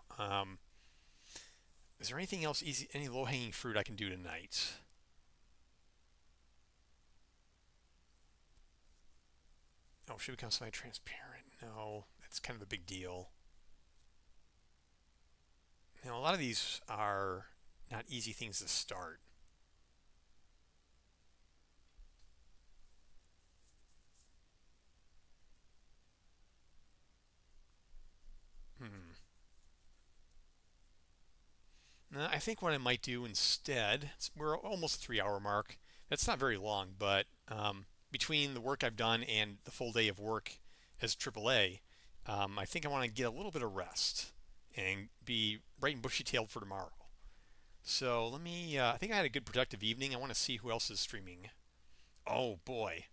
Is there anything else easy, any low-hanging fruit I can do tonight? Oh, should become semi-transparent. No, that's kind of a big deal. Now, a lot of these are not easy things to start. Now, I think what I might do instead, we're almost a 3-hour mark. That's not very long, but between the work I've done and the full day of work as AAA, I think I want to get a little bit of rest and be bright and bushy-tailed for tomorrow. So let me, I think I had a good productive evening. I want to see who else is streaming. Oh boy.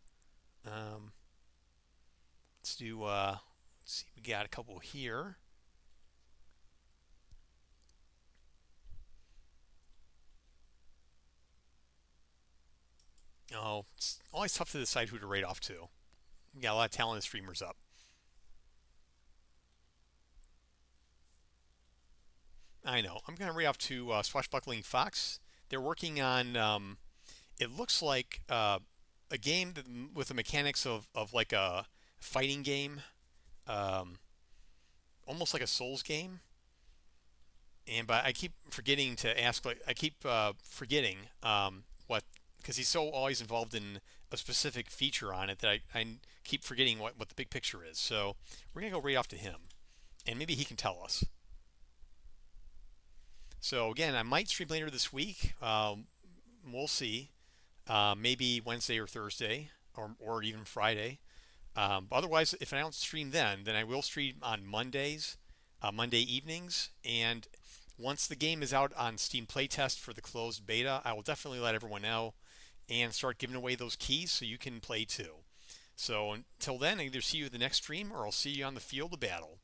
Let's see, we got a couple here. Oh, it's always tough to decide who to rate off to. We got a lot of talented streamers up. I know. I'm going to rate off to Swashbuckling Fox. They're working on, it looks like a game with the mechanics of like a fighting game, almost like a Souls game. But I keep forgetting to ask, like, I keep forgetting what, because he's so always involved in a specific feature on it that I keep forgetting what the big picture is. So we're going to go right off to him, and maybe he can tell us. So again, I might stream later this week. We'll see. Maybe Wednesday or Thursday, or even Friday. Otherwise, if I don't stream then I will stream on Mondays, Monday evenings, and once the game is out on Steam Playtest for the closed beta, I will definitely let everyone know. and start giving away those keys so you can play too. So until then, I either see you at the next stream or I'll see you on the field of battle.